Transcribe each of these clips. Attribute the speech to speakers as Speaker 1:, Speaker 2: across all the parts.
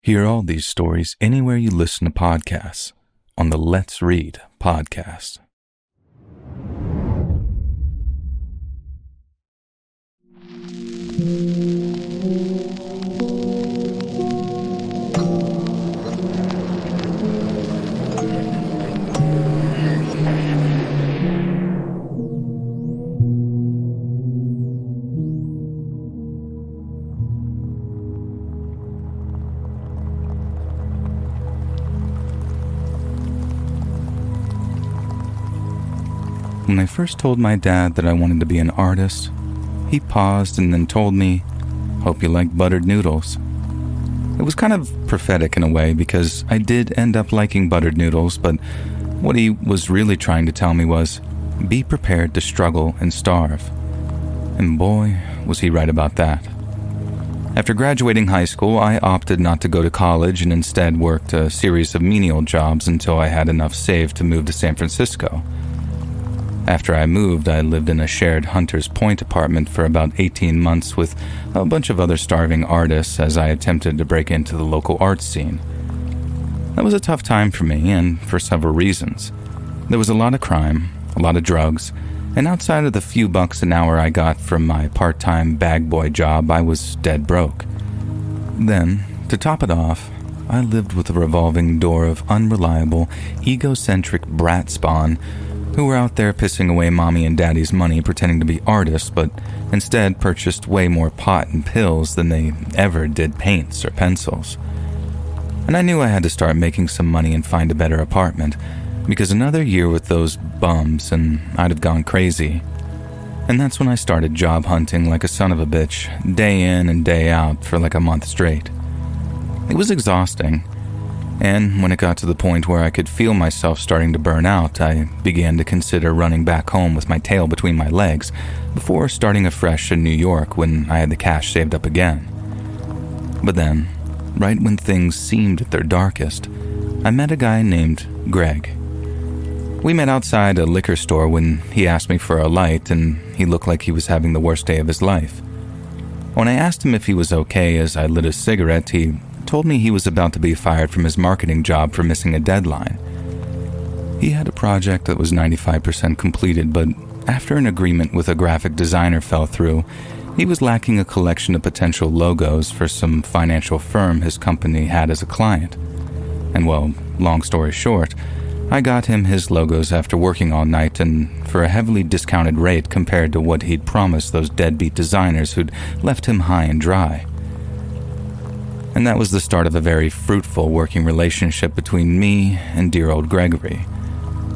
Speaker 1: Hear all these stories anywhere you listen to podcasts on the Let's Read podcast. When I first told my dad that I wanted to be an artist, he paused and then told me, "Hope you like buttered noodles." It was kind of prophetic in a way because I did end up liking buttered noodles, but what he was really trying to tell me was, be prepared to struggle and starve. And boy, was he right about that. After graduating high school, I opted not to go to college and instead worked a series of menial jobs until I had enough saved to move to San Francisco. After I moved, I lived in a shared Hunters Point apartment for about 18 months with a bunch of other starving artists as I attempted to break into the local art scene. That was a tough time for me, and for several reasons. There was a lot of crime, a lot of drugs, and outside of the few bucks an hour I got from my part-time bag boy job, I was dead broke. Then, to top it off, I lived with a revolving door of unreliable, egocentric brat spawn who were out there pissing away mommy and daddy's money pretending to be artists, but instead purchased way more pot and pills than they ever did paints or pencils. And I knew I had to start making some money and find a better apartment, because another year with those bums and I'd have gone crazy. And that's when I started job hunting like a son of a bitch, day in and day out for like a month straight. It was exhausting. And when it got to the point where I could feel myself starting to burn out, I began to consider running back home with my tail between my legs before starting afresh in New York when I had the cash saved up again. But then, right when things seemed at their darkest, I met a guy named Greg. We met outside a liquor store when he asked me for a light, and he looked like he was having the worst day of his life. When I asked him if he was okay as I lit a cigarette, he told me he was about to be fired from his marketing job for missing a deadline. He had a project that was 95% completed, but after an agreement with a graphic designer fell through, he was lacking a collection of potential logos for some financial firm his company had as a client. And well, long story short, I got him his logos after working all night and for a heavily discounted rate compared to what he'd promised those deadbeat designers who'd left him high and dry. And that was the start of a very fruitful working relationship between me and dear old Gregory.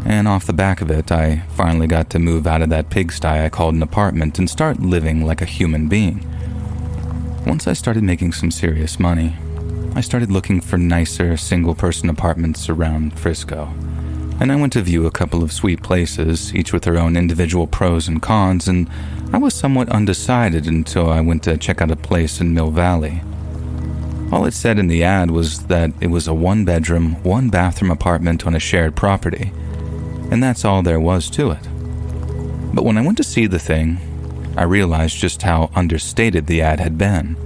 Speaker 1: And off the back of it, I finally got to move out of that pigsty I called an apartment and start living like a human being. Once I started making some serious money, I started looking for nicer single-person apartments around Frisco. And I went to view a couple of sweet places, each with their own individual pros and cons, and I was somewhat undecided until I went to check out a place in Mill Valley. All it said in the ad was that it was a one-bedroom, one-bathroom apartment on a shared property, and that's all there was to it. But when I went to see the thing, I realized just how understated the ad had been.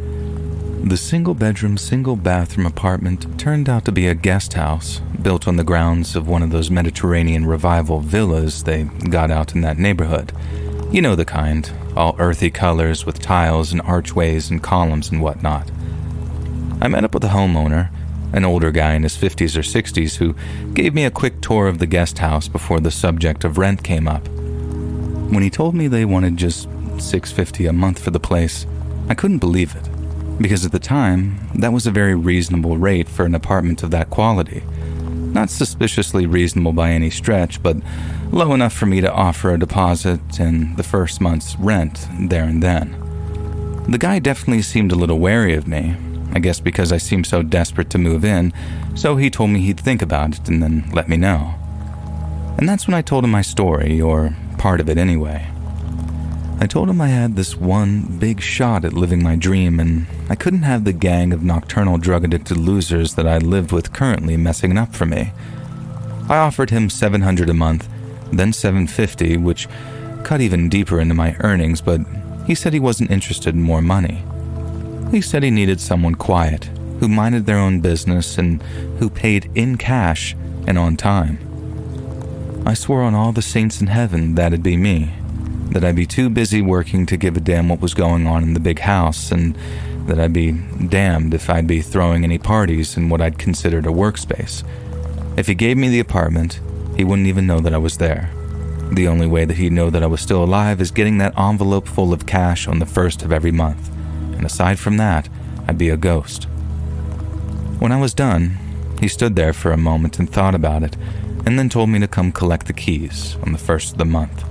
Speaker 1: The single-bedroom, single-bathroom apartment turned out to be a guest house built on the grounds of one of those Mediterranean revival villas they got out in that neighborhood. You know the kind, all earthy colors with tiles and archways and columns and whatnot. I met up with the homeowner, an older guy in his 50s or 60s who gave me a quick tour of the guest house before the subject of rent came up. When he told me they wanted just $650 a month for the place, I couldn't believe it, because at the time, that was a very reasonable rate for an apartment of that quality. Not suspiciously reasonable by any stretch, but low enough for me to offer a deposit and the first month's rent there and then. The guy definitely seemed a little wary of me, I guess because I seemed so desperate to move in, so he told me he'd think about it and then let me know. And that's when I told him my story, or part of it anyway. I told him I had this one big shot at living my dream, and I couldn't have the gang of nocturnal drug-addicted losers that I lived with currently messing it up for me. I offered him $700 a month, then $750, which cut even deeper into my earnings, but he said he wasn't interested in more money. He said he needed someone quiet, who minded their own business and who paid in cash and on time. I swore on all the saints in heaven that'd be me, that I'd be too busy working to give a damn what was going on in the big house, and that I'd be damned if I'd be throwing any parties in what I'd considered a workspace. If he gave me the apartment, he wouldn't even know that I was there. The only way that he'd know that I was still alive is getting that envelope full of cash on the first of every month, and aside from that, I'd be a ghost. When I was done, he stood there for a moment and thought about it, and then told me to come collect the keys on the first of the month.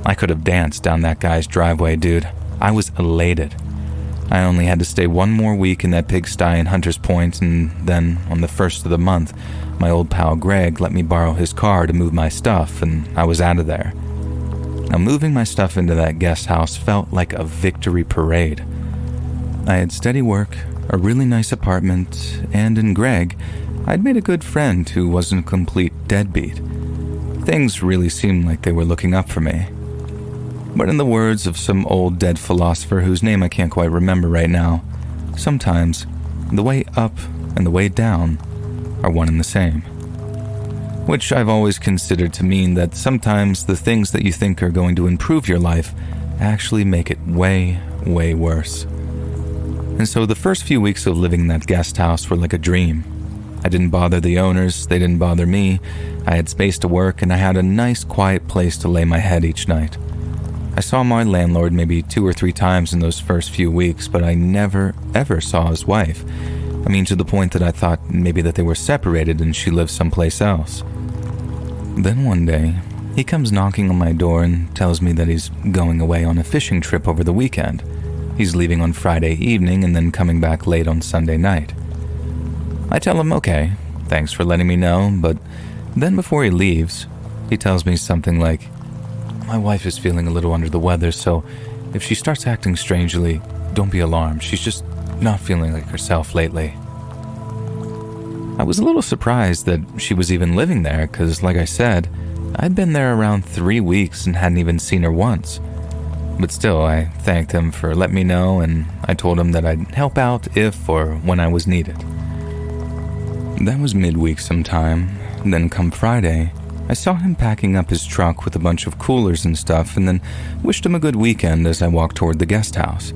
Speaker 1: I could have danced down that guy's driveway, dude. I was elated. I only had to stay one more week in that pigsty in Hunters Point, and then, on the first of the month, my old pal Greg let me borrow his car to move my stuff, and I was out of there. Now, moving my stuff into that guest house felt like a victory parade. I had steady work, a really nice apartment, and in Greg, I'd made a good friend who wasn't a complete deadbeat. Things really seemed like they were looking up for me. But in the words of some old dead philosopher whose name I can't quite remember right now, sometimes the way up and the way down are one and the same. Which I've always considered to mean that sometimes the things that you think are going to improve your life actually make it way, way worse. And so the first few weeks of living in that guest house were like a dream. I didn't bother the owners, they didn't bother me. I had space to work, and I had a nice, quiet place to lay my head each night. I saw my landlord maybe 2 or 3 times in those first few weeks, but I never, ever saw his wife. I mean, to the point that I thought maybe that they were separated and she lived someplace else. Then one day, he comes knocking on my door and tells me that he's going away on a fishing trip over the weekend. He's leaving on Friday evening and then coming back late on Sunday night. I tell him, okay, thanks for letting me know, but then before he leaves, he tells me something like, my wife is feeling a little under the weather, so if she starts acting strangely, don't be alarmed. She's just not feeling like herself lately. I was a little surprised that she was even living there, because like I said, I'd been there around 3 weeks and hadn't even seen her once. But still, I thanked him for letting me know, and I told him that I'd help out if or when I was needed. That was midweek sometime. Then come Friday, I saw him packing up his truck with a bunch of coolers and stuff, and then wished him a good weekend as I walked toward the guest house.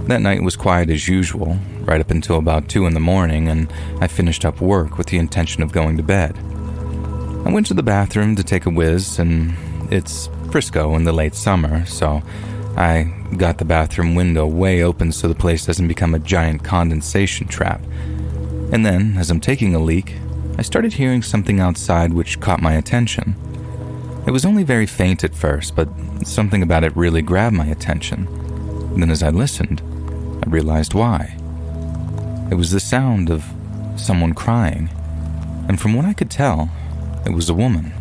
Speaker 1: That night was quiet as usual, right up until about 2 in the morning, and I finished up work with the intention of going to bed. I went to the bathroom to take a whiz, and it's Frisco in the late summer, so I got the bathroom window way open so the place doesn't become a giant condensation trap. And then, as I'm taking a leak, I started hearing something outside which caught my attention. It was only very faint at first, but something about it really grabbed my attention. Then as I listened, I realized why. It was the sound of someone crying, and from what I could tell, it was a woman.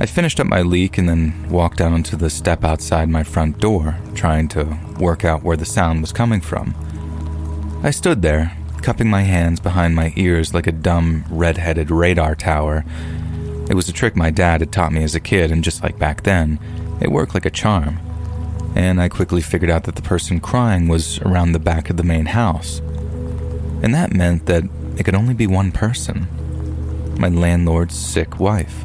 Speaker 1: I finished up my leak and then walked out onto the step outside my front door, trying to work out where the sound was coming from. I stood there, cupping my hands behind my ears like a dumb, red-headed radar tower. It was a trick my dad had taught me as a kid, and just like back then, it worked like a charm. And I quickly figured out that the person crying was around the back of the main house. And that meant that it could only be one person. My landlord's sick wife.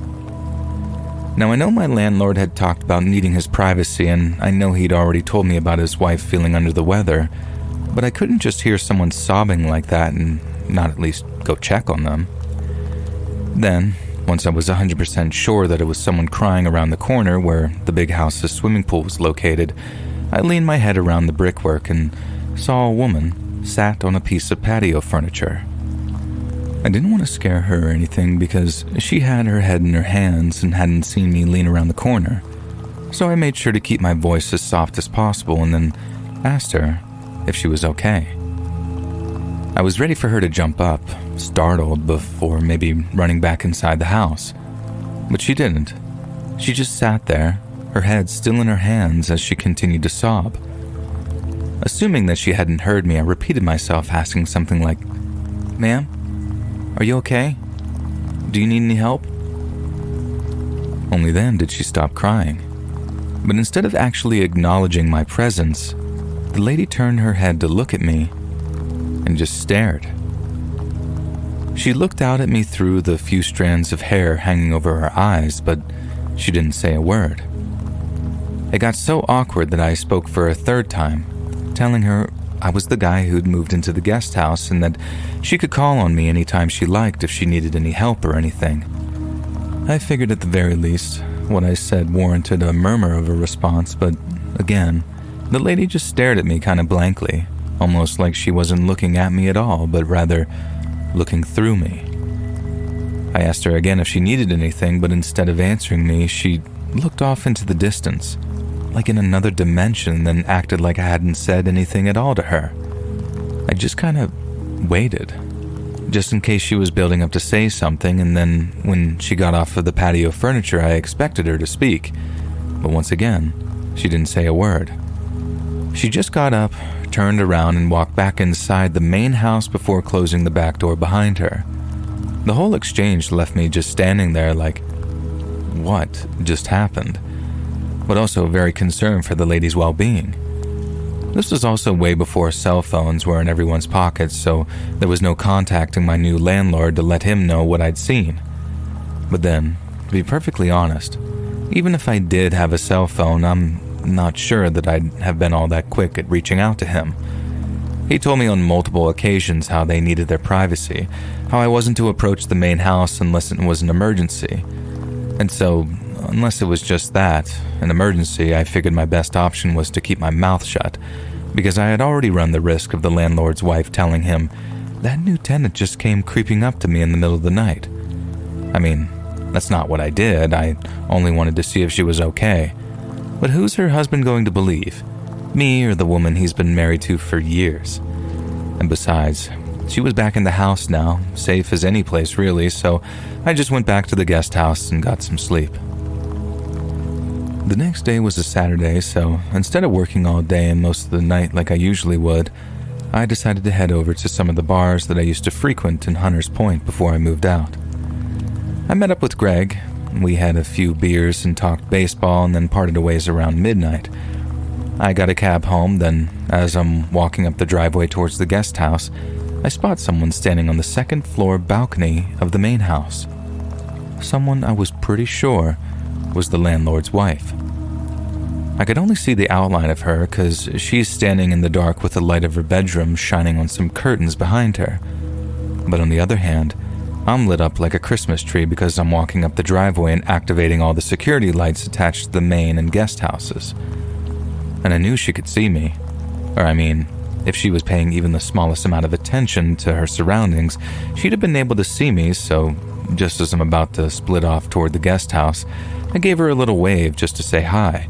Speaker 1: Now, I know my landlord had talked about needing his privacy, and I know he'd already told me about his wife feeling under the weather, but I couldn't just hear someone sobbing like that and not at least go check on them. Then, once I was 100% sure that it was someone crying around the corner where the big house's swimming pool was located, I leaned my head around the brickwork and saw a woman sat on a piece of patio furniture. I didn't want to scare her or anything because she had her head in her hands and hadn't seen me lean around the corner. So I made sure to keep my voice as soft as possible and then asked her if she was okay. I was ready for her to jump up, startled, before maybe running back inside the house. But she didn't. She just sat there, her head still in her hands as she continued to sob. Assuming that she hadn't heard me, I repeated myself, asking something like, "Ma'am? Are you okay? Do you need any help?" Only then did she stop crying. But instead of actually acknowledging my presence, the lady turned her head to look at me, and just stared. She looked out at me through the few strands of hair hanging over her eyes, but she didn't say a word. It got so awkward that I spoke for a third time, telling her I was the guy who'd moved into the guest house and that she could call on me anytime she liked if she needed any help or anything. I figured at the very least what I said warranted a murmur of a response, but again, the lady just stared at me kind of blankly, almost like she wasn't looking at me at all, but rather looking through me. I asked her again if she needed anything, but instead of answering me, she looked off into the distance, like in another dimension, then acted like I hadn't said anything at all to her. I just kind of waited, just in case she was building up to say something, and then when she got off of the patio furniture, I expected her to speak. But once again, she didn't say a word. She just got up, turned around, and walked back inside the main house before closing the back door behind her. The whole exchange left me just standing there like, what just happened? But also very concerned for the lady's well-being. This was also way before cell phones were in everyone's pockets, so there was no contacting my new landlord to let him know what I'd seen. But then, to be perfectly honest, even if I did have a cell phone, I'm not sure that I'd have been all that quick at reaching out to him. He told me on multiple occasions how they needed their privacy, how I wasn't to approach the main house unless it was an emergency. And so, unless it was just that, an emergency, I figured my best option was to keep my mouth shut, because I had already run the risk of the landlord's wife telling him, "That new tenant just came creeping up to me in the middle of the night." I mean, that's not what I did, I only wanted to see if she was okay. But who's her husband going to believe? Me or the woman he's been married to for years? And besides, she was back in the house now, safe as any place really, so I just went back to the guest house and got some sleep. The next day was a Saturday, so instead of working all day and most of the night like I usually would, I decided to head over to some of the bars that I used to frequent in Hunters Point before I moved out. I met up with Greg. We had a few beers and talked baseball and then parted ways around midnight. I got a cab home, then as I'm walking up the driveway towards the guest house, I spot someone standing on the second floor balcony of the main house. Someone I was pretty sure was the landlord's wife. I could only see the outline of her because she's standing in the dark with the light of her bedroom shining on some curtains behind her. But on the other hand, I'm lit up like a Christmas tree because I'm walking up the driveway and activating all the security lights attached to the main and guest houses. And I knew she could see me. Or I mean, if she was paying even the smallest amount of attention to her surroundings, she'd have been able to see me, so just as I'm about to split off toward the guest house, I gave her a little wave just to say hi.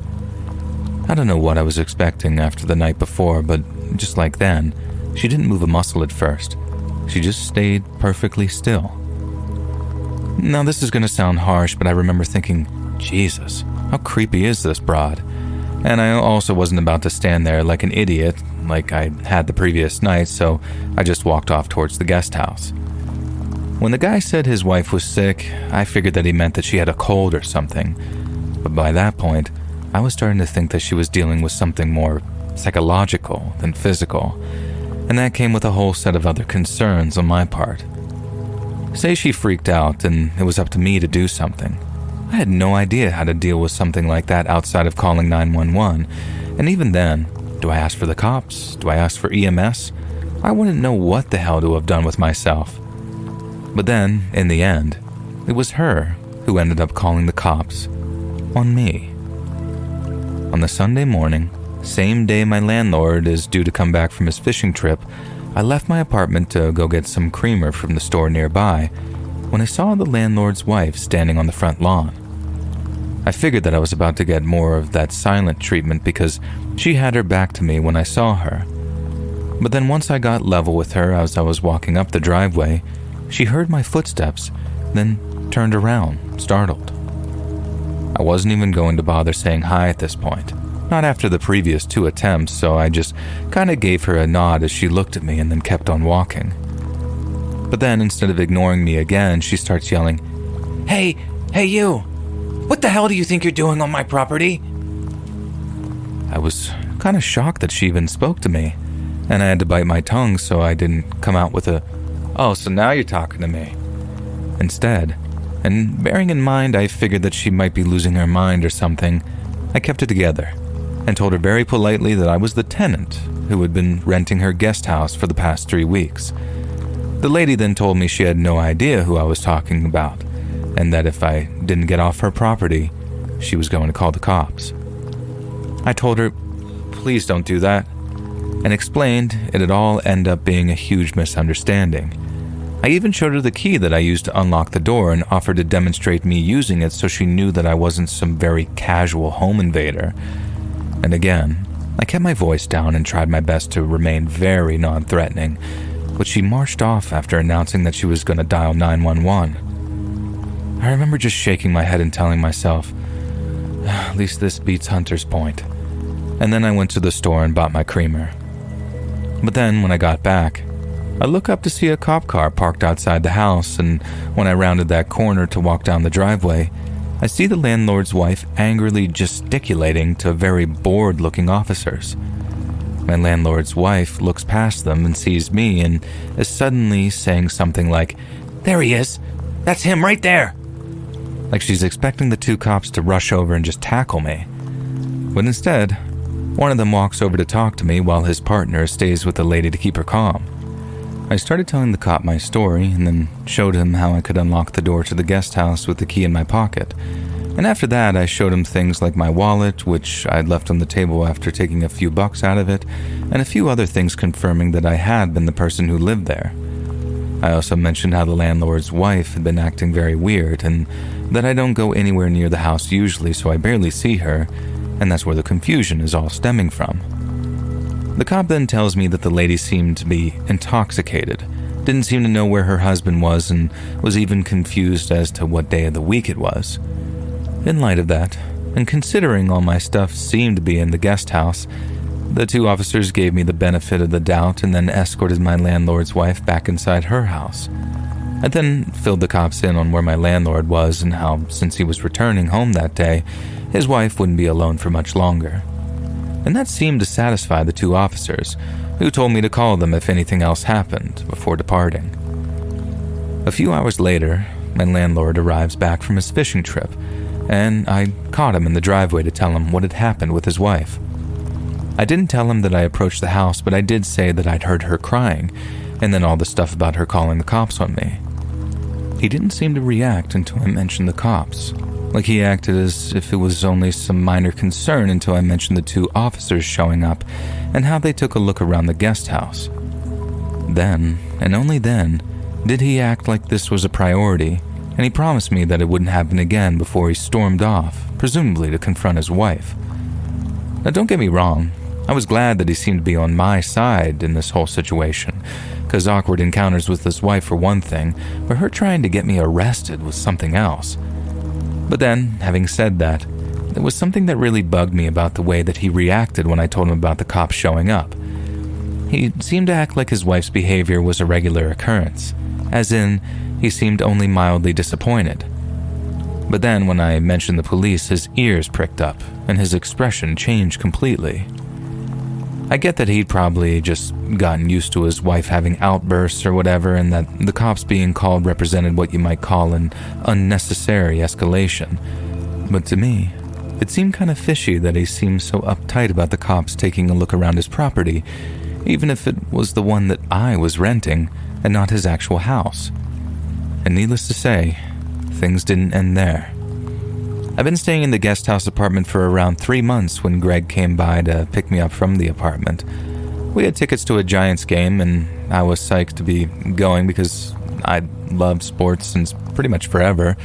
Speaker 1: I don't know what I was expecting after the night before, but just like then, she didn't move a muscle at first. She just stayed perfectly still. Now this is going to sound harsh, but I remember thinking, Jesus, how creepy is this broad? And I also wasn't about to stand there like an idiot, like I had the previous night, so I just walked off towards the guest house. When the guy said his wife was sick, I figured that he meant that she had a cold or something. But by that point, I was starting to think that she was dealing with something more psychological than physical, and that came with a whole set of other concerns on my part. Say she freaked out and it was up to me to do something. I had no idea how to deal with something like that outside of calling 911, and even then, do I ask for the cops? Do I ask for EMS? I wouldn't know what the hell to have done with myself. But then, in the end, it was her who ended up calling the cops on me. On the Sunday morning, same day my landlord is due to come back from his fishing trip, I left my apartment to go get some creamer from the store nearby when I saw the landlord's wife standing on the front lawn. I figured that I was about to get more of that silent treatment because she had her back to me when I saw her. But then once I got level with her as I was walking up the driveway, she heard my footsteps, then turned around, startled. I wasn't even going to bother saying hi at this point. Not after the previous 2 attempts, so I just kind of gave her a nod as she looked at me and then kept on walking. But then, instead of ignoring me again, she starts yelling, Hey you! What the hell do you think you're doing on my property?" I was kind of shocked that she even spoke to me, and I had to bite my tongue so I didn't come out with a, "Oh, so now you're talking to me." Instead, and bearing in mind I figured that she might be losing her mind or something, I kept it together and told her very politely that I was the tenant who had been renting her guest house for the past 3 weeks. The lady then told me she had no idea who I was talking about, and that if I didn't get off her property, she was going to call the cops. I told her, "Please don't do that," and explained it'd all end up being a huge misunderstanding. I even showed her the key that I used to unlock the door and offered to demonstrate me using it so she knew that I wasn't some very casual home invader. And again, I kept my voice down and tried my best to remain very non-threatening, but she marched off after announcing that she was going to dial 911. I remember just shaking my head and telling myself, "At least this beats Hunter's Point." And then I went to the store and bought my creamer. But then when I got back, I look up to see a cop car parked outside the house, and when I rounded that corner to walk down the driveway, I see the landlord's wife angrily gesticulating to very bored-looking officers. My landlord's wife looks past them and sees me and is suddenly saying something like, "There he is! That's him right there!" Like she's expecting the 2 cops to rush over and just tackle me. But instead, one of them walks over to talk to me while his partner stays with the lady to keep her calm. I started telling the cop my story and then showed him how I could unlock the door to the guest house with the key in my pocket. And after that, I showed him things like my wallet, which I'd left on the table after taking a few bucks out of it, and a few other things confirming that I had been the person who lived there. I also mentioned how the landlord's wife had been acting very weird and that I don't go anywhere near the house usually, so I barely see her, and that's where the confusion is all stemming from. The cop then tells me that the lady seemed to be intoxicated, didn't seem to know where her husband was, and was even confused as to what day of the week it was. In light of that, and considering all my stuff seemed to be in the guest house, the 2 officers gave me the benefit of the doubt and then escorted my landlord's wife back inside her house. I then filled the cops in on where my landlord was and how, since he was returning home that day, his wife wouldn't be alone for much longer. And that seemed to satisfy the 2 officers, who told me to call them if anything else happened before departing. A few hours later, my landlord arrives back from his fishing trip, and I caught him in the driveway to tell him what had happened with his wife. I didn't tell him that I approached the house, but I did say that I'd heard her crying, and then all the stuff about her calling the cops on me. He didn't seem to react until I mentioned the cops. Like he acted as if it was only some minor concern until I mentioned the 2 officers showing up and how they took a look around the guest house. Then, and only then, did he act like this was a priority, and he promised me that it wouldn't happen again before he stormed off, presumably to confront his wife. Now don't get me wrong, I was glad that he seemed to be on my side in this whole situation, because awkward encounters with his wife for one thing, but her trying to get me arrested was something else. But then, having said that, there was something that really bugged me about the way that he reacted when I told him about the cops showing up. He seemed to act like his wife's behavior was a regular occurrence, as in, he seemed only mildly disappointed. But then when I mentioned the police, his ears pricked up, and his expression changed completely. I get that he'd probably just gotten used to his wife having outbursts or whatever, and that the cops being called represented what you might call an unnecessary escalation. But to me, it seemed kind of fishy that he seemed so uptight about the cops taking a look around his property, even if it was the one that I was renting and not his actual house. And needless to say, things didn't end there. I've been staying in the guest house apartment for around 3 months when Greg came by to pick me up from the apartment. We had tickets to a Giants game, and I was psyched to be going because I loved sports since pretty much forever.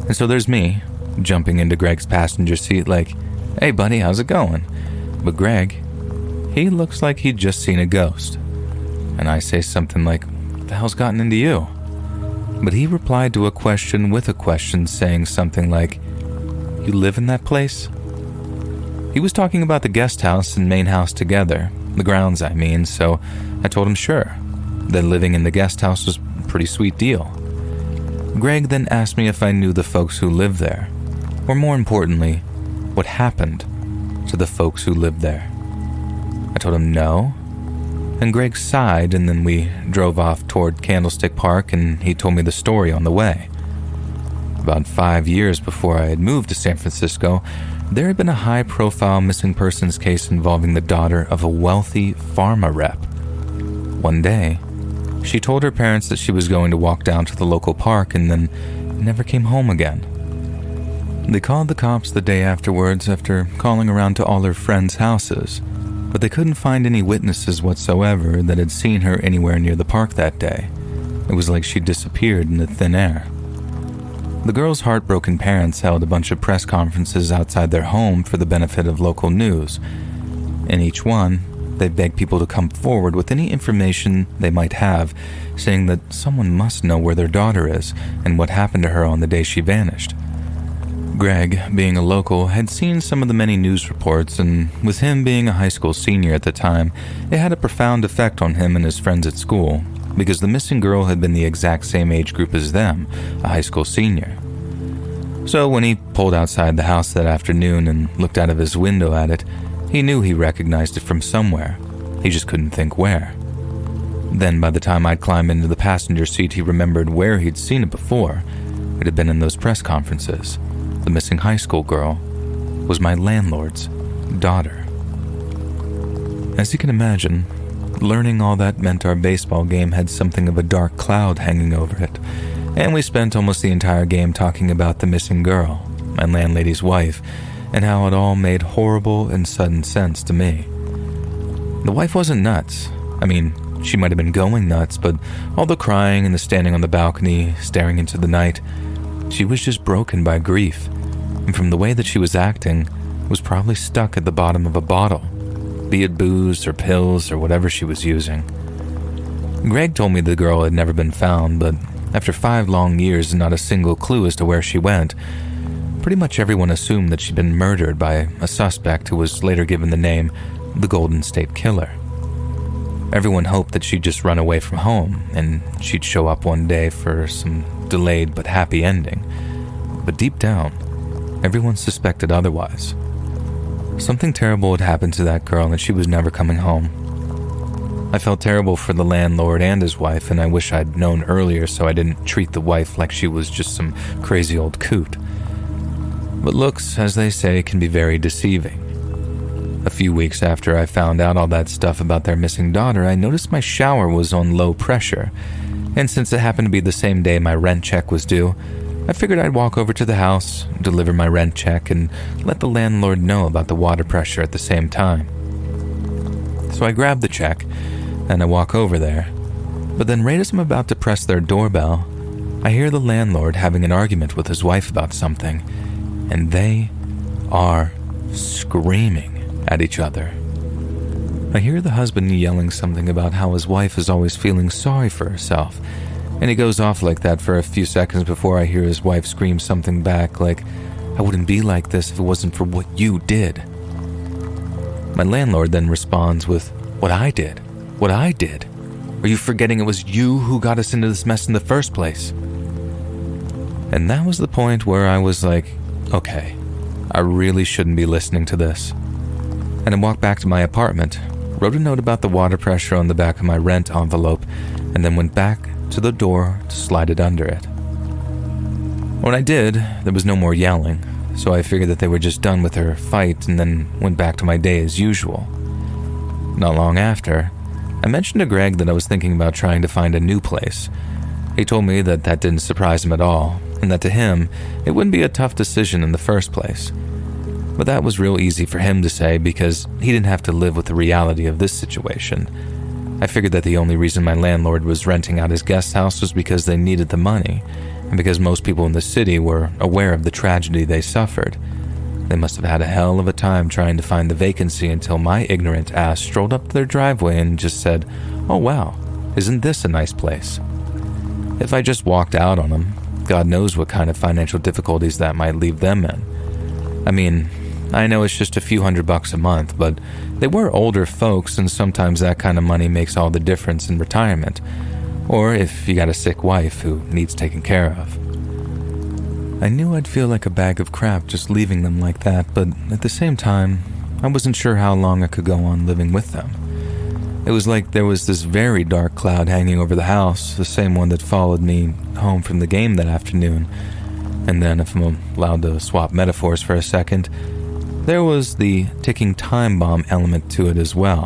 Speaker 1: And so there's me, jumping into Greg's passenger seat like, "Hey buddy, how's it going?" But Greg, he looks like he'd just seen a ghost. And I say something like, "What the hell's gotten into you?" But he replied to a question with a question, saying something like, "You live in that place?" He was talking about the guest house and main house together, the grounds I mean, so I told him sure, that living in the guest house was a pretty sweet deal. Greg then asked me if I knew the folks who lived there, or more importantly, what happened to the folks who lived there. I told him no, And Greg sighed, and then we drove off toward Candlestick Park, and he told me the story on the way. About 5 years before I had moved to San Francisco, there had been a high-profile missing persons case involving the daughter of a wealthy pharma rep. One day, she told her parents that she was going to walk down to the local park and then never came home again. They called the cops the day afterwards after calling around to all her friends' houses, but they couldn't find any witnesses whatsoever that had seen her anywhere near the park that day. It was like she disappeared into thin air. The girl's heartbroken parents held a bunch of press conferences outside their home for the benefit of local news. In each one, they begged people to come forward with any information they might have, saying that someone must know where their daughter is and what happened to her on the day she vanished. Greg, being a local, had seen some of the many news reports, and with him being a high school senior at the time, it had a profound effect on him and his friends at school, because the missing girl had been the exact same age group as them, a high school senior. So when he pulled outside the house that afternoon and looked out of his window at it, he knew he recognized it from somewhere. He just couldn't think where. Then by the time I'd climbed into the passenger seat, he remembered where he'd seen it before. It had been in those press conferences. The missing high school girl was my landlord's daughter. As you can imagine, learning all that meant our baseball game had something of a dark cloud hanging over it, and we spent almost the entire game talking about the missing girl, my landlady's wife, and how it all made horrible and sudden sense to me. The wife wasn't nuts. I mean, she might have been going nuts, but all the crying and the standing on the balcony, staring into the night, she was just broken by grief, and from the way that she was acting, was probably stuck at the bottom of a bottle, be it booze or pills or whatever she was using. Greg told me the girl had never been found, but after 5 long years and not a single clue as to where she went, pretty much everyone assumed that she'd been murdered by a suspect who was later given the name the Golden State Killer. Everyone hoped that she'd just run away from home, and she'd show up one day for some delayed but happy ending. But deep down, everyone suspected otherwise. Something terrible had happened to that girl, and she was never coming home. I felt terrible for the landlord and his wife, and I wish I'd known earlier so I didn't treat the wife like she was just some crazy old coot. But looks, as they say, can be very deceiving. A few weeks after I found out all that stuff about their missing daughter, I noticed my shower was on low pressure, and since it happened to be the same day my rent check was due, I figured I'd walk over to the house, deliver my rent check, and let the landlord know about the water pressure at the same time. So I grab the check, and I walk over there, but then right as I'm about to press their doorbell, I hear the landlord having an argument with his wife about something, and they are screaming at each other. I hear the husband yelling something about how his wife is always feeling sorry for herself, and he goes off like that for a few seconds before I hear his wife scream something back like, "I wouldn't be like this if it wasn't for what you did." My landlord then responds with, "What I did? What I did? Are you forgetting it was you who got us into this mess in the first place?" And that was the point where I was like, okay, I really shouldn't be listening to this. And I walked back to my apartment, wrote a note about the water pressure on the back of my rent envelope, and then went back to the door to slide it under it. When I did, there was no more yelling, so I figured that they were just done with their fight and then went back to my day as usual. Not long after, I mentioned to Greg that I was thinking about trying to find a new place. He told me that that didn't surprise him at all, and that to him, it wouldn't be a tough decision in the first place. But that was real easy for him to say because he didn't have to live with the reality of this situation. I figured that the only reason my landlord was renting out his guest house was because they needed the money, and because most people in the city were aware of the tragedy they suffered. They must have had a hell of a time trying to find the vacancy until my ignorant ass strolled up to their driveway and just said, "Oh wow, isn't this a nice place?" If I just walked out on them, God knows what kind of financial difficulties that might leave them in. I mean, I know it's just a few $100 a month, but they were older folks, and sometimes that kind of money makes all the difference in retirement, or if you got a sick wife who needs taken care of. I knew I'd feel like a bag of crap just leaving them like that, but at the same time, I wasn't sure how long I could go on living with them. It was like there was this very dark cloud hanging over the house, the same one that followed me home from the game that afternoon. And then, if I'm allowed to swap metaphors for a second, there was the ticking time bomb element to it as well.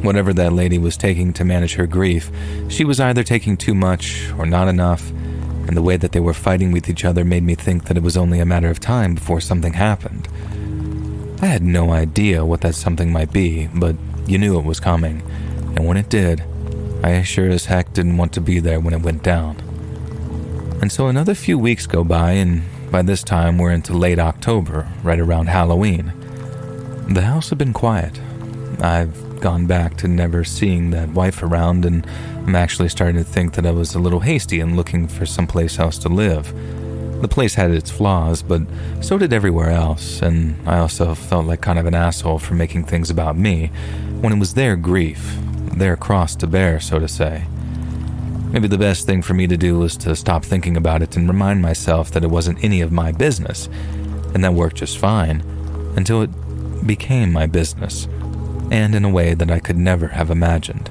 Speaker 1: Whatever that lady was taking to manage her grief, she was either taking too much or not enough, and the way that they were fighting with each other made me think that it was only a matter of time before something happened. I had no idea what that something might be, but you knew it was coming, and when it did, I sure as heck didn't want to be there when it went down. And so another few weeks go by, and by this time we're into late October, right around Halloween. The house had been quiet. I've gone back to never seeing that wife around, and I'm actually starting to think that I was a little hasty in looking for someplace else to live. The place had its flaws, but so did everywhere else, and I also felt like kind of an asshole for making things about me when it was their grief, their cross to bear, so to say. Maybe the best thing for me to do was to stop thinking about it and remind myself that it wasn't any of my business, and that worked just fine, until it became my business, and in a way that I could never have imagined.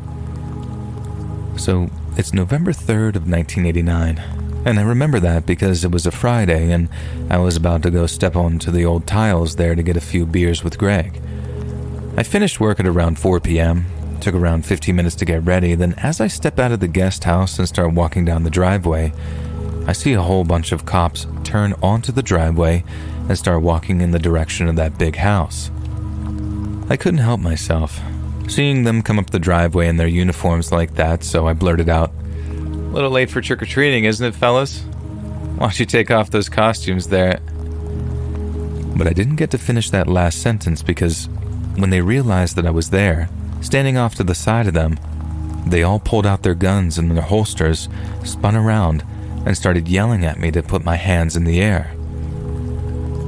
Speaker 1: So, it's November 3rd of 1989. And I remember that because it was a Friday and I was about to go step onto the old tiles there to get a few beers with Greg. I finished work at around 4 p.m., took around 15 minutes to get ready, then as I step out of the guest house and start walking down the driveway, I see a whole bunch of cops turn onto the driveway and start walking in the direction of that big house. I couldn't help myself, seeing them come up the driveway in their uniforms like that, so I blurted out, "A little late for trick-or-treating, isn't it, fellas? Why don't you take off those costumes there?" But I didn't get to finish that last sentence because when they realized that I was there, standing off to the side of them, they all pulled out their guns and their holsters, spun around, and started yelling at me to put my hands in the air.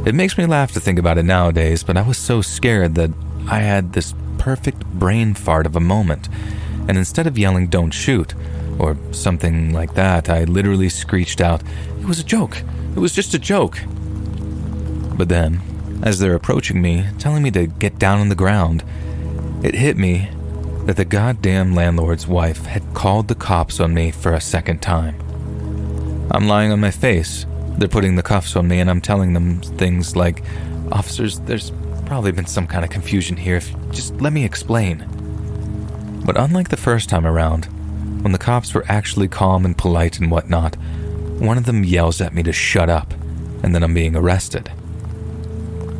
Speaker 1: It makes me laugh to think about it nowadays, but I was so scared that I had this perfect brain fart of a moment, and instead of yelling, "Don't shoot," or something like that, I literally screeched out, "It was a joke. It was just a joke." But then, as they're approaching me, telling me to get down on the ground, it hit me that the goddamn landlord's wife had called the cops on me for a second time. I'm lying on my face. They're putting the cuffs on me and I'm telling them things like, "Officers, there's probably been some kind of confusion here. Just let me explain." But unlike the first time around, when the cops were actually calm and polite and whatnot, one of them yells at me to shut up, and then I'm being arrested.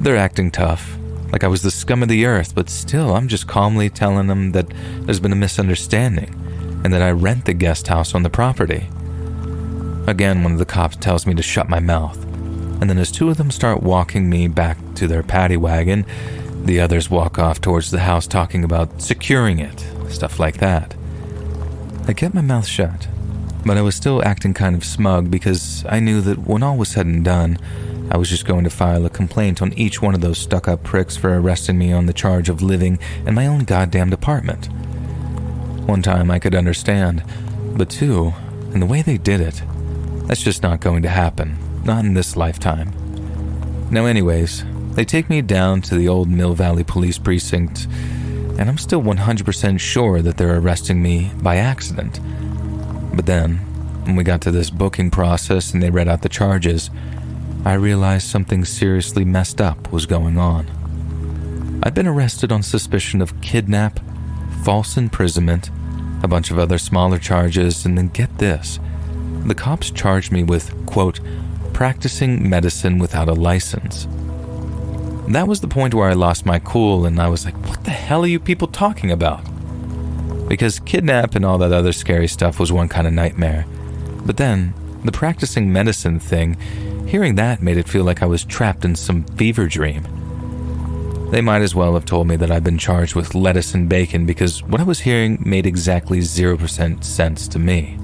Speaker 1: They're acting tough, like I was the scum of the earth, but still I'm just calmly telling them that there's been a misunderstanding, and that I rent the guest house on the property. Again, one of the cops tells me to shut my mouth, and then as two of them start walking me back to their paddy wagon, the others walk off towards the house talking about securing it, stuff like that. I kept my mouth shut, but I was still acting kind of smug because I knew that when all was said and done, I was just going to file a complaint on each one of those stuck-up pricks for arresting me on the charge of living in my own goddamn apartment. One time I could understand, but two, in the way they did it, that's just not going to happen, not in this lifetime. Now anyways, they take me down to the old Mill Valley Police Precinct, and I'm still 100% sure that they're arresting me by accident. But then, when we got to this booking process and they read out the charges, I realized something seriously messed up was going on. I'd been arrested on suspicion of kidnap, false imprisonment, a bunch of other smaller charges, and then get this. The cops charged me with, quote, practicing medicine without a license. That was the point where I lost my cool and I was like, what the hell are you people talking about? Because kidnap and all that other scary stuff was one kind of nightmare. But then, the practicing medicine thing, hearing that made it feel like I was trapped in some fever dream. They might as well have told me that I'd been charged with lettuce and bacon because what I was hearing made exactly 0% sense to me.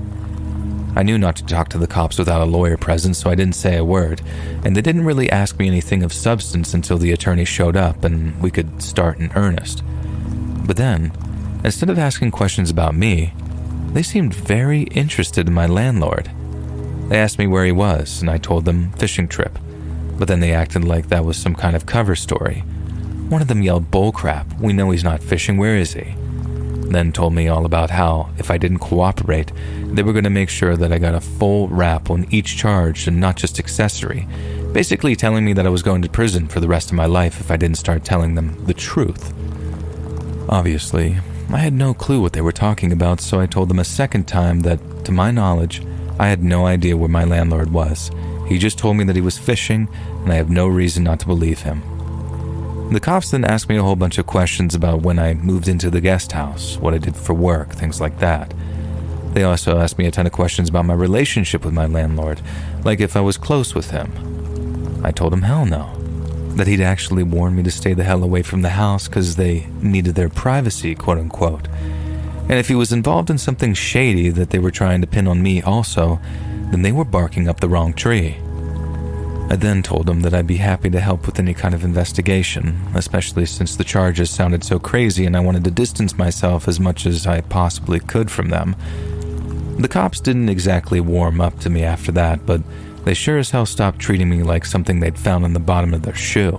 Speaker 1: I knew not to talk to the cops without a lawyer present, so I didn't say a word, and they didn't really ask me anything of substance until the attorney showed up and we could start in earnest. But then, instead of asking questions about me, they seemed very interested in my landlord. They asked me where he was, and I told them fishing trip, but then they acted like that was some kind of cover story. One of them yelled, bullcrap, we know he's not fishing, where is he?
Speaker 2: then told me all about how, if I didn't cooperate, they were going to make sure that I got a full rap on each charge and not just accessory, basically telling me that I was going to prison for the rest of my life if I didn't start telling them the truth. Obviously, I had no clue what they were talking about, so I told them a second time that, to my knowledge, I had no idea where my landlord was. He just told me that he was fishing, and I have no reason not to believe him. The cops then asked me a whole bunch of questions about when I moved into the guest house, what I did for work, things like that. They also asked me a ton of questions about my relationship with my landlord, like if I was close with him. I told him hell no, that he'd actually warned me to stay the hell away from the house because they needed their privacy, quote unquote. And if he was involved in something shady that they were trying to pin on me also, then they were barking up the wrong tree. I then told him that I'd be happy to help with any kind of investigation, especially since the charges sounded so crazy and I wanted to distance myself as much as I possibly could from them. The cops didn't exactly warm up to me after that, but they sure as hell stopped treating me like something they'd found in the bottom of their shoe.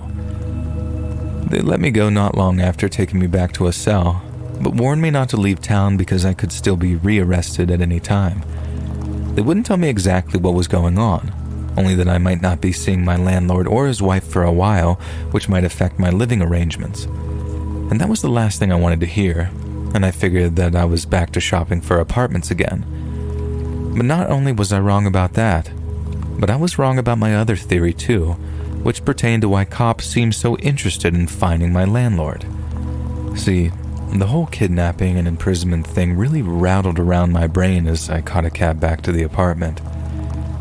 Speaker 2: They let me go not long after taking me back to a cell, but warned me not to leave town because I could still be rearrested at any time. They wouldn't tell me exactly what was going on, only that I might not be seeing my landlord or his wife for a while, which might affect my living arrangements. And that was the last thing I wanted to hear, and I figured that I was back to shopping for apartments again. But not only was I wrong about that, but I was wrong about my other theory too, which pertained to why cops seemed so interested in finding my landlord. See, the whole kidnapping and imprisonment thing really rattled around my brain as I caught a cab back to the apartment.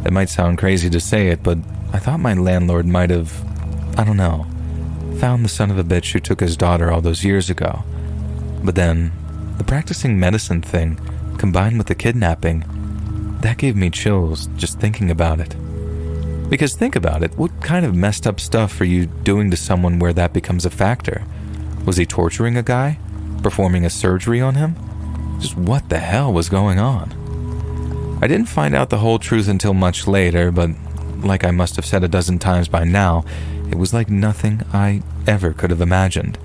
Speaker 2: It might sound crazy to say it, but I thought my landlord might have, found the son of a bitch who took his daughter all those years ago. But then, the practicing medicine thing, combined with the kidnapping, that gave me chills just thinking about it. Because think about it, what kind of messed up stuff are you doing to someone where that becomes a factor? Was he torturing a guy? Performing a surgery on him? Just what the hell was going on? I didn't find out the whole truth until much later, but like I must have said a dozen times by now, it was like nothing I ever could have imagined.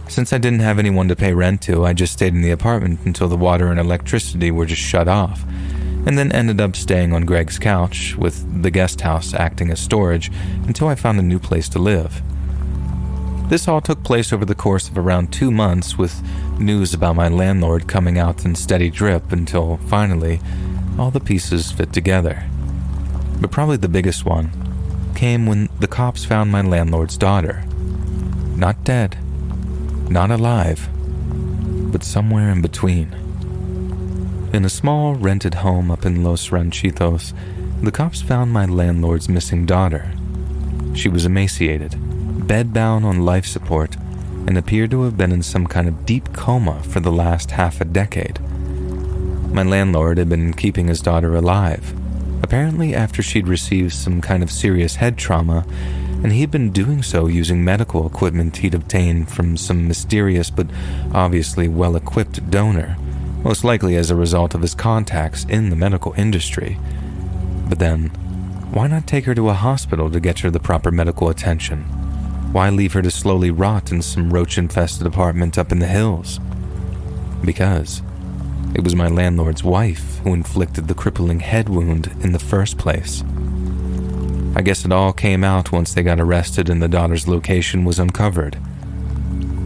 Speaker 2: Since I didn't have anyone to pay rent to, I just stayed in the apartment until the water and electricity were just shut off, and then ended up staying on Greg's couch, with the guest house acting as storage, until I found a new place to live. This all took place over the course of around 2 months, with news about my landlord coming out in steady drip until, finally, all the pieces fit together. But probably the biggest one came when the cops found my landlord's daughter. Not dead, not alive, but somewhere in between. In a small rented home up in Los Ranchitos, the cops found my landlord's missing daughter. She was emaciated, bedbound on life support, and appeared to have been in some kind of deep coma for the last half a decade. My landlord had been keeping his daughter alive, apparently after she'd received some kind of serious head trauma, and he'd been doing so using medical equipment he'd obtained from some mysterious but obviously well-equipped donor, most likely as a result of his contacts in the medical industry. But then, why not take her to a hospital to get her the proper medical attention? Why leave her to slowly rot in some roach-infested apartment up in the hills? Because it was my landlord's wife who inflicted the crippling head wound in the first place. I guess it all came out once they got arrested and the daughter's location was uncovered.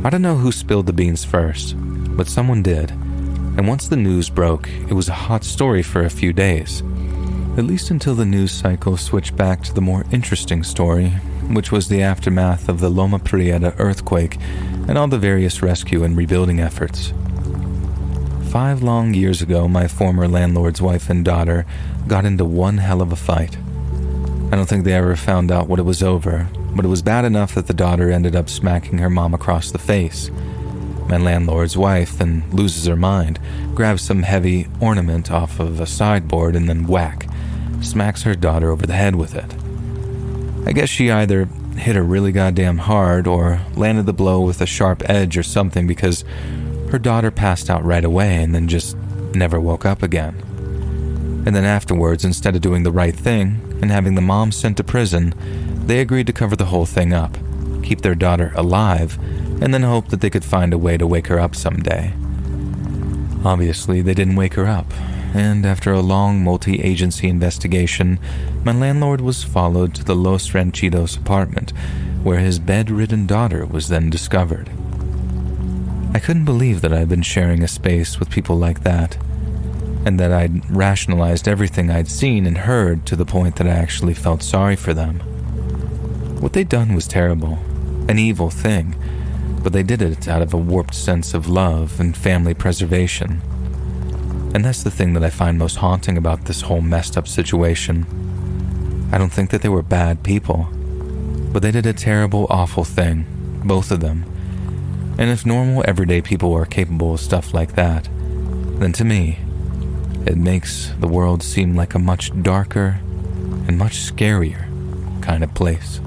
Speaker 2: I don't know who spilled the beans first, but someone did, and once the news broke, it was a hot story for a few days. At least until the news cycle switched back to the more interesting story, which was the aftermath of the Loma Prieta earthquake and all the various rescue and rebuilding efforts. 5 long years ago, my former landlord's wife and daughter got into one hell of a fight. I don't think they ever found out what it was over, but it was bad enough that the daughter ended up smacking her mom across the face. My landlord's wife then loses her mind, grabs some heavy ornament off of a sideboard, and then whack, smacks her daughter over the head with it. I guess she either hit her really goddamn hard or landed the blow with a sharp edge or something, because her daughter passed out right away and then just never woke up again. And then afterwards, instead of doing the right thing and having the mom sent to prison, they agreed to cover the whole thing up, keep their daughter alive, and then hope that they could find a way to wake her up someday. Obviously, they didn't wake her up, and after a long multi-agency investigation, my landlord was followed to the Los Ranchitos apartment, where his bedridden daughter was then discovered. I couldn't believe that I'd been sharing a space with people like that, and that I'd rationalized everything I'd seen and heard to the point that I actually felt sorry for them. What they'd done was terrible, an evil thing, but they did it out of a warped sense of love and family preservation. And that's the thing that I find most haunting about this whole messed up situation. I don't think that they were bad people, but they did a terrible, awful thing, both of them. And if normal, everyday people are capable of stuff like that, then to me, it makes the world seem like a much darker and much scarier kind of place.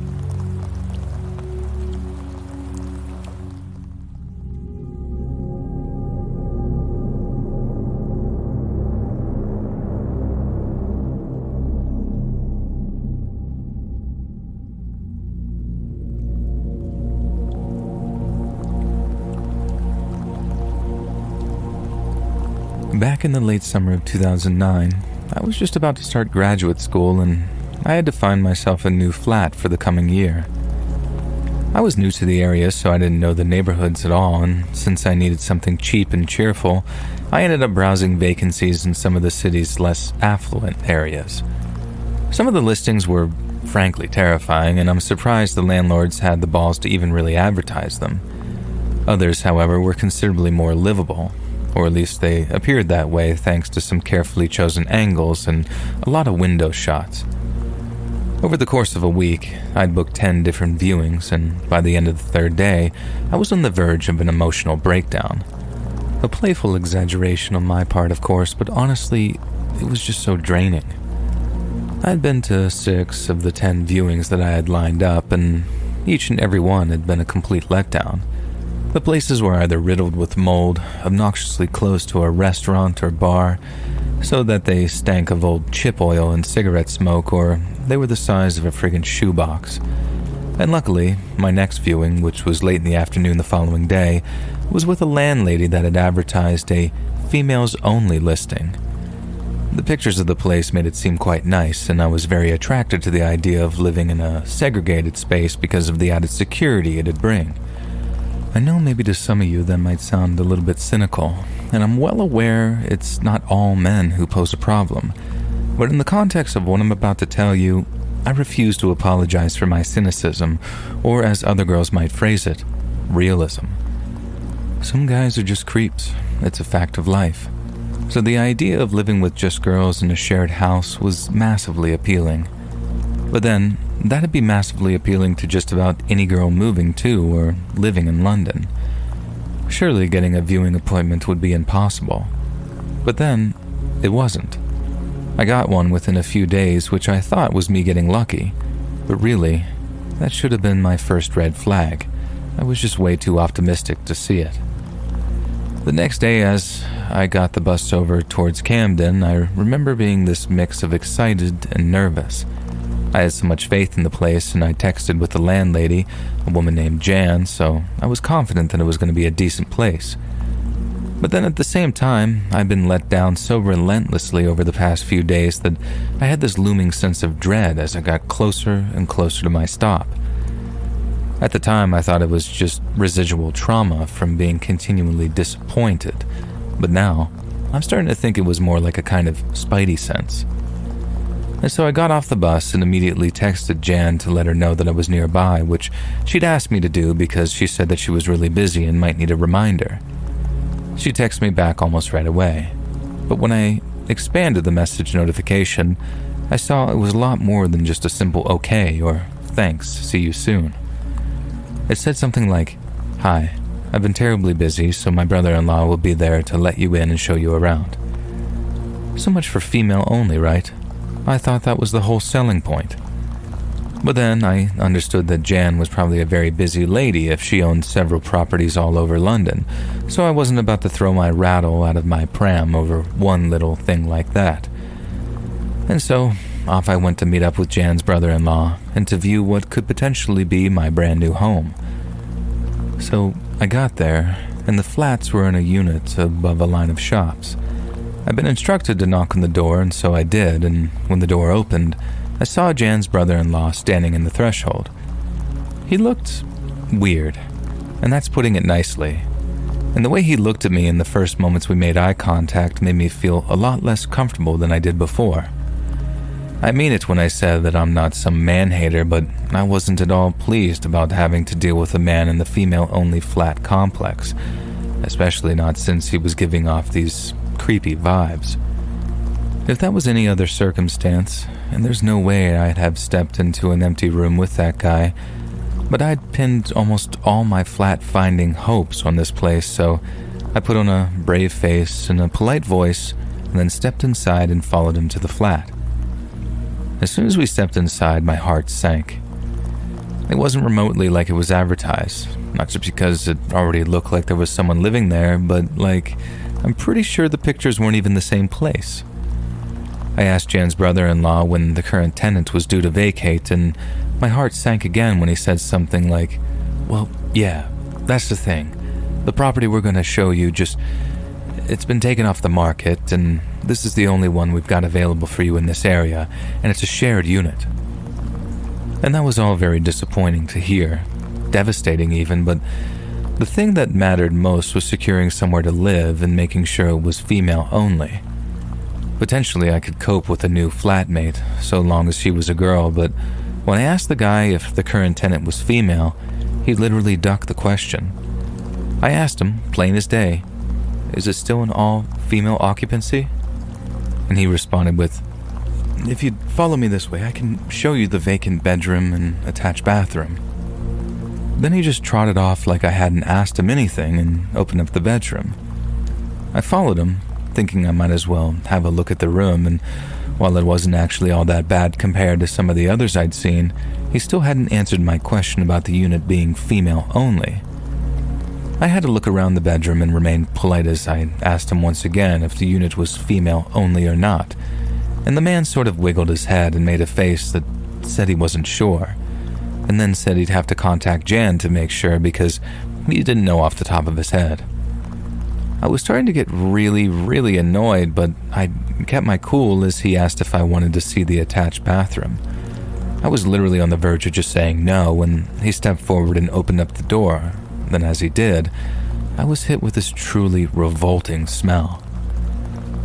Speaker 2: Back in the late summer of 2009, I was just about to start graduate school and I had to find myself a new flat for the coming year. I was new to the area, so I didn't know the neighborhoods at all, and since I needed something cheap and cheerful, I ended up browsing vacancies in some of the city's less affluent areas. Some of the listings were frankly terrifying, and I'm surprised the landlords had the balls to even really advertise them. Others, however, were considerably more livable, or at least they appeared that way thanks to some carefully chosen angles and a lot of window shots. Over the course of a week, I'd booked 10 different viewings, and by the end of the third day, I was on the verge of an emotional breakdown. A playful exaggeration on my part, of course, but honestly, it was just so draining. I'd been to 6 of the 10 viewings that I had lined up, and each and every one had been a complete letdown. The places were either riddled with mold, obnoxiously close to a restaurant or bar, so that they stank of old chip oil and cigarette smoke, or they were the size of a friggin' shoebox. And luckily, my next viewing, which was late in the afternoon the following day, was with a landlady that had advertised a females-only listing. The pictures of the place made it seem quite nice, and I was very attracted to the idea of living in a segregated space because of the added security it'd bring. I know maybe to some of you that might sound a little bit cynical, and I'm well aware it's not all men who pose a problem, but in the context of what I'm about to tell you, I refuse to apologize for my cynicism, or as other girls might phrase it, realism. Some guys are just creeps, it's a fact of life. So the idea of living with just girls in a shared house was massively appealing. But then, that'd be massively appealing to just about any girl moving to or living in London. Surely getting a viewing appointment would be impossible. But then, it wasn't. I got one within a few days, which I thought was me getting lucky. But really, that should have been my first red flag. I was just way too optimistic to see it. The next day, as I got the bus over towards Camden, I remember being this mix of excited and nervous. I had so much faith in the place, and I texted with the landlady, a woman named Jan, so I was confident that it was going to be a decent place. But then at the same time, I'd been let down so relentlessly over the past few days that I had this looming sense of dread as I got closer and closer to my stop. At the time, I thought it was just residual trauma from being continually disappointed, but now, I'm starting to think it was more like a kind of spidey sense. And so I got off the bus and immediately texted Jan to let her know that I was nearby, which she'd asked me to do because she said that she was really busy and might need a reminder. She texted me back almost right away, but when I expanded the message notification, I saw it was a lot more than just a simple okay or thanks, see you soon. It said something like, "Hi, I've been terribly busy, so my brother-in-law will be there to let you in and show you around." So much for female only, right? I thought that was the whole selling point. But then I understood that Jan was probably a very busy lady if she owned several properties all over London, so I wasn't about to throw my rattle out of my pram over one little thing like that. And so, off I went to meet up with Jan's brother-in-law and to view what could potentially be my brand new home. So I got there, and the flats were in a unit above a line of shops. I'd been instructed to knock on the door, and so I did, and when the door opened, I saw Jan's brother-in-law standing in the threshold. He looked weird, and that's putting it nicely. And the way he looked at me in the first moments we made eye contact made me feel a lot less comfortable than I did before. I mean it when I said that I'm not some man-hater, but I wasn't at all pleased about having to deal with a man in the female-only flat complex, especially not since he was giving off these creepy vibes. If that was any other circumstance, and there's no way I'd have stepped into an empty room with that guy, but I'd pinned almost all my flat-finding hopes on this place, so I put on a brave face and a polite voice, and then stepped inside and followed him to the flat. As soon as we stepped inside, my heart sank. It wasn't remotely like it was advertised, not just because it already looked like there was someone living there, but like, I'm pretty sure the pictures weren't even the same place. I asked Jan's brother-in-law when the current tenant was due to vacate, and my heart sank again when he said something like, "Well, yeah, that's the thing. The property we're going to show you it's been taken off the market, and this is the only one we've got available for you in this area, and it's a shared unit." And that was all very disappointing to hear, devastating even, but the thing that mattered most was securing somewhere to live and making sure it was female only. Potentially I could cope with a new flatmate, so long as she was a girl, but when I asked the guy if the current tenant was female, he literally ducked the question. I asked him, plain as day, "Is it still an all-female occupancy?" And he responded with, "If you'd follow me this way, I can show you the vacant bedroom and attached bathroom." Then he just trotted off like I hadn't asked him anything and opened up the bedroom. I followed him, thinking I might as well have a look at the room, and while it wasn't actually all that bad compared to some of the others I'd seen, he still hadn't answered my question about the unit being female only. I had to look around the bedroom and remain polite as I asked him once again if the unit was female only or not, and the man sort of wiggled his head and made a face that said he wasn't sure, and then said he'd have to contact Jan to make sure because he didn't know off the top of his head. I was starting to get really annoyed, but I kept my cool as he asked if I wanted to see the attached bathroom. I was literally on the verge of just saying no when he stepped forward and opened up the door. Then as he did, I was hit with this truly revolting smell.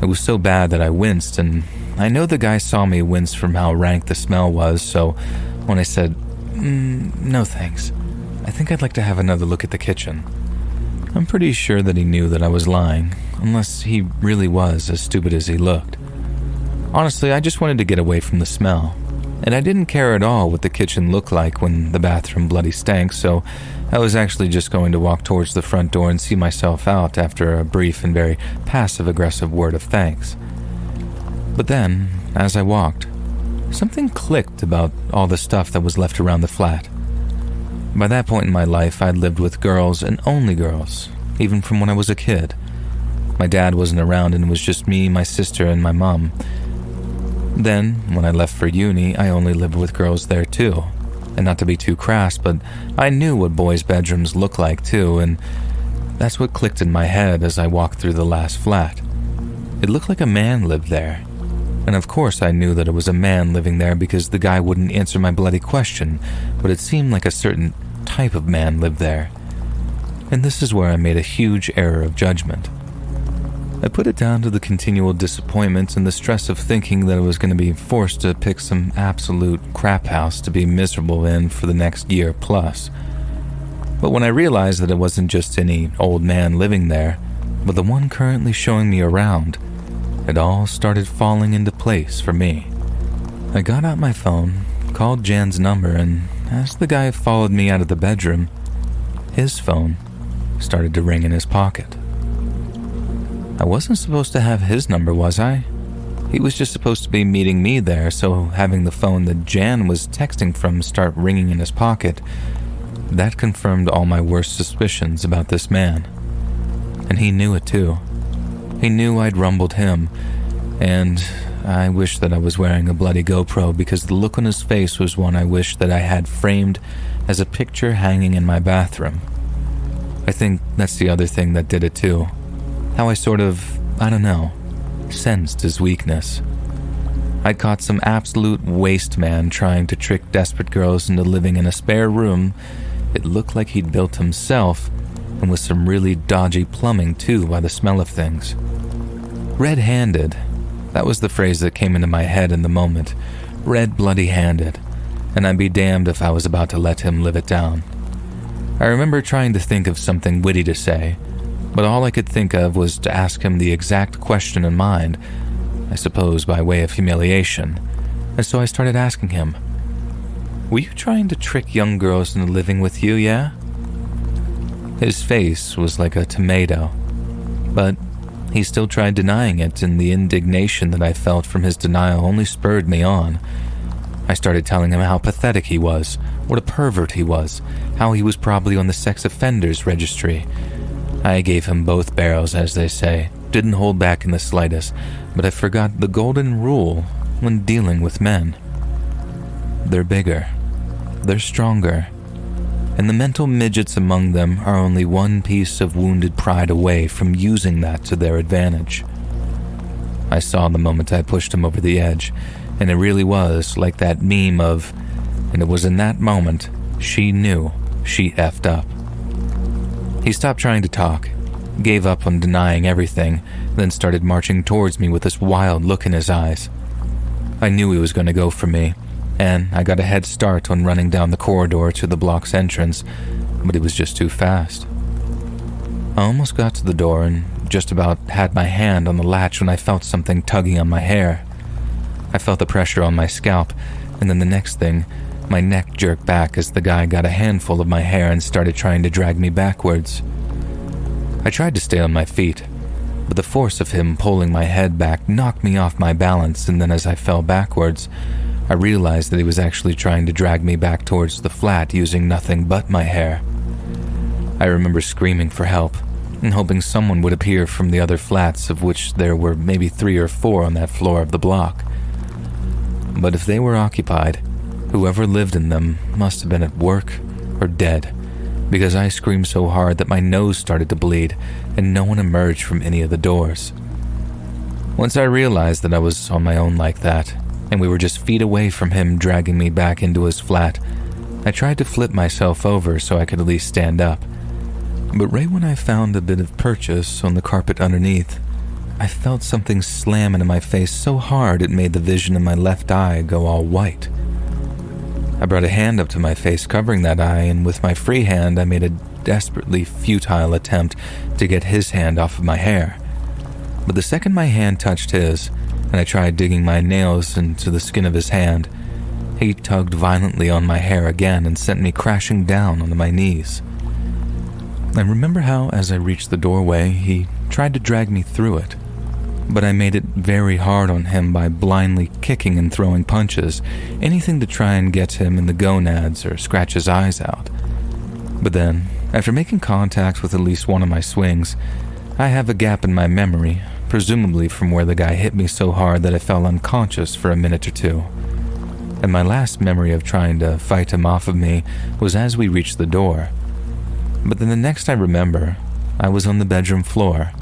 Speaker 2: It was so bad that I winced, and I know the guy saw me wince from how rank the smell was, so when I said, "No thanks, I think I'd like to have another look at the kitchen," I'm pretty sure that he knew that I was lying, unless he really was as stupid as he looked. Honestly, I just wanted to get away from the smell, and I didn't care at all what the kitchen looked like when the bathroom bloody stank, so I was actually just going to walk towards the front door and see myself out after a brief and very passive-aggressive word of thanks. But then, as I walked, something clicked about all the stuff that was left around the flat. By that point in my life, I'd lived with girls and only girls, even from when I was a kid. My dad wasn't around and it was just me, my sister, and my mom. Then, when I left for uni, I only lived with girls there too. And not to be too crass, but I knew what boys' bedrooms look like too, and that's what clicked in my head as I walked through the last flat. It looked like a man lived there. And of course I knew that it was a man living there because the guy wouldn't answer my bloody question, but it seemed like a certain type of man lived there. And this is where I made a huge error of judgment. I put it down to the continual disappointment and the stress of thinking that I was going to be forced to pick some absolute crap house to be miserable in for the next year plus. But when I realized that it wasn't just any old man living there, but the one currently showing me around, it all started falling into place for me. I got out my phone, called Jan's number, and as the guy followed me out of the bedroom, his phone started to ring in his pocket. I wasn't supposed to have his number, was I? He was just supposed to be meeting me there, so having the phone that Jan was texting from start ringing in his pocket, that confirmed all my worst suspicions about this man. And he knew it too. He knew I'd rumbled him, and I wish that I was wearing a bloody GoPro because the look on his face was one I wish that I had framed as a picture hanging in my bathroom. I think that's the other thing that did it too. How I sort of, sensed his weakness. I'd caught some absolute waste man trying to trick desperate girls into living in a spare room it looked like he'd built himself, and with some really dodgy plumbing too by the smell of things. Red-handed, that was the phrase that came into my head in the moment. Red bloody-handed, and I'd be damned if I was about to let him live it down. I remember trying to think of something witty to say, but all I could think of was to ask him the exact question in mind, I suppose by way of humiliation, and so I started asking him, "Were you trying to trick young girls into living with you, yeah?" His face was like a tomato, but he still tried denying it, and the indignation that I felt from his denial only spurred me on. I started telling him how pathetic he was, what a pervert he was, how he was probably on the sex offenders registry. I gave him both barrels, as they say, didn't hold back in the slightest, but I forgot the golden rule when dealing with men. They're bigger, they're stronger, and the mental midgets among them are only one piece of wounded pride away from using that to their advantage. I saw the moment I pushed him over the edge, and it really was like that meme of, and it was in that moment she knew she effed up. He stopped trying to talk, gave up on denying everything, then started marching towards me with this wild look in his eyes. I knew he was going to go for me, and I got a head start on running down the corridor to the block's entrance, but it was just too fast. I almost got to the door and just about had my hand on the latch when I felt something tugging on my hair. I felt the pressure on my scalp, and then the next thing, my neck jerked back as the guy got a handful of my hair and started trying to drag me backwards. I tried to stay on my feet, but the force of him pulling my head back knocked me off my balance, and then as I fell backwards, I realized that he was actually trying to drag me back towards the flat using nothing but my hair. I remember screaming for help and hoping someone would appear from the other flats, of which there were maybe 3 or 4 on that floor of the block. But if they were occupied, whoever lived in them must have been at work or dead, because I screamed so hard that my nose started to bleed and no one emerged from any of the doors. Once I realized that I was on my own like that, and we were just feet away from him dragging me back into his flat, I tried to flip myself over so I could at least stand up. But right when I found a bit of purchase on the carpet underneath, I felt something slam into my face so hard it made the vision in my left eye go all white. I brought a hand up to my face covering that eye, and with my free hand I made a desperately futile attempt to get his hand off of my hair. But the second my hand touched his, and I tried digging my nails into the skin of his hand, he tugged violently on my hair again and sent me crashing down onto my knees. I remember how, as I reached the doorway, he tried to drag me through it, but I made it very hard on him by blindly kicking and throwing punches, anything to try and get him in the gonads or scratch his eyes out. But then, after making contact with at least one of my swings, I have a gap in my memory, presumably from where the guy hit me so hard that I fell unconscious for a minute or two. And my last memory of trying to fight him off of me was as we reached the door. But then the next I remember, I was on the bedroom floor,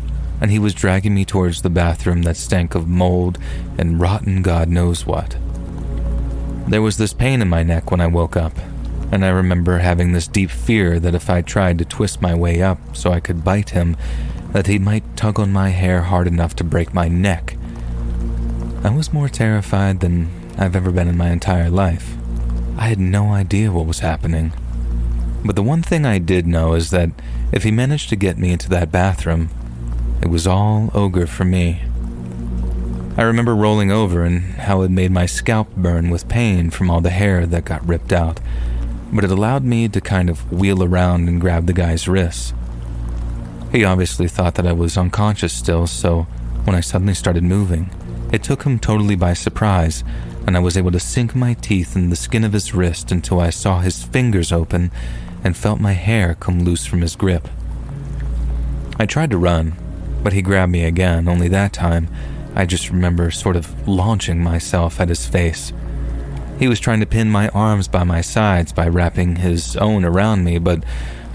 Speaker 2: and he was dragging me towards the bathroom that stank of mold and rotten God knows what. There was this pain in my neck when I woke up, and I remember having this deep fear that if I tried to twist my way up so I could bite him, that he might tug on my hair hard enough to break my neck. I was more terrified than I've ever been in my entire life. I had no idea what was happening. But the one thing I did know is that if he managed to get me into that bathroom, it was all ogre for me. I remember rolling over and how it made my scalp burn with pain from all the hair that got ripped out, but it allowed me to kind of wheel around and grab the guy's wrists. He obviously thought that I was unconscious still, so when I suddenly started moving, it took him totally by surprise, and I was able to sink my teeth in the skin of his wrist until I saw his fingers open and felt my hair come loose from his grip. I tried to run, but he grabbed me again, only that time I just remember sort of launching myself at his face. He was trying to pin my arms by my sides by wrapping his own around me, but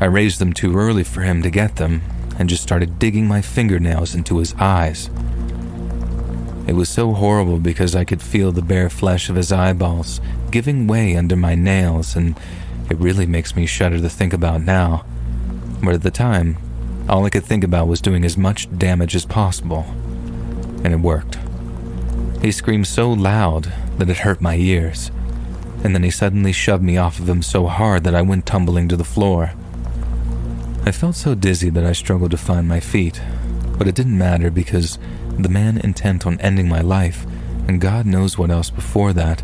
Speaker 2: I I raised them too early for him to get them and just started digging my fingernails into his eyes. It was so horrible because I could feel the bare flesh of his eyeballs giving way under my nails, and it really makes me shudder to think about now. But at the time, all I could think about was doing as much damage as possible. And it worked. He screamed so loud that it hurt my ears, and then he suddenly shoved me off of him so hard that I went tumbling to the floor. I felt so dizzy that I struggled to find my feet, but it didn't matter because the man intent on ending my life, and God knows what else before that,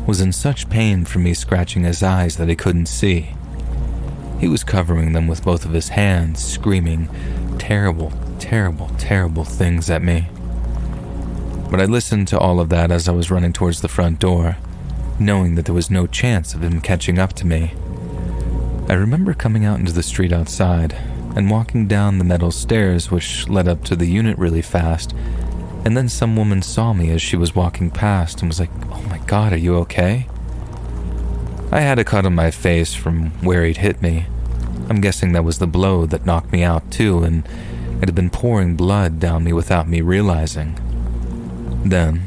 Speaker 2: was in such pain from me scratching his eyes that he couldn't see. He was covering them with both of his hands, screaming terrible, terrible, terrible things at me. But I listened to all of that as I was running towards the front door, knowing that there was no chance of him catching up to me. I remember coming out into the street outside and walking down the metal stairs which led up to the unit really fast, and then some woman saw me as she was walking past and was like, "Oh my God, are you okay?" I had a cut on my face from where he'd hit me. I'm guessing that was the blow that knocked me out too, and it had been pouring blood down me without me realizing. Then,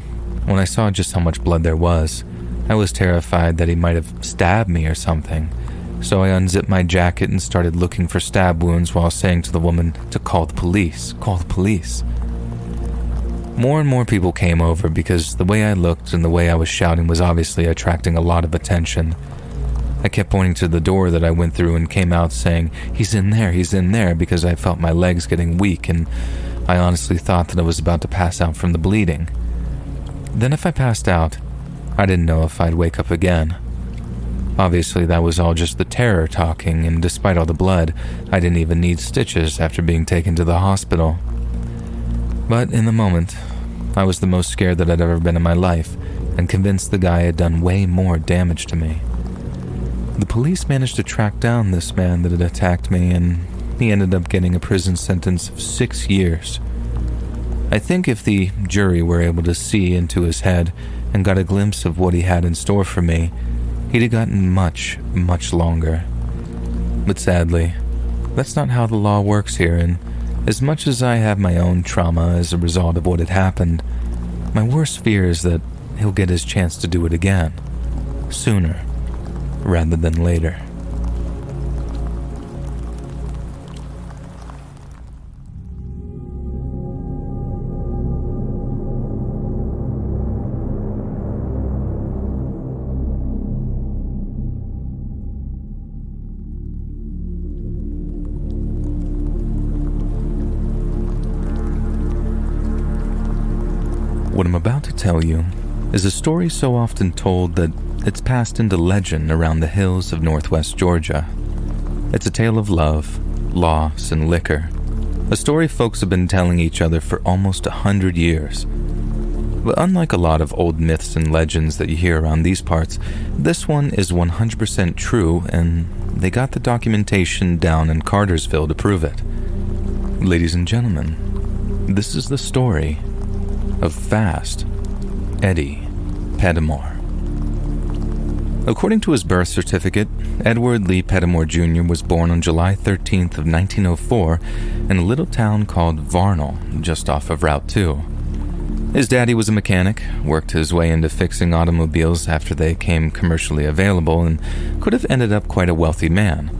Speaker 2: when I saw just how much blood there was, I was terrified that he might have stabbed me or something, so I unzipped my jacket and started looking for stab wounds while saying to the woman to call the police, call the police. More and more people came over because the way I looked and the way I was shouting was obviously attracting a lot of attention. I kept pointing to the door that I went through and came out saying, he's in there, because I felt my legs getting weak and I honestly thought that I was about to pass out from the bleeding. Then if I passed out, I didn't know if I'd wake up again. Obviously that was all just the terror talking, and despite all the blood, I didn't even need stitches after being taken to the hospital. But in the moment, I was the most scared that I'd ever been in my life, and convinced the guy had done way more damage to me. The police managed to track down this man that had attacked me, and he ended up getting a prison sentence of 6 years. I think if the jury were able to see into his head and got a glimpse of what he had in store for me, he'd have gotten much, much longer. But sadly, that's not how the law works here, and as much as I have my own trauma as a result of what had happened, my worst fear is that he'll get his chance to do it again, sooner rather than later. What I'm about to tell you is a story so often told that it's passed into legend around the hills of northwest Georgia. It's a tale of love, loss, and liquor. A story folks have been telling each other for almost 100 years. But unlike a lot of old myths and legends that you hear around these parts, this one is 100% true, and they got the documentation down in Cartersville to prove it. Ladies and gentlemen, this is the story of Fast Eddie Pettimore. According to his birth certificate, Edward Lee Pettimore Jr. was born on July 13th of 1904 in a little town called Varnell, just off of Route 2. His daddy was a mechanic, worked his way into fixing automobiles after they came commercially available, and could have ended up quite a wealthy man.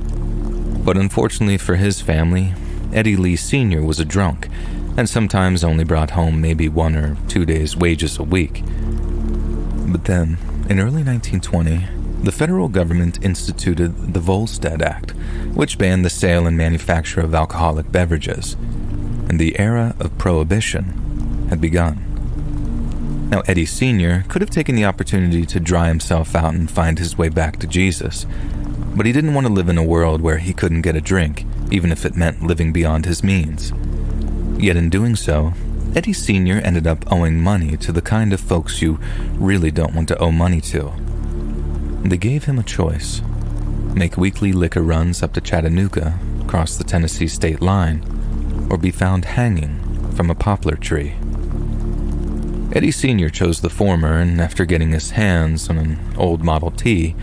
Speaker 2: But unfortunately for his family, Eddie Lee Sr. was a drunk, and sometimes only brought home maybe 1 or 2 days' wages a week. But then, in early 1920, the federal government instituted the Volstead Act, which banned the sale and manufacture of alcoholic beverages, and the era of prohibition had begun. Now, Eddie Sr. could have taken the opportunity to dry himself out and find his way back to Jesus, but he didn't want to live in a world where he couldn't get a drink, even if it meant living beyond his means. Yet in doing so, Eddie Sr. ended up owing money to the kind of folks you really don't want to owe money to. They gave him a choice: make weekly liquor runs up to Chattanooga, cross the Tennessee state line, or be found hanging from a poplar tree. Eddie Sr. chose the former, and after getting his hands on an old Model T,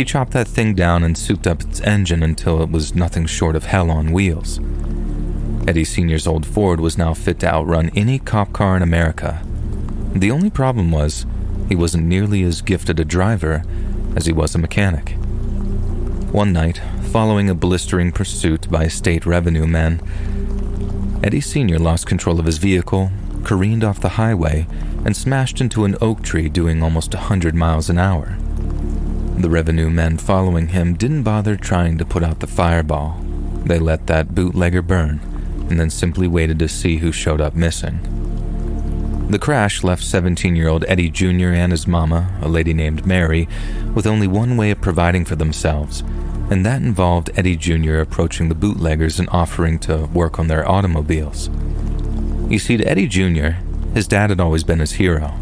Speaker 2: He chopped that thing down and souped up its engine until it was nothing short of hell on wheels. Eddie Sr.'s old Ford was now fit to outrun any cop car in America. The only problem was, he wasn't nearly as gifted a driver as he was a mechanic. One night, following a blistering pursuit by state revenue men, Eddie Sr. lost control of his vehicle, careened off the highway, and smashed into an oak tree doing almost 100 miles an hour. The revenue men following him didn't bother trying to put out the fireball. They let that bootlegger burn, and then simply waited to see who showed up missing. The crash left 17-year-old Eddie Jr. and his mama, a lady named Mary, with only one way of providing for themselves, and that involved Eddie Jr. approaching the bootleggers and offering to work on their automobiles. You see, to Eddie Jr., his dad had always been his hero,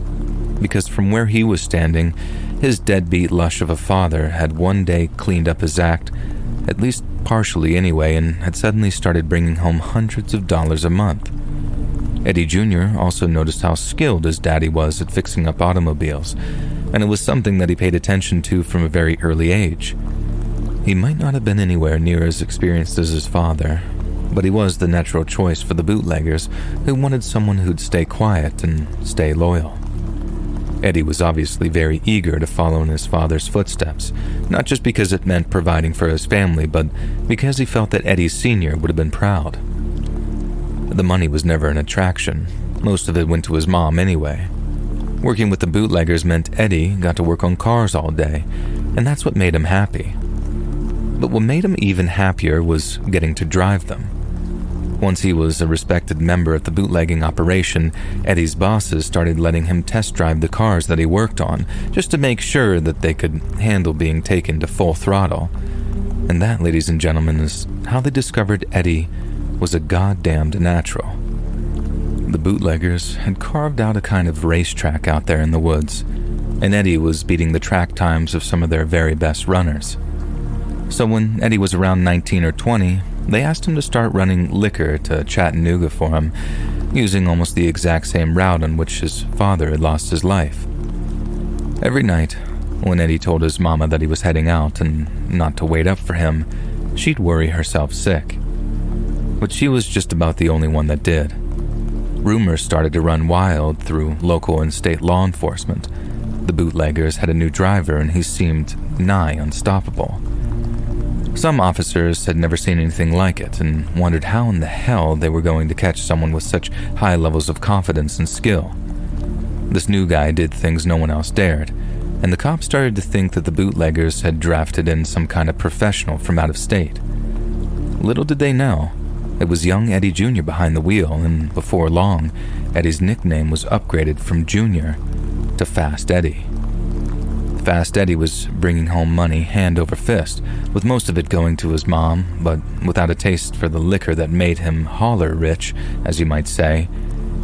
Speaker 2: because from where he was standing, his deadbeat lush of a father had one day cleaned up his act, at least partially anyway, and had suddenly started bringing home hundreds of dollars a month. Eddie Jr. also noticed how skilled his daddy was at fixing up automobiles, and it was something that he paid attention to from a very early age. He might not have been anywhere near as experienced as his father, but he was the natural choice for the bootleggers who wanted someone who'd stay quiet and stay loyal. Eddie was obviously very eager to follow in his father's footsteps, not just because it meant providing for his family, but because he felt that Eddie Sr. would have been proud. The money was never an attraction. Most of it went to his mom anyway. Working with the bootleggers meant Eddie got to work on cars all day, and that's what made him happy. But what made him even happier was getting to drive them. Once he was a respected member of the bootlegging operation, Eddie's bosses started letting him test drive the cars that he worked on, just to make sure that they could handle being taken to full throttle. And that, ladies and gentlemen, is how they discovered Eddie was a goddamned natural. The bootleggers had carved out a kind of racetrack out there in the woods, and Eddie was beating the track times of some of their very best runners. So when Eddie was around 19 or 20, they asked him to start running liquor to Chattanooga for him, using almost the exact same route on which his father had lost his life. Every night, when Eddie told his mama that he was heading out and not to wait up for him, she'd worry herself sick. But she was just about the only one that did. Rumors started to run wild through local and state law enforcement. The bootleggers had a new driver and he seemed nigh unstoppable. Some officers had never seen anything like it and wondered how in the hell they were going to catch someone with such high levels of confidence and skill. This new guy did things no one else dared, and the cops started to think that the bootleggers had drafted in some kind of professional from out of state. Little did they know, it was young Eddie Jr. behind the wheel, and before long, Eddie's nickname was upgraded from Junior to Fast Eddie. Fast Eddie was bringing home money hand over fist, with most of it going to his mom, but without a taste for the liquor that made him holler rich, as you might say.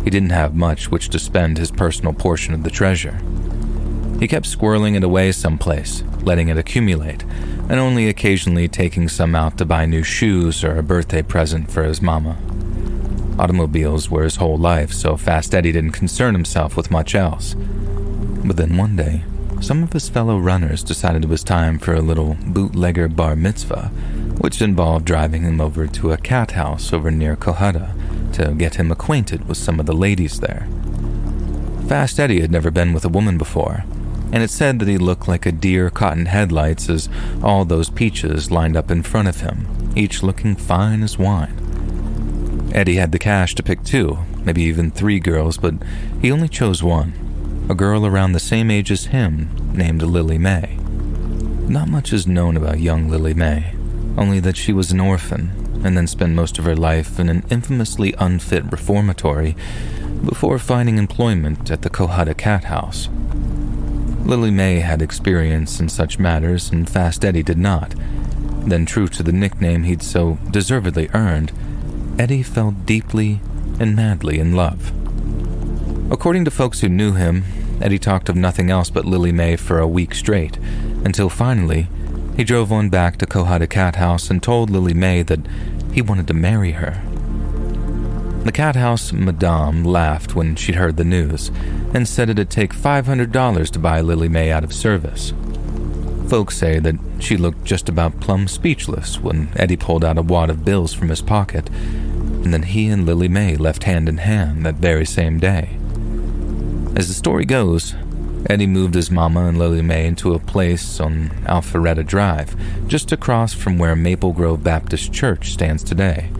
Speaker 2: He didn't have much which to spend his personal portion of the treasure. He kept squirreling it away someplace, letting it accumulate, and only occasionally taking some out to buy new shoes or a birthday present for his mama. Automobiles were his whole life, so Fast Eddie didn't concern himself with much else. But then one day, some of his fellow runners decided it was time for a little bootlegger bar mitzvah, which involved driving him over to a cat house over near Cohutta to get him acquainted with some of the ladies there. Fast Eddie had never been with a woman before, and it said that he looked like a deer caught in headlights as all those peaches lined up in front of him, each looking fine as wine. Eddie had the cash to pick 2, maybe even 3 girls, but he only chose one, a girl around the same age as him named Lily Mae. Not much is known about young Lily Mae, only that she was an orphan and then spent most of her life in an infamously unfit reformatory before finding employment at the Cohutta Cat House. Lily Mae had experience in such matters and Fast Eddie did not. Then, true to the nickname he'd so deservedly earned, Eddie fell deeply and madly in love. According to folks who knew him, Eddie talked of nothing else but Lily Mae for a week straight, until finally, he drove on back to Cohutta Cat House and told Lily Mae that he wanted to marry her. The cat house madame laughed when she'd heard the news and said it'd take $500 to buy Lily Mae out of service. Folks say that she looked just about plumb speechless when Eddie pulled out a wad of bills from his pocket, and then he and Lily Mae left hand in hand that very same day. As the story goes, Eddie moved his mama and Lily Mae into a place on Alpharetta Drive, just across from where Maple Grove Baptist Church stands today.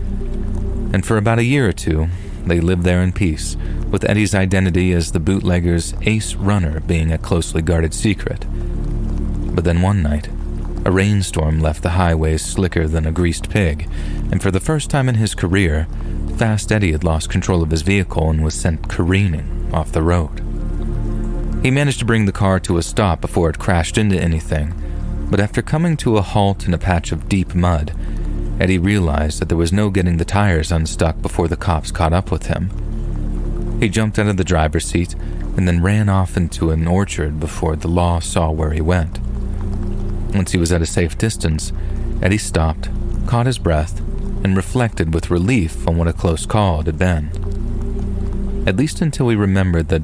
Speaker 2: And for about a year or two, they lived there in peace, with Eddie's identity as the bootlegger's ace runner being a closely guarded secret. But then one night, a rainstorm left the highways slicker than a greased pig, and for the first time in his career, Fast Eddie had lost control of his vehicle and was sent careening off the road. He managed to bring the car to a stop before it crashed into anything, but after coming to a halt in a patch of deep mud, Eddie realized that there was no getting the tires unstuck before the cops caught up with him. He jumped out of the driver's seat and then ran off into an orchard before the law saw where he went. Once he was at a safe distance, Eddie stopped, caught his breath, and reflected with relief on what a close call it had been. At least until he remembered that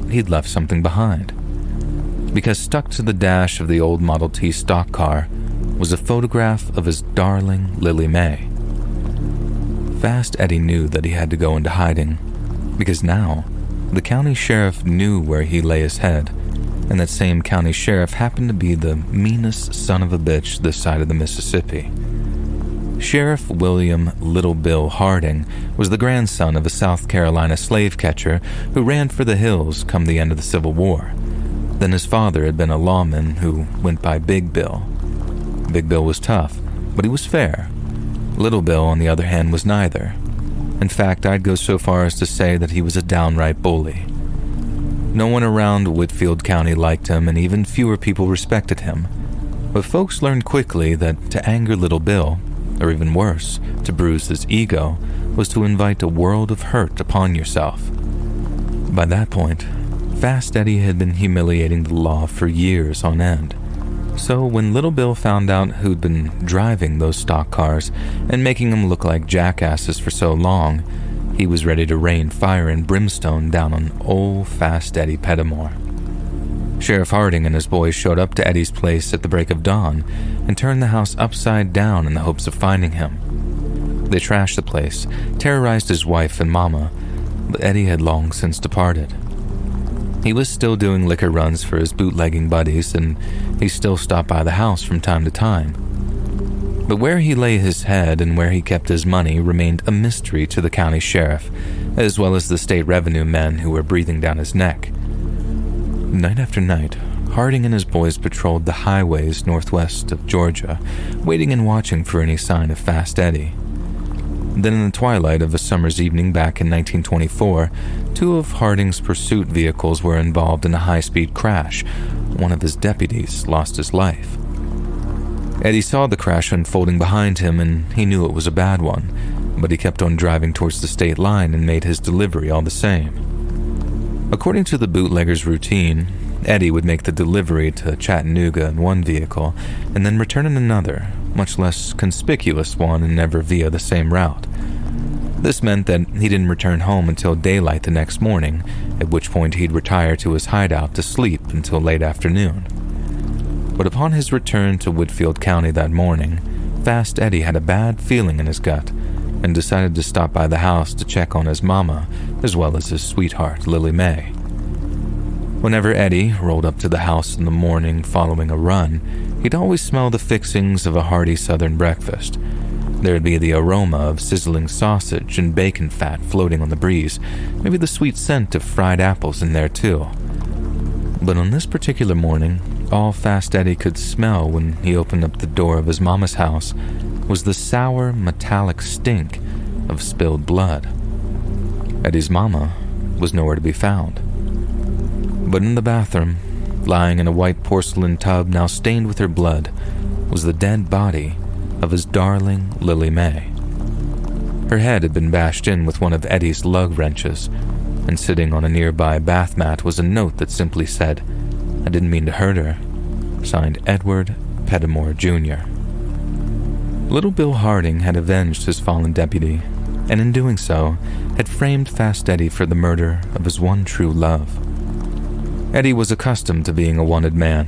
Speaker 2: he'd left something behind. Because stuck to the dash of the old Model T stock car was a photograph of his darling Lily Mae. Fast Eddie knew that he had to go into hiding, because now the county sheriff knew where he lay his head, and that same county sheriff happened to be the meanest son of a bitch this side of the Mississippi. Sheriff William Little Bill Harding was the grandson of a South Carolina slave catcher who ran for the hills come the end of the Civil War. Then his father had been a lawman who went by Big Bill. Big Bill was tough, but he was fair. Little Bill, on the other hand, was neither. In fact, I'd go so far as to say that he was a downright bully. No one around Whitfield County liked him, and even fewer people respected him. But folks learned quickly that to anger Little Bill, or even worse, to bruise his ego, was to invite a world of hurt upon yourself. By that point, Fast Eddie had been humiliating the law for years on end. So when Little Bill found out who'd been driving those stock cars and making them look like jackasses for so long, he was ready to rain fire and brimstone down on old Fast Eddie Pettimore. Sheriff Harding and his boys showed up to Eddie's place at the break of dawn and turned the house upside down in the hopes of finding him. They trashed the place, terrorized his wife and mama, but Eddie had long since departed. He was still doing liquor runs for his bootlegging buddies, and he still stopped by the house from time to time. But where he lay his head and where he kept his money remained a mystery to the county sheriff, as well as the state revenue men who were breathing down his neck. Night after night, Harding and his boys patrolled the highways northwest of Georgia, waiting and watching for any sign of Fast Eddie. Then in the twilight of a summer's evening back in 1924, two of Harding's pursuit vehicles were involved in a high-speed crash. One of his deputies lost his life. Eddie saw the crash unfolding behind him, and he knew it was a bad one, but he kept on driving towards the state line and made his delivery all the same. According to the bootlegger's routine, Eddie would make the delivery to Chattanooga in one vehicle and then return in another, much less conspicuous one, and never via the same route. This meant that he didn't return home until daylight the next morning, at which point he'd retire to his hideout to sleep until late afternoon. But upon his return to Whitfield County that morning, Fast Eddie had a bad feeling in his gut and decided to stop by the house to check on his mama, as well as his sweetheart, Lily Mae. Whenever Eddie rolled up to the house in the morning following a run, he'd always smell the fixings of a hearty southern breakfast. There'd be the aroma of sizzling sausage and bacon fat floating on the breeze, maybe the sweet scent of fried apples in there too. But on this particular morning, all Fast Eddie could smell when he opened up the door of his mama's house was the sour, metallic stink of spilled blood. Eddie's mama was nowhere to be found. But in the bathroom, lying in a white porcelain tub now stained with her blood, was the dead body of his darling Lily Mae. Her head had been bashed in with one of Eddie's lug wrenches, and sitting on a nearby bath mat was a note that simply said, "I didn't mean to hurt her," signed Edward Pettimore, Jr. Little Bill Harding had avenged his fallen deputy, and in doing so, had framed Fast Eddie for the murder of his one true love. Eddie was accustomed to being a wanted man.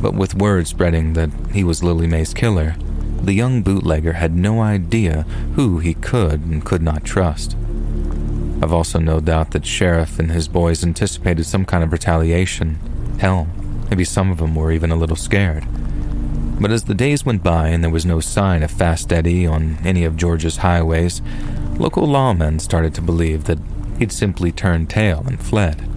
Speaker 2: But with word spreading that he was Lily Mae's killer, the young bootlegger had no idea who he could and could not trust. I've also no doubt that Sheriff and his boys anticipated some kind of retaliation. Hell, maybe some of them were even a little scared. But as the days went by and there was no sign of Fast Eddie on any of Georgia's highways, local lawmen started to believe that he'd simply turned tail and fled.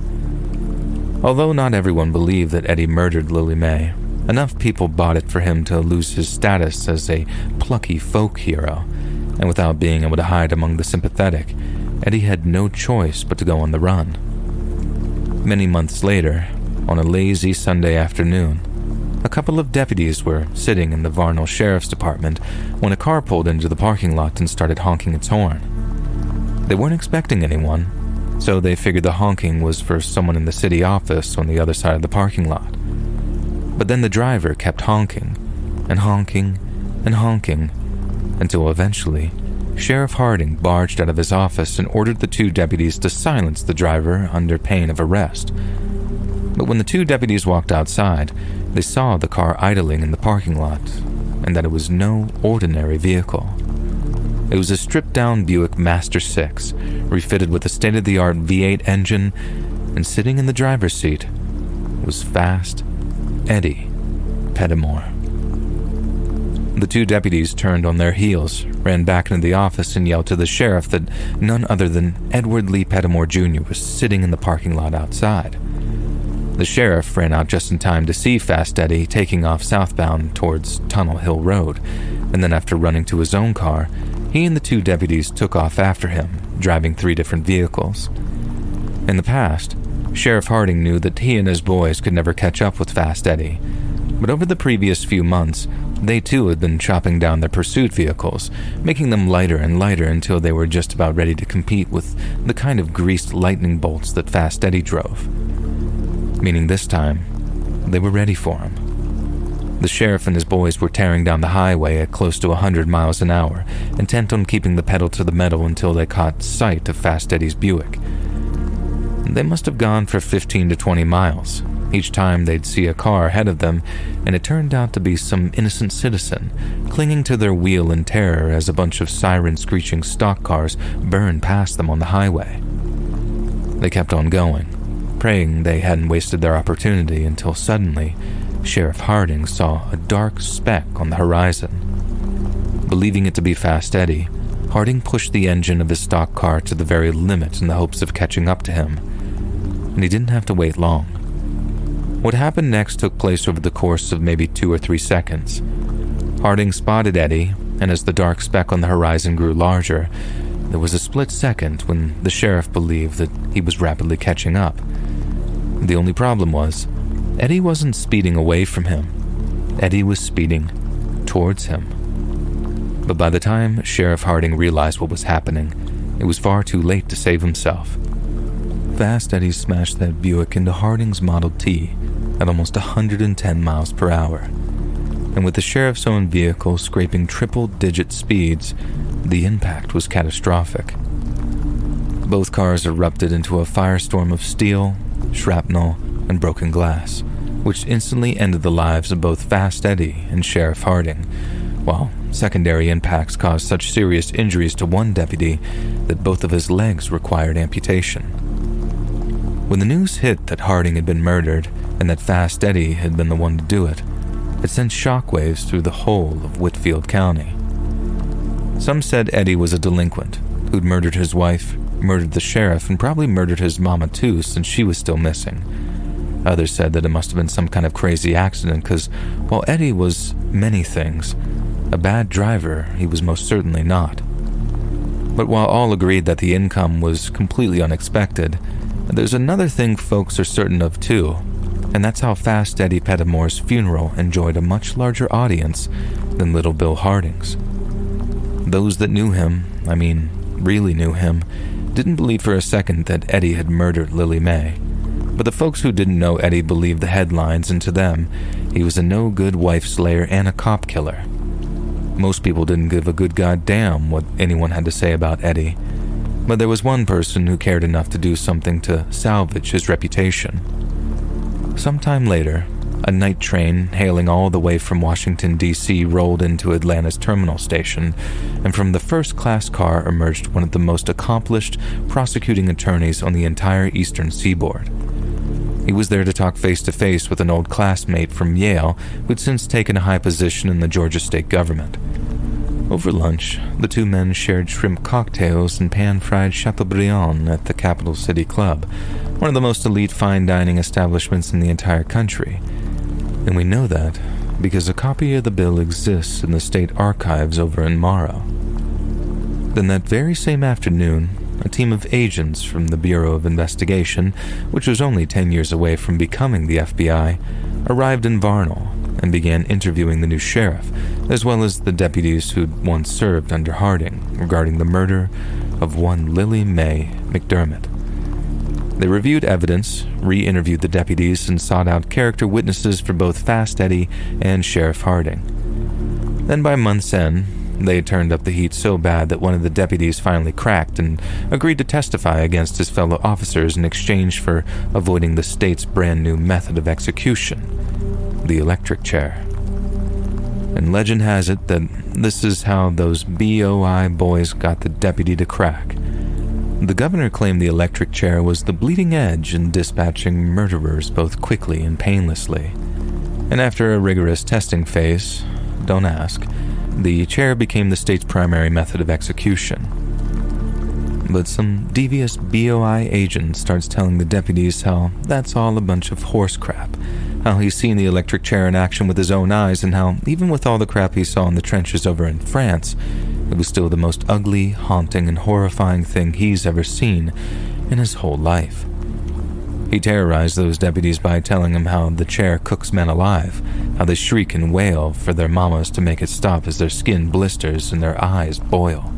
Speaker 2: Although not everyone believed that Eddie murdered Lily Mae, enough people bought it for him to lose his status as a plucky folk hero, and without being able to hide among the sympathetic, Eddie had no choice but to go on the run. Many months later, on a lazy Sunday afternoon, a couple of deputies were sitting in the Varnell Sheriff's Department when a car pulled into the parking lot and started honking its horn. They weren't expecting anyone, so they figured the honking was for someone in the city office on the other side of the parking lot. But then the driver kept honking, and honking, and honking, until eventually, Sheriff Harding barged out of his office and ordered the two deputies to silence the driver under pain of arrest. But when the two deputies walked outside, they saw the car idling in the parking lot, and that it was no ordinary vehicle. It was a stripped-down Buick Master 6, refitted with a state-of-the-art V8 engine, and sitting in the driver's seat was Fast Eddie Pettimore. The two deputies turned on their heels, ran back into the office, and yelled to the sheriff that none other than Edward Lee Pettimore Jr. was sitting in the parking lot outside. The sheriff ran out just in time to see Fast Eddie taking off southbound towards Tunnel Hill Road, and then after running to his own car, he and the two deputies took off after him, driving 3 different vehicles. In the past, Sheriff Harding knew that he and his boys could never catch up with Fast Eddie, but over the previous few months, they too had been chopping down their pursuit vehicles, making them lighter and lighter until they were just about ready to compete with the kind of greased lightning bolts that Fast Eddie drove. Meaning this time, they were ready for him. The sheriff and his boys were tearing down the highway at close to 100 miles an hour, intent on keeping the pedal to the metal until they caught sight of Fast Eddie's Buick. They must have gone for 15 to 20 miles. Each time they'd see a car ahead of them, and it turned out to be some innocent citizen, clinging to their wheel in terror as a bunch of siren-screeching stock cars burned past them on the highway. They kept on going, praying they hadn't wasted their opportunity until suddenly, Sheriff Harding saw a dark speck on the horizon. Believing it to be Fast Eddie, Harding pushed the engine of his stock car to the very limit in the hopes of catching up to him. And he didn't have to wait long. What happened next took place over the course of maybe 2 or 3 seconds. Harding spotted Eddie, and as the dark speck on the horizon grew larger, there was a split second when the sheriff believed that he was rapidly catching up. The only problem was, Eddie wasn't speeding away from him. Eddie was speeding towards him. But by the time Sheriff Harding realized what was happening, it was far too late to save himself. Fast Eddie smashed that Buick into Harding's Model T at almost 110 miles per hour, and with the sheriff's own vehicle scraping triple-digit speeds, the impact was catastrophic. Both cars erupted into a firestorm of steel, shrapnel, and broken glass, which instantly ended the lives of both Fast Eddie and Sheriff Harding, while secondary impacts caused such serious injuries to one deputy that both of his legs required amputation. When the news hit that Harding had been murdered and that Fast Eddie had been the one to do it, it sent shockwaves through the whole of Whitfield County. Some said Eddie was a delinquent who'd murdered his wife, murdered the sheriff, and probably murdered his mama too since she was still missing. Others said that it must have been some kind of crazy accident because while Eddie was many things, a bad driver he was most certainly not. But while all agreed that the income was completely unexpected, there's another thing folks are certain of too, and that's how Fast Eddie Pettimore's funeral enjoyed a much larger audience than Little Bill Harding's. Those that knew him, really knew him, didn't believe for a second that Eddie had murdered Lily Mae. But the folks who didn't know Eddie believed the headlines, and to them, he was a no-good wife slayer and a cop killer. Most people didn't give a good goddamn what anyone had to say about Eddie, but there was one person who cared enough to do something to salvage his reputation. Sometime later, A night train hailing all the way from Washington, D.C. rolled into Atlanta's terminal station, and from the first-class car emerged one of the most accomplished prosecuting attorneys on the entire eastern seaboard. He was there to talk face-to-face with an old classmate from Yale who'd since taken a high position in the Georgia state government. Over lunch, the two men shared shrimp cocktails and pan-fried Chateaubriand at the Capital City Club, one of the most elite fine dining establishments in the entire country. And we know that because a copy of the bill exists in the state archives over in Morrow. Then that very same afternoon, a team of agents from the Bureau of Investigation, which was only 10 years away from becoming the FBI, arrived in Varnal and began interviewing the new sheriff, as well as the deputies who'd once served under Harding regarding the murder of one Lily Mae McDermott. They reviewed evidence, re-interviewed the deputies, and sought out character witnesses for both Fast Eddie and Sheriff Harding. Then by month's end, they had turned up the heat so bad that one of the deputies finally cracked and agreed to testify against his fellow officers in exchange for avoiding the state's brand new method of execution, the electric chair. And legend has it that this is how those BOI boys got the deputy to crack. The governor claimed the electric chair was the bleeding edge in dispatching murderers both quickly and painlessly. And after a rigorous testing phase, don't ask, the chair became the state's primary method of execution. But some devious BOI agent starts telling the deputies how that's all a bunch of horse crap, how he's seen the electric chair in action with his own eyes, and how even with all the crap he saw in the trenches over in France, it was still the most ugly, haunting, and horrifying thing he's ever seen in his whole life. He terrorized those deputies by telling them how the chair cooks men alive, how they shriek and wail for their mamas to make it stop as their skin blisters and their eyes boil.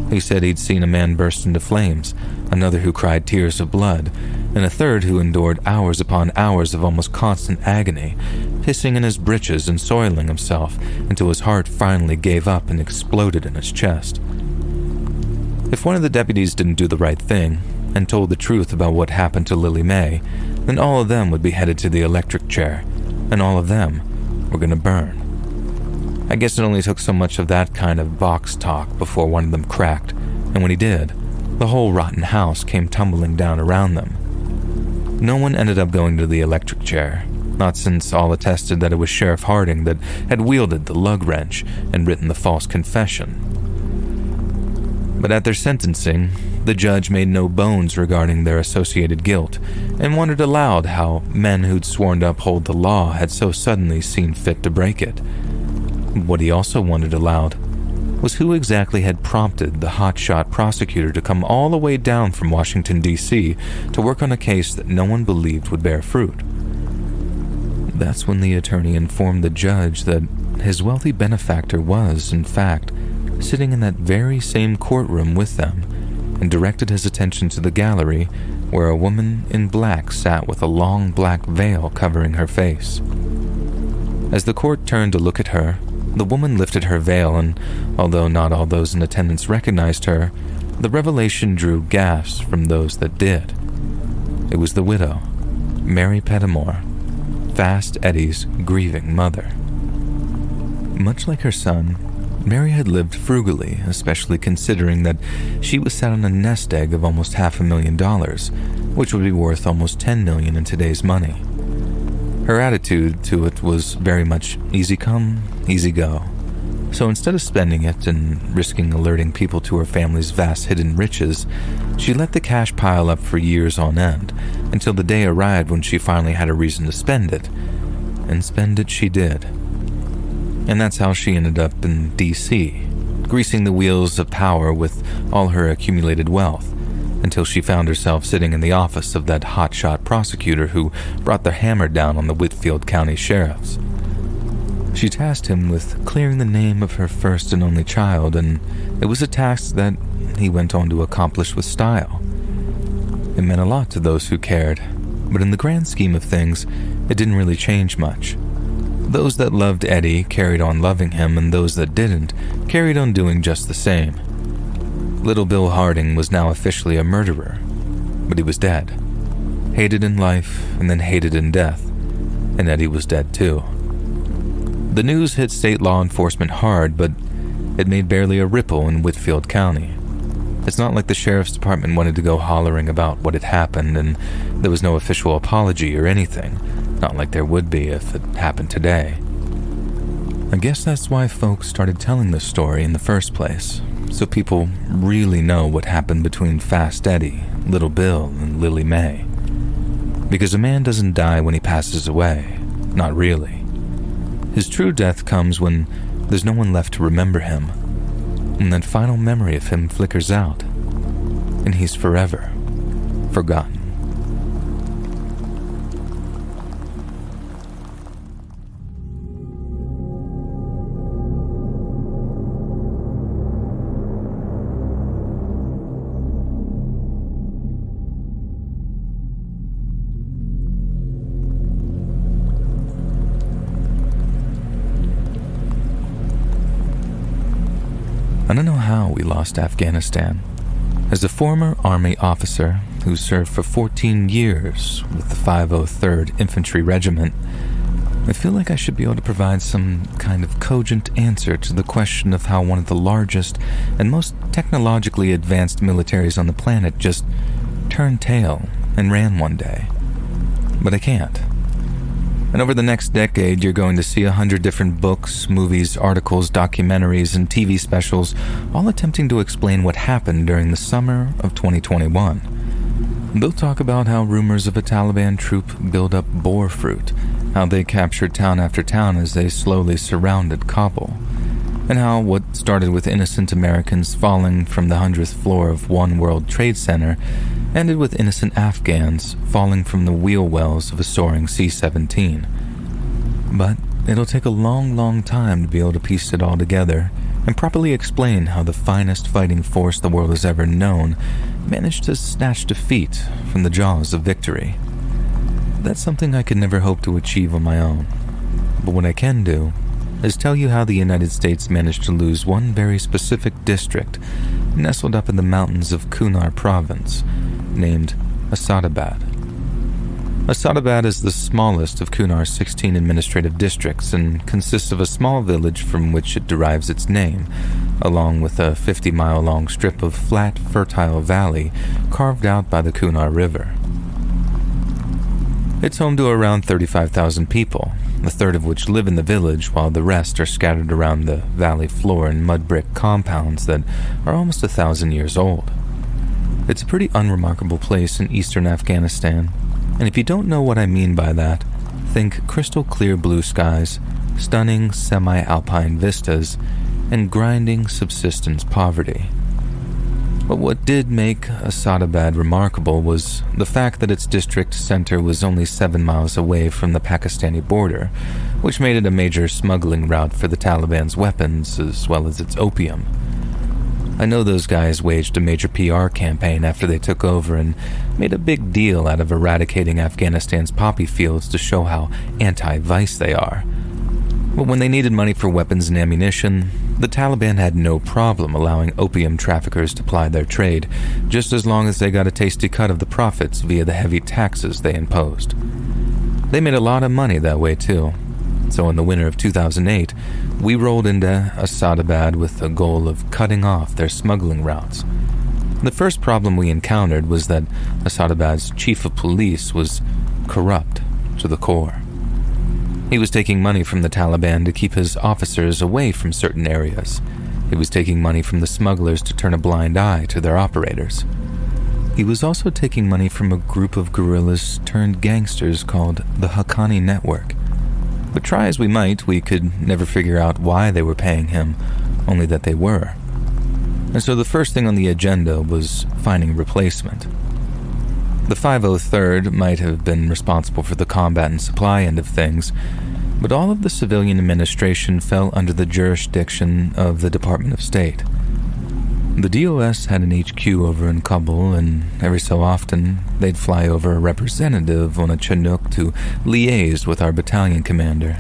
Speaker 2: He said he'd seen a man burst into flames, another who cried tears of blood, and a third who endured hours upon hours of almost constant agony, pissing in his britches and soiling himself until his heart finally gave up and exploded in his chest. If one of the deputies didn't do the right thing and told the truth about what happened to Lily Mae, then all of them would be headed to the electric chair, and all of them were going to burn. I guess it only took so much of that kind of box talk before one of them cracked, and when he did, the whole rotten house came tumbling down around them. No one ended up going to the electric chair, not since all attested that it was Sheriff Harding that had wielded the lug wrench and written the false confession. But at their sentencing, the judge made no bones regarding their associated guilt and wondered aloud how men who'd sworn to uphold the law had so suddenly seen fit to break it. What he also wondered aloud was who exactly had prompted the hotshot prosecutor to come all the way down from Washington, D.C. to work on a case that no one believed would bear fruit. That's when the attorney informed the judge that his wealthy benefactor was, in fact, sitting in that very same courtroom with them, and directed his attention to the gallery where a woman in black sat with a long black veil covering her face. As the court turned to look at her, the woman lifted her veil, and although not all those in attendance recognized her, the revelation drew gasps from those that did. It was the widow, Mary Pettimore, Fast Eddie's grieving mother. Much like her son, Mary had lived frugally, especially considering that she was sat on a nest egg of almost $500,000, which would be worth almost $10 million in today's money. Her attitude to it was very much easy come, easy go. So instead of spending it and risking alerting people to her family's vast hidden riches, she let the cash pile up for years on end, until the day arrived when she finally had a reason to spend it. And spend it she did. And that's how she ended up in D.C., greasing the wheels of power with all her accumulated wealth, until she found herself sitting in the office of that hotshot prosecutor who brought the hammer down on the Whitfield County sheriffs. She tasked him with clearing the name of her first and only child, and it was a task that he went on to accomplish with style. It meant a lot to those who cared, but in the grand scheme of things, it didn't really change much. Those that loved Eddie carried on loving him, and those that didn't carried on doing just the same. Little Bill Harding was now officially a murderer, but he was dead. Hated in life and then hated in death. and Eddie was dead too. The news hit state law enforcement hard, but it made barely a ripple in Whitfield County. It's not like the sheriff's department wanted to go hollering about what had happened, and there was no official apology or anything, not like there would be if it happened today. I guess that's why folks started telling this story in the first place, so people really know what happened between Fast Eddie, Little Bill, and Lily Mae. Because a man doesn't die when he passes away, not really. His true death comes when there's no one left to remember him, and that final memory of him flickers out, and he's forever forgotten. I don't know how we lost Afghanistan. As a former Army officer who served for 14 years with the 503rd Infantry Regiment, I feel like I should be able to provide some kind of cogent answer to the question of how one of the largest and most technologically advanced militaries on the planet just turned tail and ran one day. But I can't. And over the next decade, you're going to see 100 different books, movies, articles, documentaries, and TV specials, all attempting to explain what happened during the summer of 2021. They'll talk about how rumors of a Taliban troop build up boar fruit, how they captured town after town as they slowly surrounded Kabul, and how what started with innocent Americans falling from the 100th floor of One World Trade Center ended with innocent Afghans falling from the wheel wells of a soaring C-17. But it'll take a long time to be able to piece it all together and properly explain how the finest fighting force the world has ever known managed to snatch defeat from the jaws of victory. That's something I could never hope to achieve on my own. But what I can do is tell you how the United States managed to lose one very specific district nestled up in the mountains of Kunar province, named Asadabad. Asadabad is the smallest of Kunar's 16 administrative districts and consists of a small village from which it derives its name, along with a 50-mile-long strip of flat, fertile valley carved out by the Kunar River. It's home to around 35,000 people, a third of which live in the village while the rest are scattered around the valley floor in mud brick compounds that are almost 1,000 years old. It's a pretty unremarkable place in eastern Afghanistan, and if you don't know what I mean by that, think crystal clear blue skies, stunning semi-alpine vistas, and grinding subsistence poverty. But what did make Asadabad remarkable was the fact that its district center was only 7 miles away from the Pakistani border, which made it a major smuggling route for the Taliban's weapons as well as its opium. I know those guys waged a major PR campaign after they took over and made a big deal out of eradicating Afghanistan's poppy fields to show how anti-vice they are. But when they needed money for weapons and ammunition, the Taliban had no problem allowing opium traffickers to ply their trade, just as long as they got a tasty cut of the profits via the heavy taxes they imposed. They made a lot of money that way too. So in the winter of 2008, we rolled into Asadabad with the goal of cutting off their smuggling routes. The first problem we encountered was that Asadabad's chief of police was corrupt to the core. He was taking money from the Taliban to keep his officers away from certain areas. He was taking money from the smugglers to turn a blind eye to their operators. He was also taking money from a group of guerrillas turned gangsters called the Haqqani Network. But try as we might, we could never figure out why they were paying him, only that they were. And so the first thing on the agenda was finding a replacement. The 503rd might have been responsible for the combat and supply end of things, but all of the civilian administration fell under the jurisdiction of the Department of State. The DOS had an HQ over in Kabul, and every so often, they'd fly over a representative on a Chinook to liaise with our battalion commander.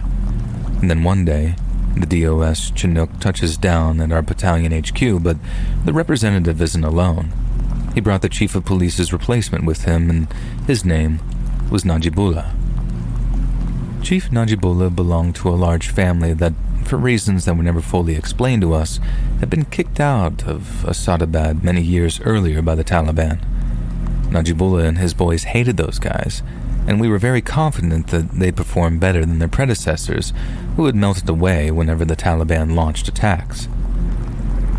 Speaker 2: And then one day, the DOS Chinook touches down at our battalion HQ, but the representative isn't alone. He brought the chief of police's replacement with him, and his name was Najibullah. Chief Najibullah belonged to a large family that, for reasons that were never fully explained to us, had been kicked out of Asadabad many years earlier by the Taliban. Najibullah and his boys hated those guys, and we were very confident that they'd perform better than their predecessors, who had melted away whenever the Taliban launched attacks.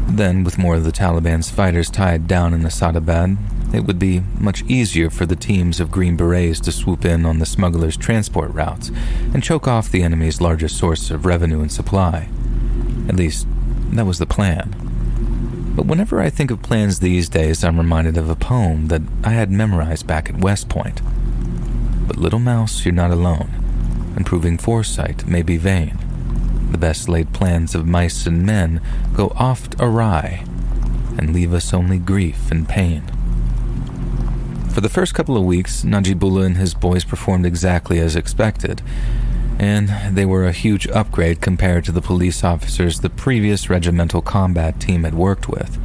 Speaker 2: Then, with more of the Taliban's fighters tied down in Asadabad, it would be much easier for the teams of Green Berets to swoop in on the smugglers' transport routes and choke off the enemy's largest source of revenue and supply. At least, that was the plan. But whenever I think of plans these days, I'm reminded of a poem that I had memorized back at West Point. But little mouse, you're not alone, and proving foresight may be vain. The best laid plans of mice and men go oft awry, and leave us only grief and pain. For the first couple of weeks, Najibullah and his boys performed exactly as expected, and they were a huge upgrade compared to the police officers the previous regimental combat team had worked with.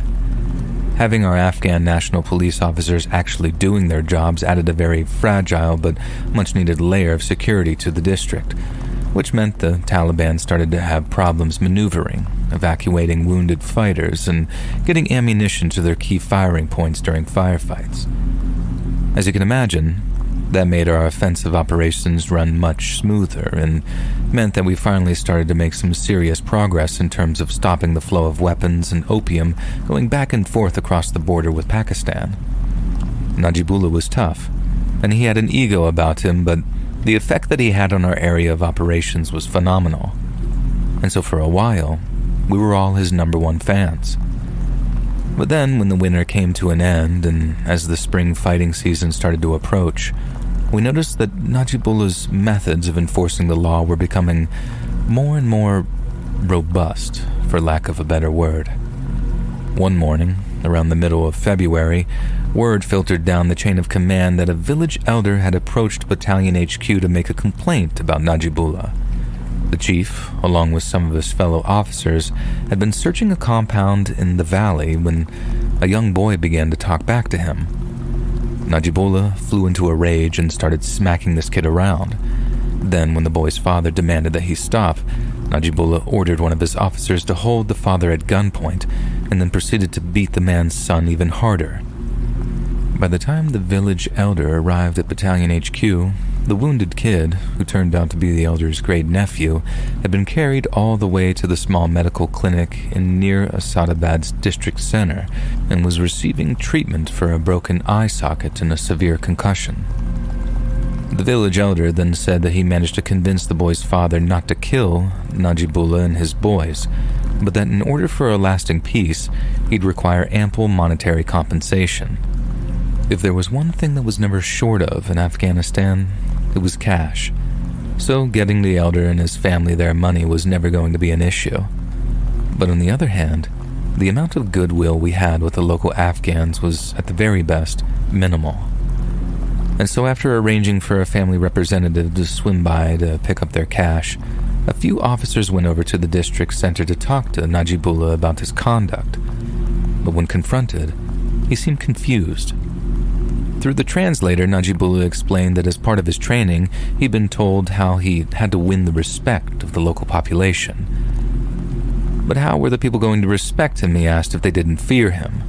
Speaker 2: Having our Afghan national police officers actually doing their jobs added a very fragile but much-needed layer of security to the district, which meant the Taliban started to have problems maneuvering, evacuating wounded fighters, and getting ammunition to their key firing points during firefights. As you can imagine, that made our offensive operations run much smoother and meant that we finally started to make some serious progress in terms of stopping the flow of weapons and opium going back and forth across the border with Pakistan. Najibullah was tough, and he had an ego about him, but the effect that he had on our area of operations was phenomenal. And so for a while, we were all his #1 fans. But then, when the winter came to an end, and as the spring fighting season started to approach, we noticed that Najibullah's methods of enforcing the law were becoming more and more robust, for lack of a better word. One morning, around the middle of February, word filtered down the chain of command that a village elder had approached Battalion HQ to make a complaint about Najibullah. The chief, along with some of his fellow officers, had been searching a compound in the valley when a young boy began to talk back to him. Najibullah flew into a rage and started smacking this kid around. Then, when the boy's father demanded that he stop, Najibullah ordered one of his officers to hold the father at gunpoint and then proceeded to beat the man's son even harder. By the time the village elder arrived at Battalion HQ, the wounded kid, who turned out to be the elder's great-nephew, had been carried all the way to the small medical clinic in near Asadabad's district center and was receiving treatment for a broken eye socket and a severe concussion. The village elder then said that he managed to convince the boy's father not to kill Najibullah and his boys, but that in order for a lasting peace, he'd require ample monetary compensation. If there was one thing that was never short of in Afghanistan, it was cash. So getting the elder and his family their money was never going to be an issue. But on the other hand, the amount of goodwill we had with the local Afghans was, at the very best, minimal. And so after arranging for a family representative to swim by to pick up their cash, a few officers went over to the district center to talk to Najibullah about his conduct. But when confronted, he seemed confused. Through the translator, Najibullah explained that as part of his training, he'd been told how he had to win the respect of the local population. But how were the people going to respect him, he asked, if they didn't fear him?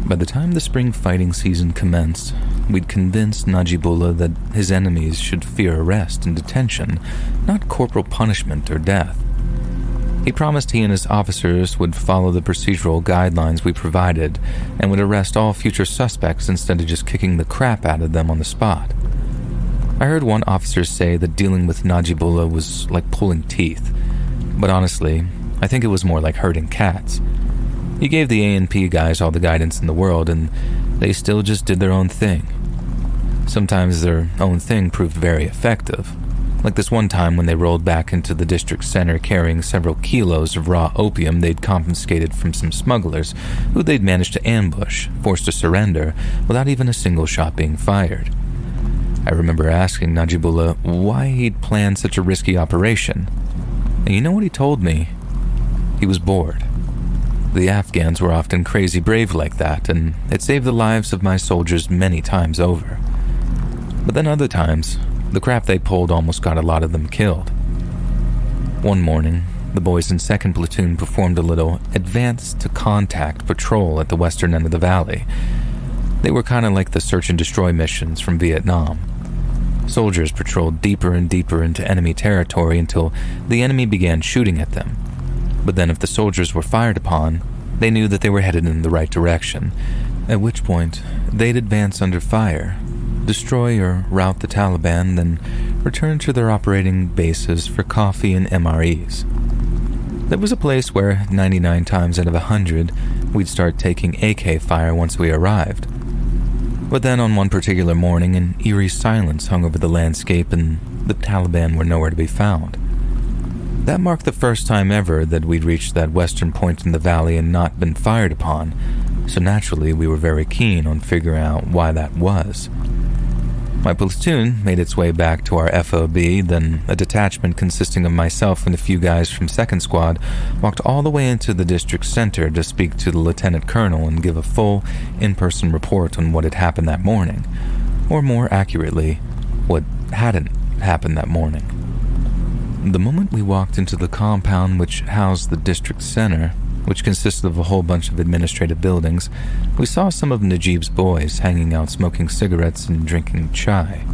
Speaker 2: By the time the spring fighting season commenced, we'd convinced Najibullah that his enemies should fear arrest and detention, not corporal punishment or death. He promised he and his officers would follow the procedural guidelines we provided and would arrest all future suspects instead of just kicking the crap out of them on the spot. I heard one officer say that dealing with Najibullah was like pulling teeth, but honestly, I think it was more like herding cats. He gave the A&P guys all the guidance in the world, and they still just did their own thing. Sometimes their own thing proved very effective. Like this one time when they rolled back into the district center carrying several kilos of raw opium they'd confiscated from some smugglers who they'd managed to ambush, forced to surrender, without even a single shot being fired. I remember asking Najibullah why he'd planned such a risky operation. And you know what he told me? He was bored. The Afghans were often crazy brave like that, and it saved the lives of my soldiers many times over. But then other times, The crap they pulled almost got a lot of them killed. One morning, the boys in 2nd Platoon performed a little advance to contact patrol at the western end of the valley. They were kind of like the search and destroy missions from Vietnam. Soldiers patrolled deeper and deeper into enemy territory until the enemy began shooting at them. But then if the soldiers were fired upon, they knew that they were headed in the right direction, at which point they'd advance under fire, destroy or rout the Taliban, then return to their operating bases for coffee and MREs. There was a place where 99 times out of 100, we'd start taking AK fire once we arrived. But then on one particular morning, an eerie silence hung over the landscape and the Taliban were nowhere to be found. That marked the first time ever that we'd reached that western point in the valley and not been fired upon, so naturally we were very keen on figuring out why that was. My platoon made its way back to our FOB, then a detachment consisting of myself and a few guys from 2nd Squad walked all the way into the district center to speak to the lieutenant colonel and give a full, in-person report on what had happened that morning, or more accurately, what hadn't happened that morning. The moment we walked into the compound which housed the district center, which consisted of a whole bunch of administrative buildings, we saw some of Najib's boys hanging out smoking cigarettes and drinking chai.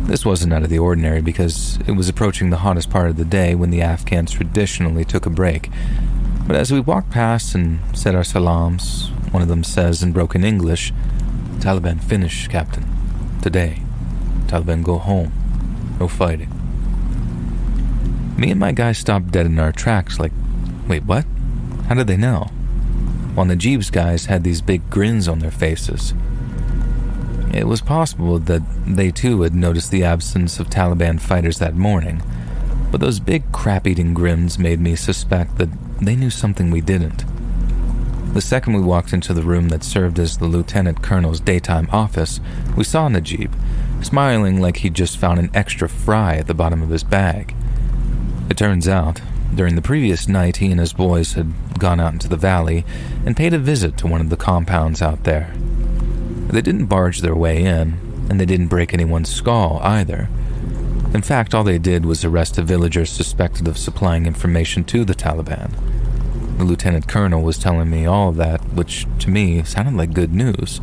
Speaker 2: This wasn't out of the ordinary because it was approaching the hottest part of the day when the Afghans traditionally took a break. But as we walked past and said our salams, one of them says in broken English, "Taliban finish, Captain. Today. Taliban go home. No fighting." Me and my guys stopped dead in our tracks like, wait, what? How did they know? While Najib's guys had these big grins on their faces. It was possible that they too had noticed the absence of Taliban fighters that morning, but those big crap-eating grins made me suspect that they knew something we didn't. The second we walked into the room that served as the lieutenant colonel's daytime office, we saw Najib, smiling like he'd just found an extra fry at the bottom of his bag. It turns out, during the previous night, he and his boys had gone out into the valley and paid a visit to one of the compounds out there. They didn't barge their way in, and they didn't break anyone's skull either. In fact, all they did was arrest a villager suspected of supplying information to the Taliban. The lieutenant colonel was telling me all of that, which to me sounded like good news,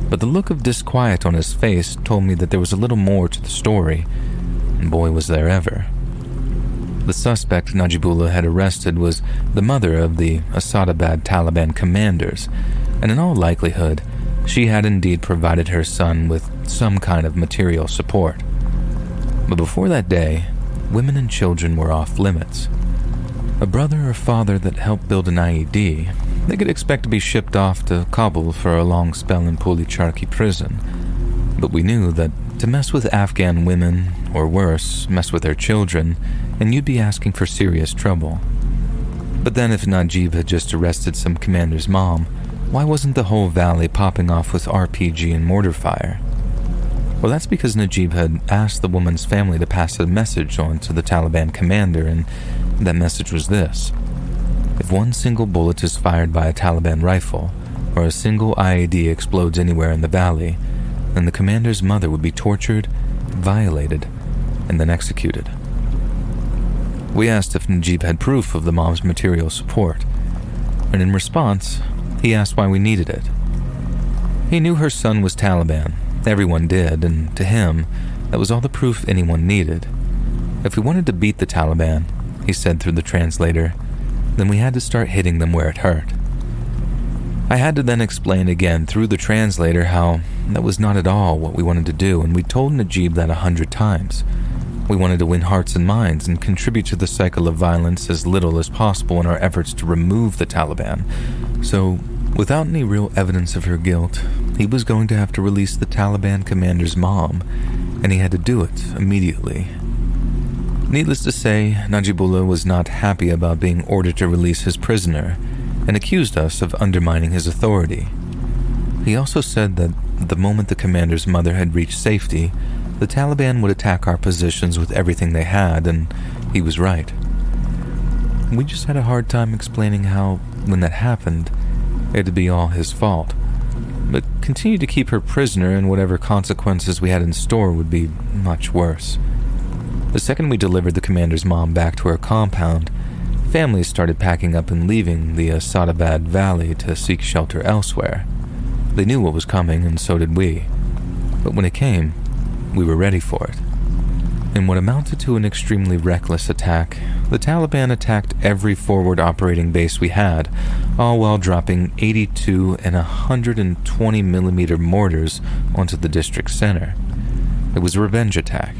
Speaker 2: but the look of disquiet on his face told me that there was a little more to the story, and boy was there ever. The suspect Najibullah had arrested was the mother of the Asadabad Taliban commanders, and in all likelihood, she had indeed provided her son with some kind of material support. But before that day, women and children were off limits. A brother or father that helped build an IED, they could expect to be shipped off to Kabul for a long spell in Puli-Charki prison. But we knew that to mess with Afghan women, or worse, mess with their children, and you'd be asking for serious trouble. But then if Najib had just arrested some commander's mom, why wasn't the whole valley popping off with RPG and mortar fire? Well, that's because Najib had asked the woman's family to pass a message on to the Taliban commander, and that message was this: if one single bullet is fired by a Taliban rifle, or a single IED explodes anywhere in the valley, then the commander's mother would be tortured, violated, and then executed. We asked if Najib had proof of the mom's material support, and in response, he asked why we needed it. He knew her son was Taliban. Everyone did, and to him, that was all the proof anyone needed. If we wanted to beat the Taliban, he said through the translator, then we had to start hitting them where it hurt. I had to then explain again through the translator how that was not at all what we wanted to do, and we told Najib that 100 times. We wanted to win hearts and minds and contribute to the cycle of violence as little as possible in our efforts to remove the Taliban. So, without any real evidence of her guilt, he was going to have to release the Taliban commander's mom, and he had to do it immediately. Needless to say, Najibullah was not happy about being ordered to release his prisoner, and accused us of undermining his authority. He also said that the moment the commander's mother had reached safety, the Taliban would attack our positions with everything they had, and he was right. We just had a hard time explaining how, when that happened, it would be all his fault. but continued to keep her prisoner, and whatever consequences we had in store would be much worse. The second we delivered the commander's mom back to her compound, families started packing up and leaving the Asadabad Valley to seek shelter elsewhere. They knew what was coming, and so did we. But when it came, we were ready for it. In what amounted to an extremely reckless attack, the Taliban attacked every forward operating base we had, all while dropping 82 and 120mm mortars onto the district center. It was a revenge attack,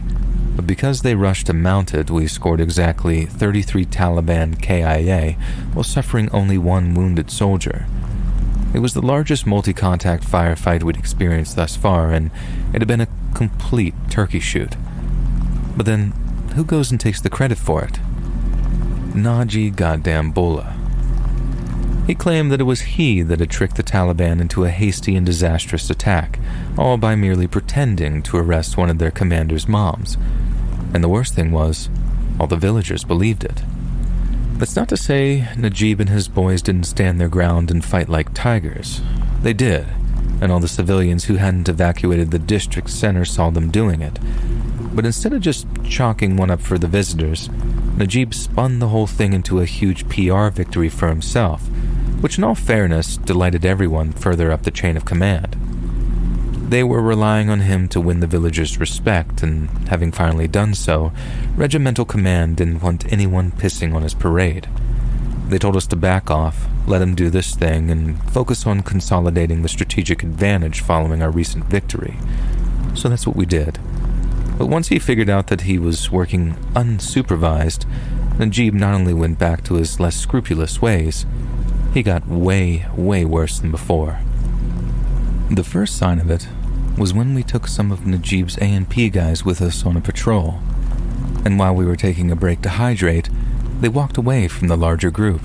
Speaker 2: but because they rushed to mount it, we scored exactly 33 Taliban KIA while suffering only one wounded soldier. It was the largest multi-contact firefight we'd experienced thus far, and it had been a complete turkey shoot. But then, who goes and takes the credit for it? Naji goddamn Bullah. He claimed that it was he that had tricked the Taliban into a hasty and disastrous attack, all by merely pretending to arrest one of their commander's moms. And the worst thing was, all the villagers believed it. That's not to say Najib and his boys didn't stand their ground and fight like tigers. They did, and all the civilians who hadn't evacuated the district center saw them doing it. But instead of just chalking one up for the visitors, Najib spun the whole thing into a huge PR victory for himself, which in all fairness delighted everyone further up the chain of command. They were relying on him to win the villagers' respect, and having finally done so, regimental command didn't want anyone pissing on his parade. They told us to back off, let him do this thing, and focus on consolidating the strategic advantage following our recent victory. So that's what we did. But once he figured out that he was working unsupervised, Najib not only went back to his less scrupulous ways, he got way, way worse than before. The first sign of it was when we took some of Najib's A&P guys with us on a patrol, and while we were taking a break to hydrate, they walked away from the larger group.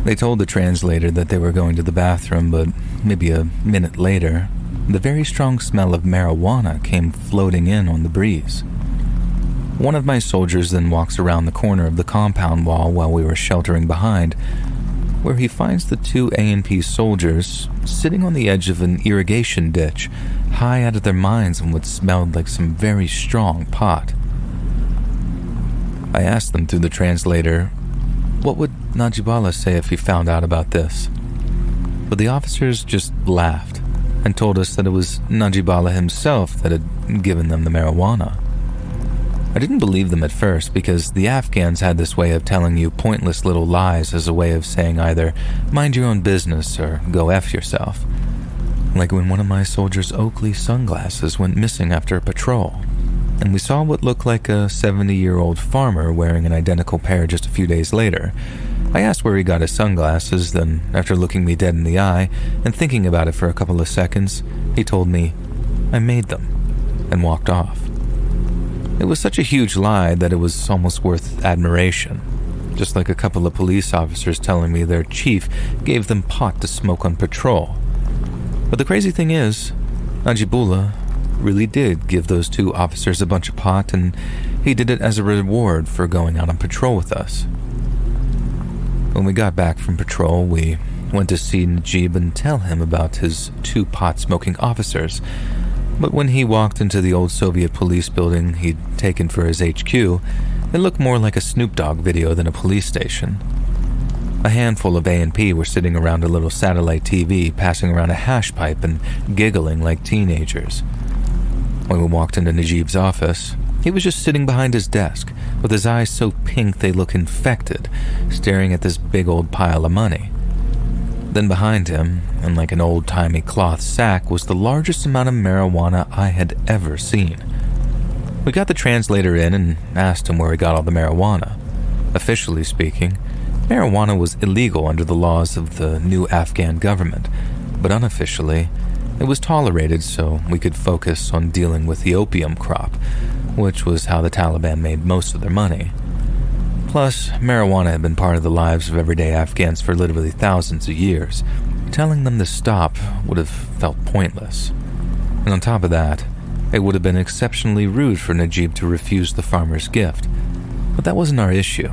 Speaker 2: They told the translator that they were going to the bathroom, but maybe a minute later, the very strong smell of marijuana came floating in on the breeze. One of my soldiers then walks around the corner of the compound wall while we were sheltering behind, where he finds the two A&P soldiers sitting on the edge of an irrigation ditch, high out of their minds on what smelled like some very strong pot. I asked them through the translator, what would Najibullah say if he found out about this? But the officers just laughed and told us that it was Najibullah himself that had given them the marijuana. I didn't believe them at first because the Afghans had this way of telling you pointless little lies as a way of saying either mind your own business or go F yourself. Like when one of my soldiers' Oakley sunglasses went missing after a patrol, and we saw what looked like a 70-year-old farmer wearing an identical pair just a few days later. I asked where he got his sunglasses, then after looking me dead in the eye and thinking about it for a couple of seconds, he told me, I made them, and walked off. It was such a huge lie that it was almost worth admiration, just like a couple of police officers telling me their chief gave them pot to smoke on patrol. But the crazy thing is, Najibullah really did give those two officers a bunch of pot, and he did it as a reward for going out on patrol with us. When we got back from patrol, we went to see Najib and tell him about his two pot-smoking officers. But when he walked into the old Soviet police building he'd taken for his HQ, it looked more like a Snoop Dogg video than a police station. A handful of A&P were sitting around a little satellite TV, passing around a hash pipe and giggling like teenagers. When we walked into Najib's office, he was just sitting behind his desk, with his eyes so pink they look infected, staring at this big old pile of money. Then behind him, in like an old-timey cloth sack, was the largest amount of marijuana I had ever seen. We got the translator in and asked him where he got all the marijuana. Officially speaking, marijuana was illegal under the laws of the new Afghan government, but unofficially, it was tolerated so we could focus on dealing with the opium crop, which was how the Taliban made most of their money. Plus, marijuana had been part of the lives of everyday Afghans for literally thousands of years. Telling them to stop would have felt pointless. And on top of that, it would have been exceptionally rude for Najib to refuse the farmer's gift. But that wasn't our issue.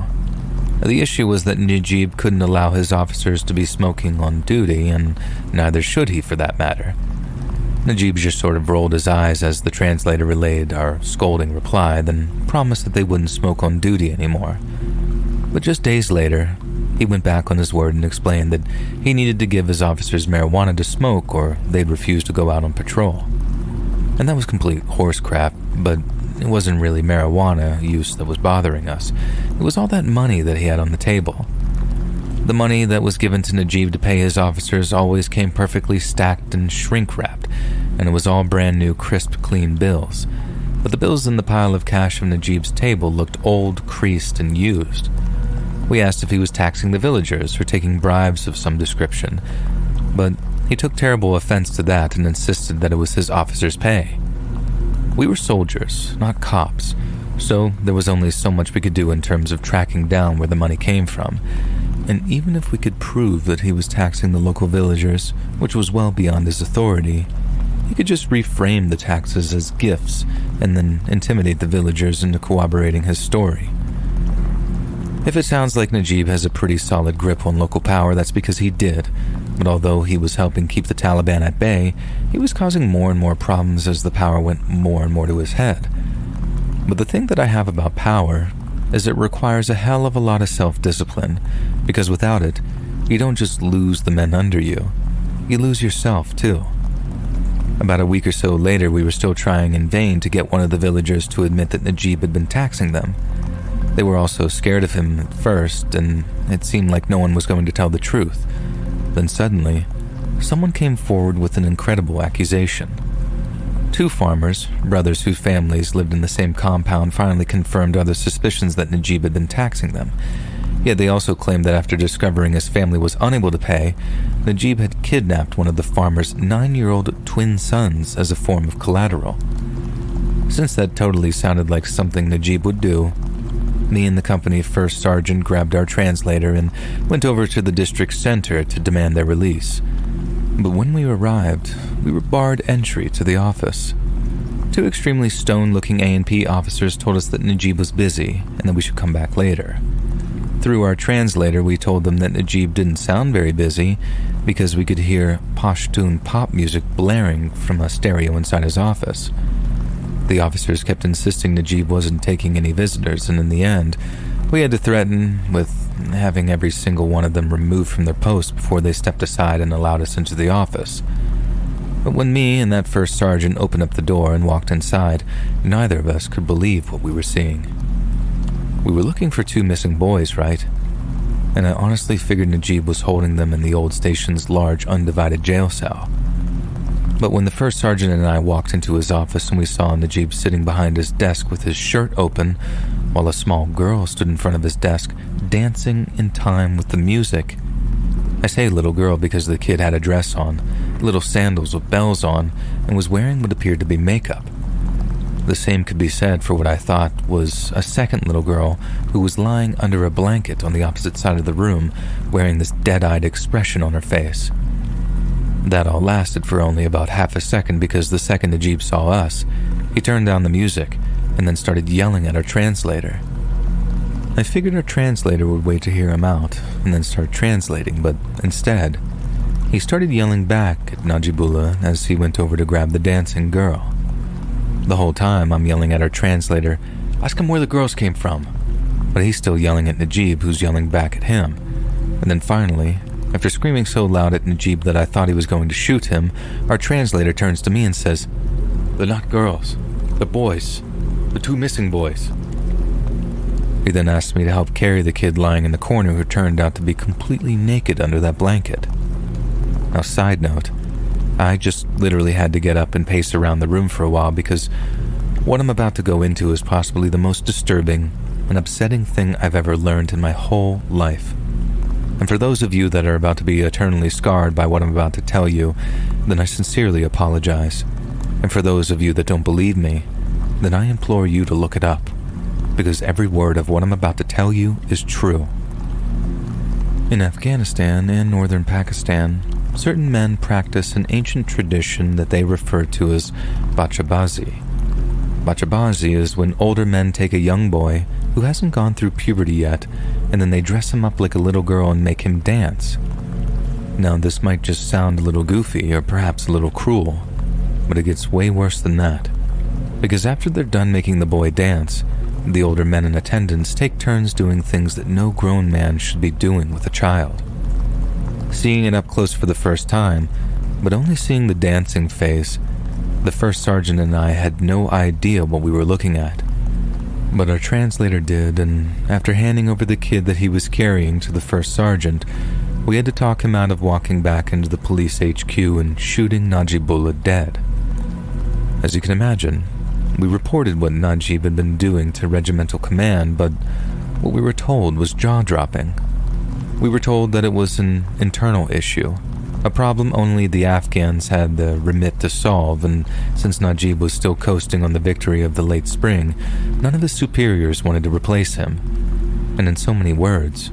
Speaker 2: The issue was that Najib couldn't allow his officers to be smoking on duty, and neither should he for that matter. Najib just sort of rolled his eyes as the translator relayed our scolding reply, then promised that they wouldn't smoke on duty anymore. But just days later, he went back on his word and explained that he needed to give his officers marijuana to smoke or they'd refuse to go out on patrol. And that was complete horse crap, but it wasn't really marijuana use that was bothering us. It was all that money that he had on the table. The money that was given to Najib to pay his officers always came perfectly stacked and shrink-wrapped, and it was all brand new, crisp, clean bills. But the bills in the pile of cash on Najib's table looked old, creased, and used. We asked if he was taxing the villagers or taking bribes of some description, but he took terrible offense to that and insisted that it was his officers' pay. We were soldiers, not cops, so there was only so much we could do in terms of tracking down where the money came from. And even if we could prove that he was taxing the local villagers, which was well beyond his authority, he could just reframe the taxes as gifts and then intimidate the villagers into corroborating his story. If it sounds like Najib has a pretty solid grip on local power, that's because he did. But although he was helping keep the Taliban at bay, he was causing more and more problems as the power went more and more to his head. But the thing that I have about power is it requires a hell of a lot of self-discipline, because without it, you don't just lose the men under you, you lose yourself too. About a week or so later, we were still trying in vain to get one of the villagers to admit that Najib had been taxing them. They were all so scared of him at first, and it seemed like no one was going to tell the truth. Then suddenly, someone came forward with an incredible accusation. 2 farmers, brothers whose families lived in the same compound, finally confirmed other suspicions that Najib had been taxing them. Yet they also claimed that after discovering his family was unable to pay, Najib had kidnapped one of the farmer's 9-year-old twin sons as a form of collateral. Since that totally sounded like something Najib would do, me and the company first sergeant grabbed our translator and went over to the district center to demand their release. But when we arrived, we were barred entry to the office. 2 extremely stone-looking A&P officers told us that Najib was busy and that we should come back later. Through our translator, we told them that Najib didn't sound very busy because we could hear Pashtun pop music blaring from a stereo inside his office. The officers kept insisting Najib wasn't taking any visitors, and in the end, we had to threaten with having every single one of them removed from their posts before they stepped aside and allowed us into the office. But when me and that first sergeant opened up the door and walked inside, neither of us could believe what we were seeing. We were looking for 2 missing boys, right? And I honestly figured Najib was holding them in the old station's large undivided jail cell. But when the first sergeant and I walked into his office and we saw Najib sitting behind his desk with his shirt open, while a small girl stood in front of his desk, dancing in time with the music. I say little girl because the kid had a dress on, little sandals with bells on, and was wearing what appeared to be makeup. The same could be said for what I thought was a second little girl who was lying under a blanket on the opposite side of the room, wearing this dead-eyed expression on her face. That all lasted for only about half a second because the second Najib saw us, he turned down the music and then started yelling at our translator. I figured our translator would wait to hear him out and then start translating, but instead, he started yelling back at Najibullah as he went over to grab the dancing girl. The whole time I'm yelling at our translator, ask him where the girls came from, but he's still yelling at Najib, who's yelling back at him. And then finally, after screaming so loud at Najib that I thought he was going to shoot him, our translator turns to me and says, "They're not girls, they're boys, the 2 missing boys." He then asked me to help carry the kid lying in the corner who turned out to be completely naked under that blanket. Now, side note, I just literally had to get up and pace around the room for a while because what I'm about to go into is possibly the most disturbing and upsetting thing I've ever learned in my whole life. And for those of you that are about to be eternally scarred by what I'm about to tell you, then I sincerely apologize. And for those of you that don't believe me, then I implore you to look it up, because every word of what I'm about to tell you is true. In Afghanistan and northern Pakistan, certain men practice an ancient tradition that they refer to as bachabazi. Bachabazi is when older men take a young boy who hasn't gone through puberty yet, and then they dress him up like a little girl and make him dance. Now, this might just sound a little goofy or perhaps a little cruel, but it gets way worse than that. Because after they're done making the boy dance, the older men in attendance take turns doing things that no grown man should be doing with a child. Seeing it up close for the first time, but only seeing the dancing phase, the first sergeant and I had no idea what we were looking at. But our translator did, and after handing over the kid that he was carrying to the first sergeant, we had to talk him out of walking back into the police HQ and shooting Najibullah dead. As you can imagine, we reported what Najib had been doing to regimental command, but what we were told was jaw-dropping. We were told that it was an internal issue, a problem only the Afghans had the remit to solve, and since Najib was still coasting on the victory of the late spring, none of his superiors wanted to replace him. And in so many words,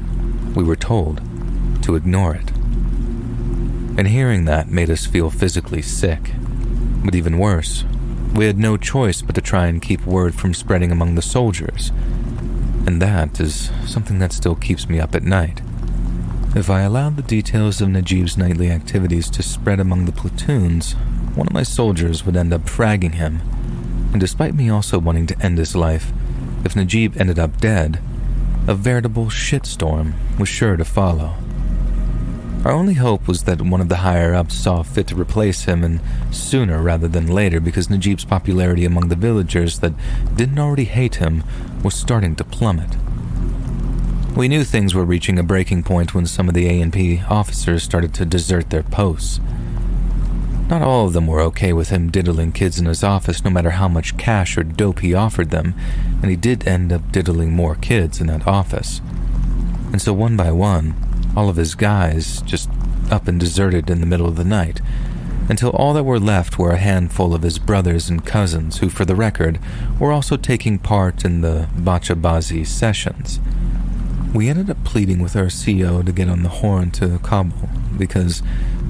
Speaker 2: we were told to ignore it. And hearing that made us feel physically sick. But even worse, we had no choice but to try and keep word from spreading among the soldiers. And that is something that still keeps me up at night. If I allowed the details of Najib's nightly activities to spread among the platoons, one of my soldiers would end up fragging him. And despite me also wanting to end his life, if Najib ended up dead, a veritable shitstorm was sure to follow. Our only hope was that one of the higher-ups saw fit to replace him, and sooner rather than later, because Najib's popularity among the villagers that didn't already hate him was starting to plummet. We knew things were reaching a breaking point when some of the A&P officers started to desert their posts. Not all of them were okay with him diddling kids in his office no matter how much cash or dope he offered them, and he did end up diddling more kids in that office. And so one by one, all of his guys just up and deserted in the middle of the night, until all that were left were a handful of his brothers and cousins who, for the record, were also taking part in the Bachabazi sessions. We ended up pleading with our CO to get on the horn to Kabul, because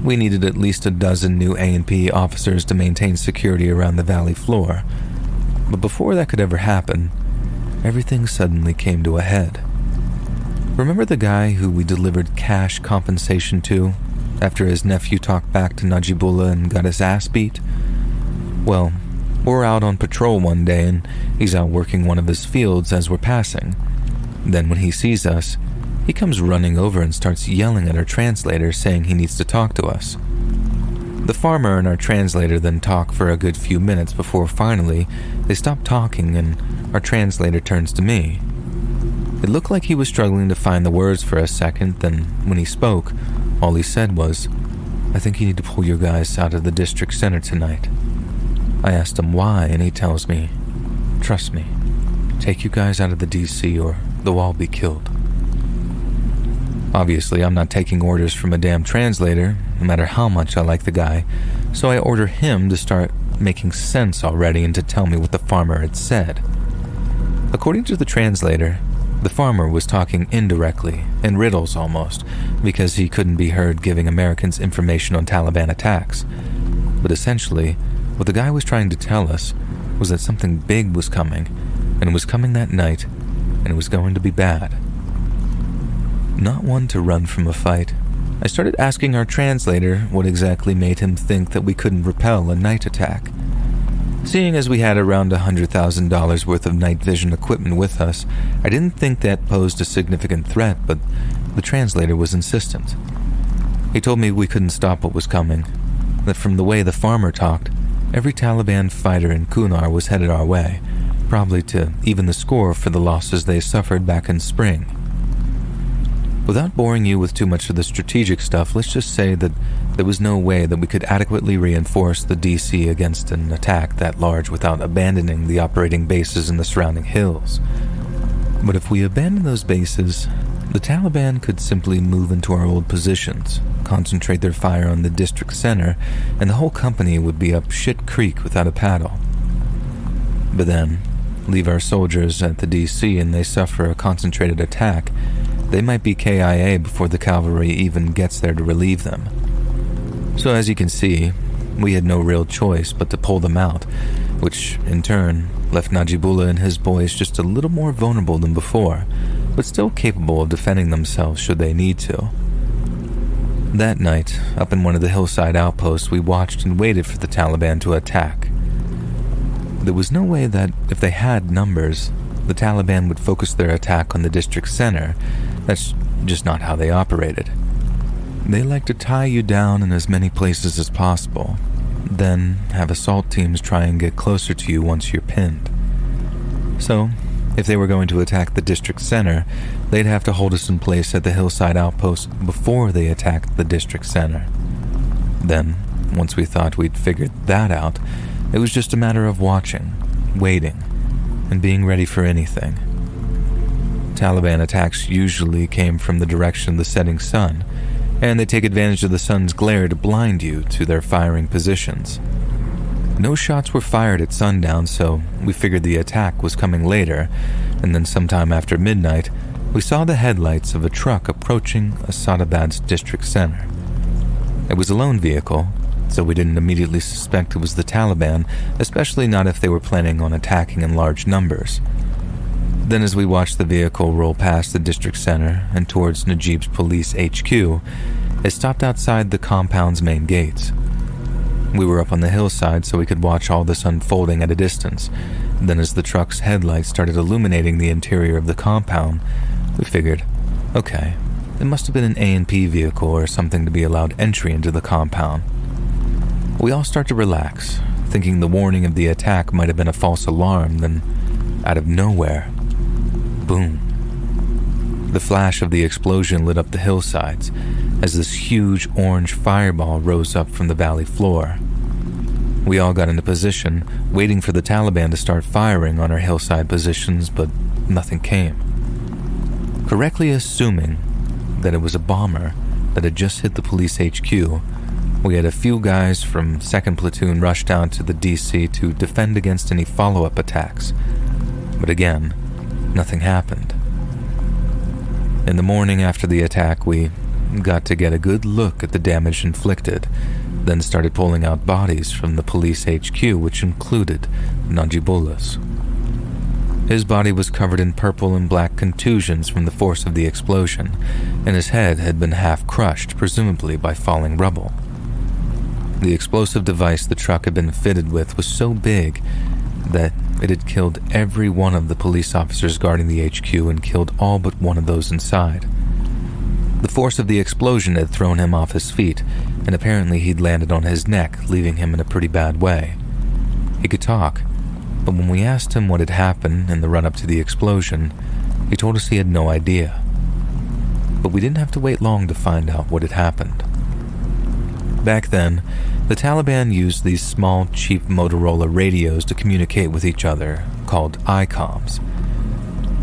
Speaker 2: we needed at least a dozen new A&P officers to maintain security around the valley floor. But before that could ever happen, everything suddenly came to a head. Remember the guy who we delivered cash compensation to after his nephew talked back to Najibullah and got his ass beat? Well, we're out on patrol one day and he's out working one of his fields as we're passing. Then when he sees us, he comes running over and starts yelling at our translator saying he needs to talk to us. The farmer and our translator then talk for a good few minutes before finally they stop talking and our translator turns to me. It looked like he was struggling to find the words for a second, then when he spoke, all he said was, "I think you need to pull your guys out of the district center tonight." I asked him why, and he tells me, "Trust me, take you guys out of the DC or they'll all be killed." Obviously, I'm not taking orders from a damn translator, no matter how much I like the guy, so I order him to start making sense already and to tell me what the farmer had said. According to the translator, the farmer was talking indirectly, in riddles almost, because he couldn't be heard giving Americans information on Taliban attacks. But essentially, what the guy was trying to tell us was that something big was coming, and it was coming that night, and it was going to be bad. Not one to run from a fight, I started asking our translator what exactly made him think that we couldn't repel a night attack. Seeing as we had around $100,000 worth of night vision equipment with us, I didn't think that posed a significant threat, but the translator was insistent. He told me we couldn't stop what was coming, that from the way the farmer talked, every Taliban fighter in Kunar was headed our way, probably to even the score for the losses they suffered back in spring. Without boring you with too much of the strategic stuff, let's just say that there was no way that we could adequately reinforce the DC against an attack that large without abandoning the operating bases in the surrounding hills. But if we abandon those bases, the Taliban could simply move into our old positions, concentrate their fire on the district center, and the whole company would be up shit creek without a paddle. But then, leave our soldiers at the DC and they suffer a concentrated attack, they might be KIA before the cavalry even gets there to relieve them. So as you can see, we had no real choice but to pull them out, which in turn left Najibullah and his boys just a little more vulnerable than before, but still capable of defending themselves should they need to. That night, up in one of the hillside outposts, we watched and waited for the Taliban to attack. There was no way that, if they had numbers, the Taliban would focus their attack on the district center. That's just not how they operated. They like to tie you down in as many places as possible, then have assault teams try and get closer to you once you're pinned. So, if they were going to attack the district center, they'd have to hold us in place at the hillside outpost before they attacked the district center. Then, once we thought we'd figured that out, it was just a matter of watching, waiting, and being ready for anything. Taliban attacks usually came from the direction of the setting sun, and they take advantage of the sun's glare to blind you to their firing positions. No shots were fired at sundown, so we figured the attack was coming later, and then sometime after midnight, we saw the headlights of a truck approaching Asadabad's district center. It was a lone vehicle, so we didn't immediately suspect it was the Taliban, especially not if they were planning on attacking in large numbers. Then as we watched the vehicle roll past the district center and towards Najib's police HQ, it stopped outside the compound's main gates. We were up on the hillside so we could watch all this unfolding at a distance. Then as the truck's headlights started illuminating the interior of the compound, we figured, okay, it must have been an A&P vehicle or something to be allowed entry into the compound. We all start to relax, thinking the warning of the attack might have been a false alarm, then out of nowhere, boom. The flash of the explosion lit up the hillsides as this huge orange fireball rose up from the valley floor. We all got into position, waiting for the Taliban to start firing on our hillside positions, but nothing came. Correctly assuming that it was a bomber that had just hit the police HQ, we had a few guys from 2nd Platoon rush down to the DC to defend against any follow-up attacks. But again, nothing happened. In the morning after the attack, we got to get a good look at the damage inflicted, then started pulling out bodies from the police HQ, which included Najibullah's. His body was covered in purple and black contusions from the force of the explosion, and his head had been half crushed, presumably by falling rubble. The explosive device the truck had been fitted with was so big that it had killed every one of the police officers guarding the HQ and killed all but one of those inside. The force of the explosion had thrown him off his feet, and apparently he'd landed on his neck, leaving him in a pretty bad way. He could talk, but when we asked him what had happened in the run-up to the explosion, he told us he had no idea. But we didn't have to wait long to find out what had happened. Back then, the Taliban used these small, cheap Motorola radios to communicate with each other, called ICOMs.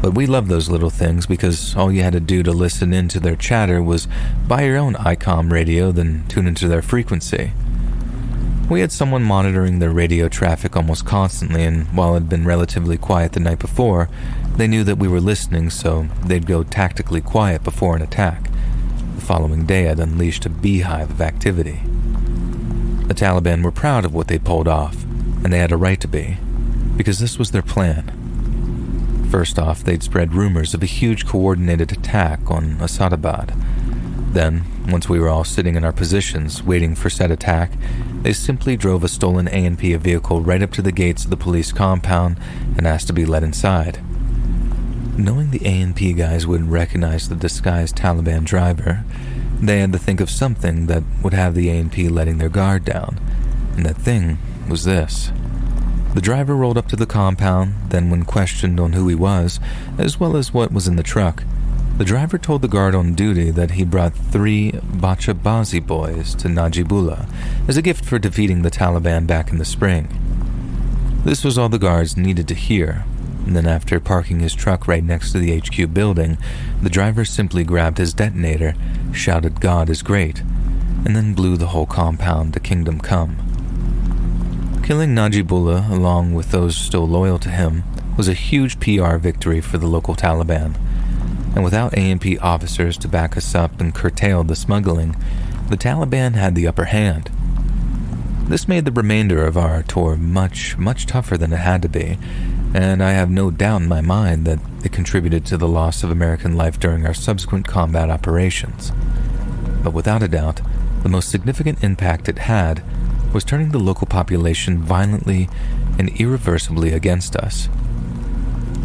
Speaker 2: But we loved those little things because all you had to do to listen in to their chatter was buy your own ICOM radio, then tune into their frequency. We had someone monitoring their radio traffic almost constantly, and while it had been relatively quiet the night before, they knew that we were listening, so they'd go tactically quiet before an attack. The following day had unleashed a beehive of activity. The Taliban were proud of what they pulled off, and they had a right to be, because this was their plan. First off, they'd spread rumors of a huge coordinated attack on Asadabad. Then, once we were all sitting in our positions, waiting for said attack, they simply drove a stolen A&P vehicle right up to the gates of the police compound and asked to be let inside. Knowing the A&P guys wouldn't recognize the disguised Taliban driver, they had to think of something that would have the A&P letting their guard down, and that thing was this. The driver rolled up to the compound, then when questioned on who he was, as well as what was in the truck, the driver told the guard on duty that he brought 3 Bachabazi boys to Najibullah as a gift for defeating the Taliban back in the spring. This was all the guards needed to hear, and then after parking his truck right next to the HQ building, the driver simply grabbed his detonator, shouted "God is great," and then blew the whole compound to Kingdom Come. Killing Najibullah, along with those still loyal to him, was a huge PR victory for the local Taliban. And without A&P officers to back us up and curtail the smuggling, the Taliban had the upper hand. This made the remainder of our tour much, much tougher than it had to be, and I have no doubt in my mind that it contributed to the loss of American life during our subsequent combat operations. But without a doubt, the most significant impact it had was turning the local population violently and irreversibly against us.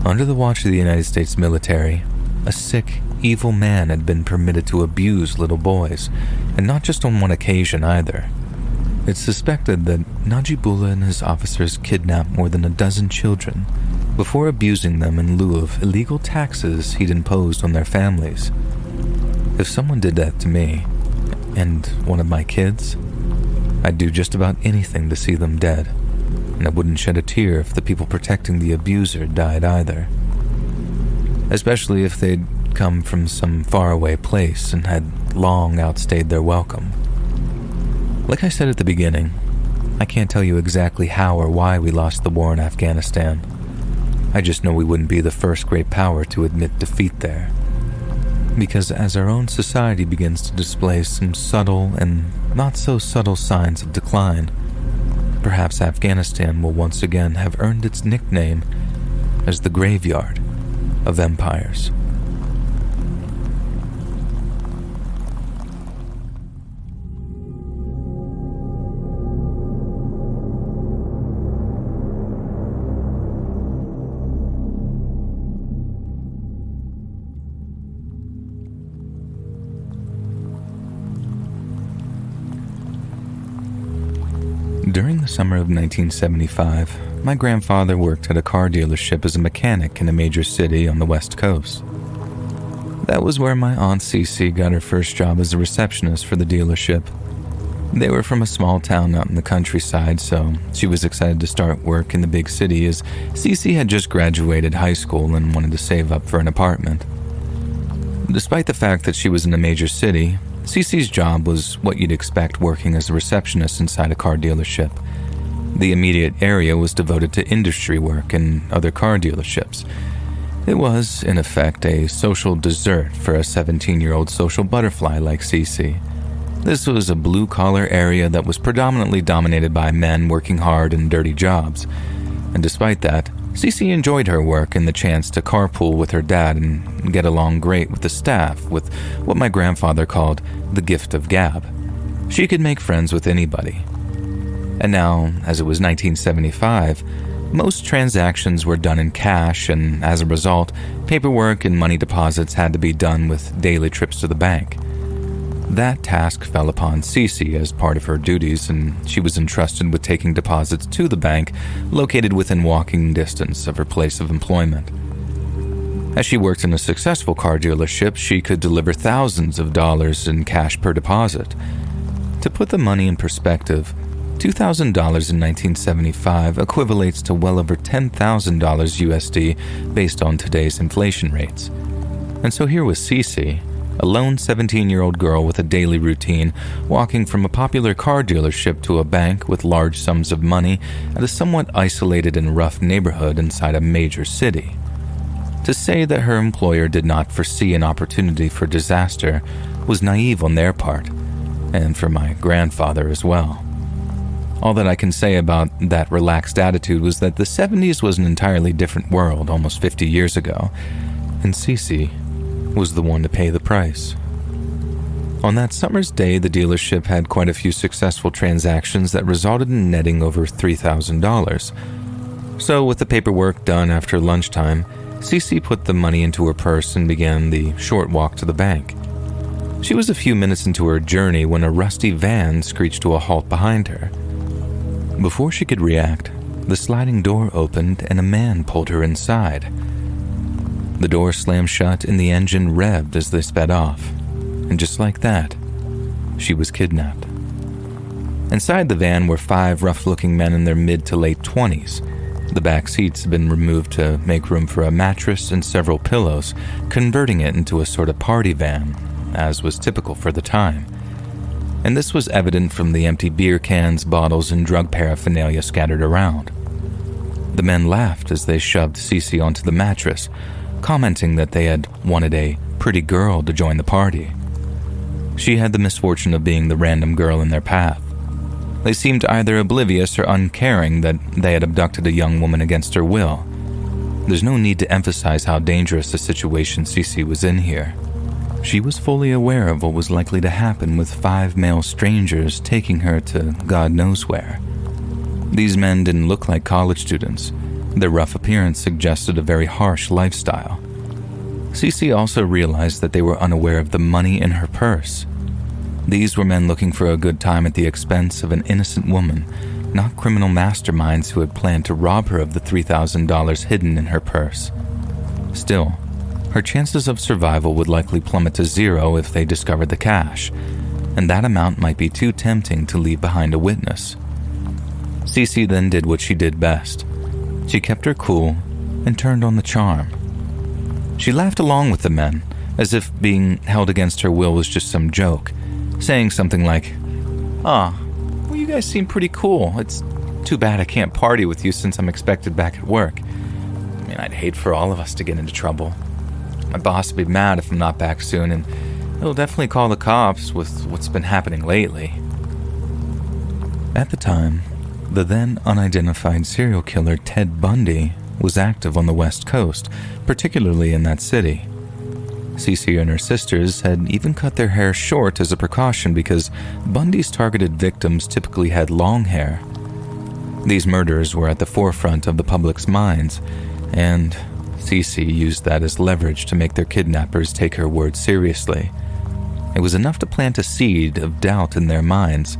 Speaker 2: Under the watch of the United States military, a sick, evil man had been permitted to abuse little boys, and not just on one occasion either. It's suspected that Najibullah and his officers kidnapped more than a dozen children before abusing them in lieu of illegal taxes he'd imposed on their families. If someone did that to me, and one of my kids, I'd do just about anything to see them dead, and I wouldn't shed a tear if the people protecting the abuser died either. Especially if they'd come from some faraway place and had long outstayed their welcome. Like I said at the beginning, I can't tell you exactly how or why we lost the war in Afghanistan. I just know we wouldn't be the first great power to admit defeat there. Because as our own society begins to display some subtle and not so subtle signs of decline, perhaps Afghanistan will once again have earned its nickname as the graveyard of empires. During the summer of 1975, my grandfather worked at a car dealership as a mechanic in a major city on the West Coast. That was where my Aunt Cece got her first job as a receptionist for the dealership. They were from a small town out in the countryside, so she was excited to start work in the big city as Cece had just graduated high school and wanted to save up for an apartment. Despite the fact that she was in a major city, Cece's job was what you'd expect working as a receptionist inside a car dealership. The immediate area was devoted to industry work and other car dealerships. It was, in effect, a social dessert for a 17-year-old social butterfly like Cece. This was a blue-collar area that was predominantly dominated by men working hard and dirty jobs. And despite that, Cece enjoyed her work and the chance to carpool with her dad and get along great with the staff with what my grandfather called the gift of gab. She could make friends with anybody. And now, as it was 1975, most transactions were done in cash, and as a result, paperwork and money deposits had to be done with daily trips to the bank. That task fell upon Cece as part of her duties, and she was entrusted with taking deposits to the bank located within walking distance of her place of employment. As she worked in a successful car dealership, she could deliver thousands of dollars in cash per deposit. To put the money in perspective, $2,000 in 1975 equivalates to well over $10,000 USD based on today's inflation rates. And so here was Cece, a lone 17-year-old girl with a daily routine, walking from a popular car dealership to a bank with large sums of money at a somewhat isolated and rough neighborhood inside a major city. To say that her employer did not foresee an opportunity for disaster was naive on their part, and for my grandfather as well. All that I can say about that relaxed attitude was that the 70s was an entirely different world almost 50 years ago, and Cece was the one to pay the price. On that summer's day, the dealership had quite a few successful transactions that resulted in netting over $3,000. So with the paperwork done after lunchtime, Cece put the money into her purse and began the short walk to the bank. She was a few minutes into her journey when a rusty van screeched to a halt behind her. Before she could react, the sliding door opened and a man pulled her inside. The door slammed shut and the engine revved as they sped off. And just like that, she was kidnapped. Inside the van were 5 rough-looking men in their mid to late 20s. The back seats had been removed to make room for a mattress and several pillows, converting it into a sort of party van, as was typical for the time. And this was evident from the empty beer cans, bottles, and drug paraphernalia scattered around. The men laughed as they shoved Cece onto the mattress, commenting that they had wanted a pretty girl to join the party. She had the misfortune of being the random girl in their path. They seemed either oblivious or uncaring that they had abducted a young woman against her will, There's no need to emphasize how dangerous a situation Cece was in here. She was fully aware of what was likely to happen with 5 male strangers taking her to God knows where. These men didn't look like college students. Their rough appearance suggested a very harsh lifestyle. Cece also realized that they were unaware of the money in her purse. These were men looking for a good time at the expense of an innocent woman, not criminal masterminds who had planned to rob her of the $3,000 hidden in her purse. Still, her chances of survival would likely plummet to 0 if they discovered the cash, and that amount might be too tempting to leave behind a witness. Cece then did what she did best. She kept her cool and turned on the charm. She laughed along with the men, as if being held against her will was just some joke, saying something like, well, you guys seem pretty cool. It's too bad I can't party with you since I'm expected back at work. I mean, I'd hate for all of us to get into trouble. My boss will be mad if I'm not back soon, and he'll definitely call the cops with what's been happening lately." At the time, the then unidentified serial killer Ted Bundy was active on the West Coast, particularly in that city. Cece and her sisters had even cut their hair short as a precaution because Bundy's targeted victims typically had long hair. These murders were at the forefront of the public's minds, and Cece used that as leverage to make their kidnappers take her word seriously. It was enough to plant a seed of doubt in their minds.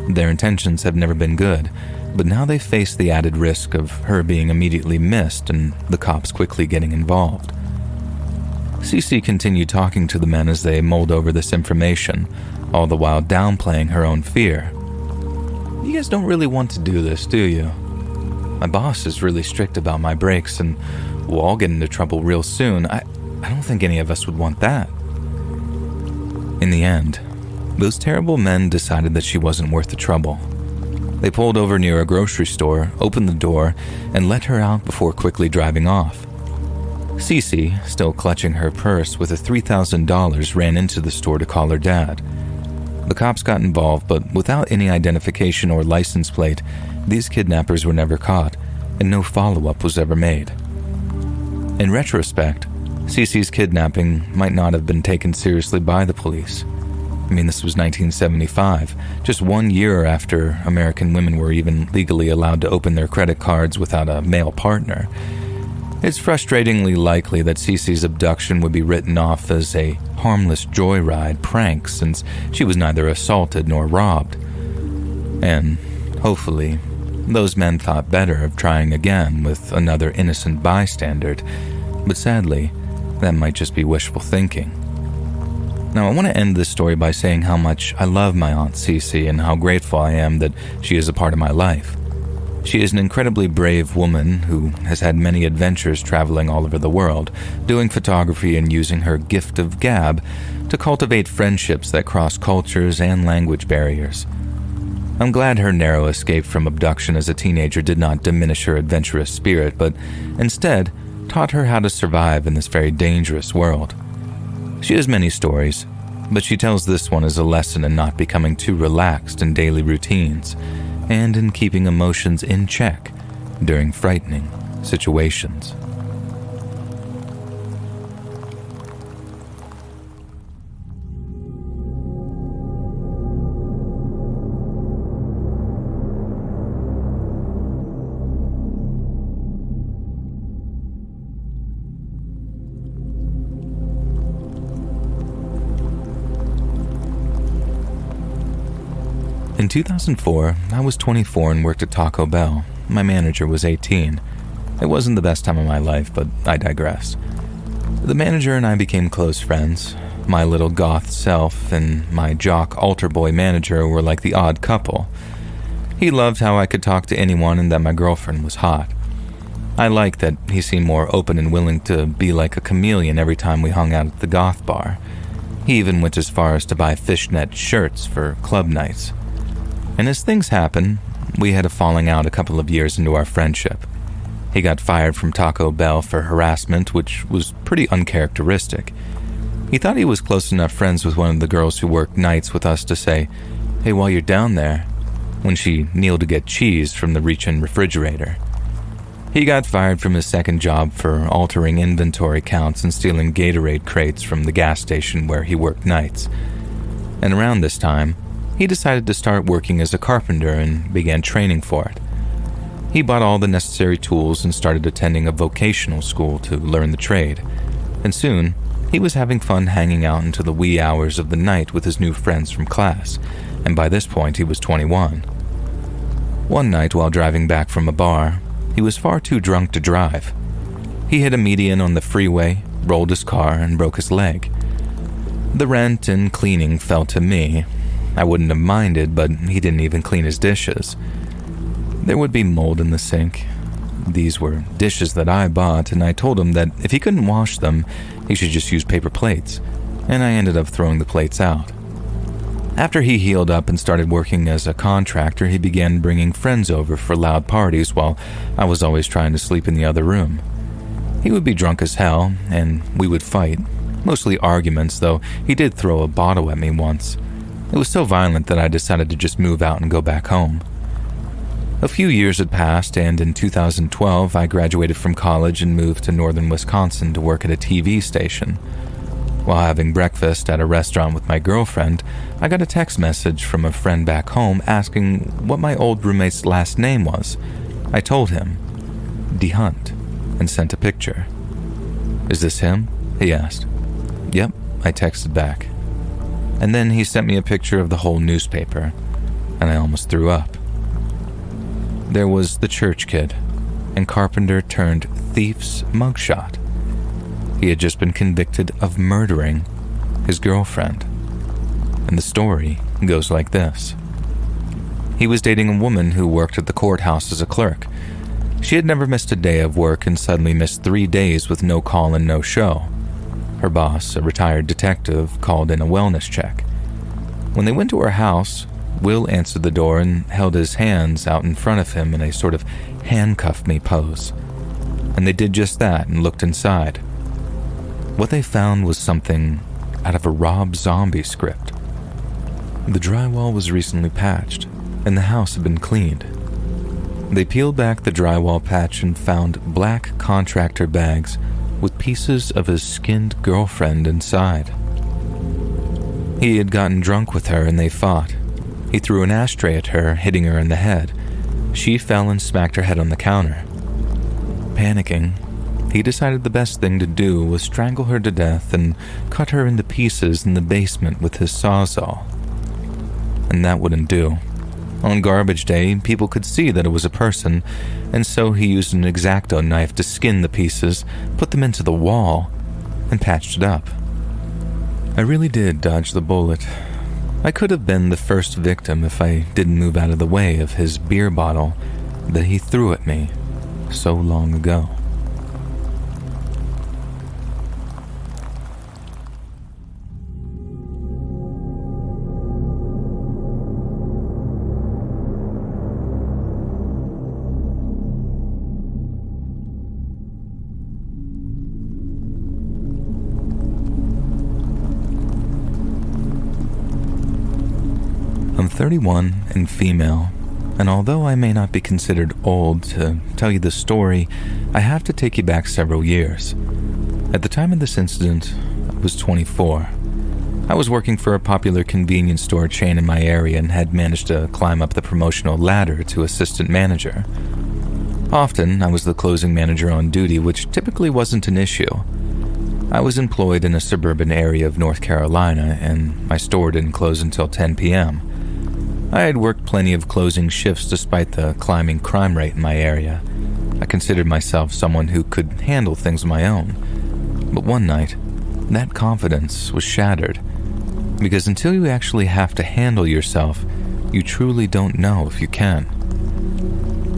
Speaker 2: Their intentions have never been good, but now they faced the added risk of her being immediately missed and the cops quickly getting involved. Cece continued talking to the men as they mulled over this information, all the while downplaying her own fear. "You guys don't really want to do this, do you? My boss is really strict about my breaks, and we'll all get into trouble real soon. I don't think any of us would want that." In the end, those terrible men decided that she wasn't worth the trouble. They pulled over near a grocery store, opened the door, and let her out before quickly driving off. Cece, still clutching her purse with the $3,000, ran into the store to call her dad. The cops got involved, but without any identification or license plate, these kidnappers were never caught, and no follow-up was ever made. In retrospect, Cece's kidnapping might not have been taken seriously by the police. I mean, this was 1975, just 1 year after American women were even legally allowed to open their credit cards without a male partner. It's frustratingly likely that Cece's abduction would be written off as a harmless joyride prank since she was neither assaulted nor robbed. And, hopefully, those men thought better of trying again with another innocent bystander, but sadly, that might just be wishful thinking. Now, I want to end this story by saying how much I love my Aunt Cece and how grateful I am that she is a part of my life. She is an incredibly brave woman who has had many adventures traveling all over the world, doing photography and using her gift of gab to cultivate friendships that cross cultures and language barriers. I'm glad her narrow escape from abduction as a teenager did not diminish her adventurous spirit, but instead taught her how to survive in this very dangerous world. She has many stories, but she tells this one as a lesson in not becoming too relaxed in daily routines and in keeping emotions in check during frightening situations. In 2004, I was 24 and worked at Taco Bell. My manager was 18. It wasn't the best time of my life, but I digress. The manager and I became close friends. My little goth self and my jock altar boy manager were like the odd couple. He loved how I could talk to anyone and that my girlfriend was hot. I liked that he seemed more open and willing to be like a chameleon every time we hung out at the goth bar. He even went as far as to buy fishnet shirts for club nights. And as things happen, we had a falling out a couple of years into our friendship. He got fired from Taco Bell for harassment, which was pretty uncharacteristic. He thought he was close enough friends with one of the girls who worked nights with us to say, "Hey, while you're down there," when she kneeled to get cheese from the reach-in refrigerator. He got fired from his second job for altering inventory counts and stealing Gatorade crates from the gas station where he worked nights. And around this time, he decided to start working as a carpenter and began training for it. He bought all the necessary tools and started attending a vocational school to learn the trade. And soon, he was having fun hanging out into the wee hours of the night with his new friends from class, and by this point he was 21. One night while driving back from a bar, he was far too drunk to drive. He hit a median on the freeway, rolled his car, and broke his leg. The rent and cleaning fell to me. I wouldn't have minded, but he didn't even clean his dishes. There would be mold in the sink. These were dishes that I bought, and I told him that if he couldn't wash them, he should just use paper plates, and I ended up throwing the plates out. After he healed up and started working as a contractor, he began bringing friends over for loud parties while I was always trying to sleep in the other room. He would be drunk as hell, and we would fight, mostly arguments, though he did throw a bottle at me once. It was so violent that I decided to just move out and go back home. A few years had passed, and in 2012, I graduated from college and moved to northern Wisconsin to work at a TV station. While having breakfast at a restaurant with my girlfriend, I got a text message from a friend back home asking what my old roommate's last name was. I told him, DeHunt, and sent a picture. "Is this him?" he asked. "Yep," I texted back. And then he sent me a picture of the whole newspaper, and I almost threw up. There was the church kid, and carpenter turned thief's mugshot. He had just been convicted of murdering his girlfriend. And the story goes like this. He was dating a woman who worked at the courthouse as a clerk. She had never missed a day of work and suddenly missed 3 days with no call and no show. Her boss, a retired detective, called in a wellness check. When they went to her house, Will answered the door and held his hands out in front of him in a sort of handcuff me pose. And they did just that and looked inside. What they found was something out of a Rob Zombie script. The drywall was recently patched, and the house had been cleaned. They peeled back the drywall patch and found black contractor bags with pieces of his skinned girlfriend inside. He had gotten drunk with her and they fought. He threw an ashtray at her, hitting her in the head. She fell and smacked her head on the counter. Panicking, he decided the best thing to do was strangle her to death and cut her into pieces in the basement with his sawzall. And that wouldn't do. On garbage day, people could see that it was a person, and so he used an X-Acto knife to skin the pieces, put them into the wall, and patched it up. I really did dodge the bullet. I could have been the first victim if I didn't move out of the way of his beer bottle that he threw at me so long ago. I'm 31 and female, and although I may not be considered old to tell you this story, I have to take you back several years. At the time of this incident, I was 24. I was working for a popular convenience store chain in my area and had managed to climb up the promotional ladder to assistant manager. Often, I was the closing manager on duty, which typically wasn't an issue. I was employed in a suburban area of North Carolina, and my store didn't close until 10 p.m. I had worked plenty of closing shifts despite the climbing crime rate in my area. I considered myself someone who could handle things on my own. But one night, that confidence was shattered. Because until you actually have to handle yourself, you truly don't know if you can.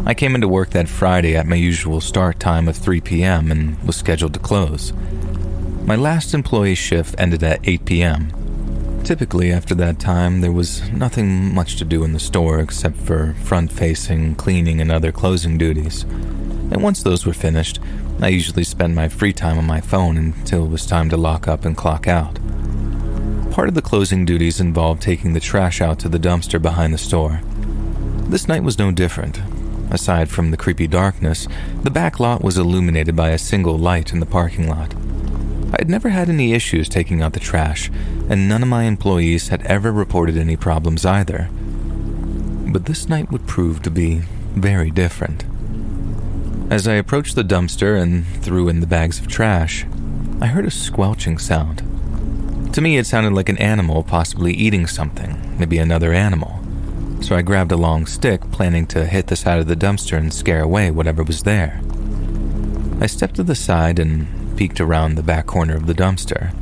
Speaker 2: I came into work that Friday at my usual start time of 3 p.m. and was scheduled to close. My last employee shift ended at 8 p.m. Typically, after that time, there was nothing much to do in the store except for front-facing, cleaning, and other closing duties. And once those were finished, I usually spent my free time on my phone until it was time to lock up and clock out. Part of the closing duties involved taking the trash out to the dumpster behind the store. This night was no different. aside from the creepy darkness, the back lot was illuminated by a single light in the parking lot. I had never had any issues taking out the trash, and none of my employees had ever reported any problems either. But this night would prove to be very different. As I approached the dumpster and threw in the bags of trash, I heard a squelching sound. To me, it sounded like an animal possibly eating something, maybe another animal. So I grabbed a long stick, planning to hit the side of the dumpster and scare away whatever was there. I stepped to the side and peeked around the back corner of the dumpster,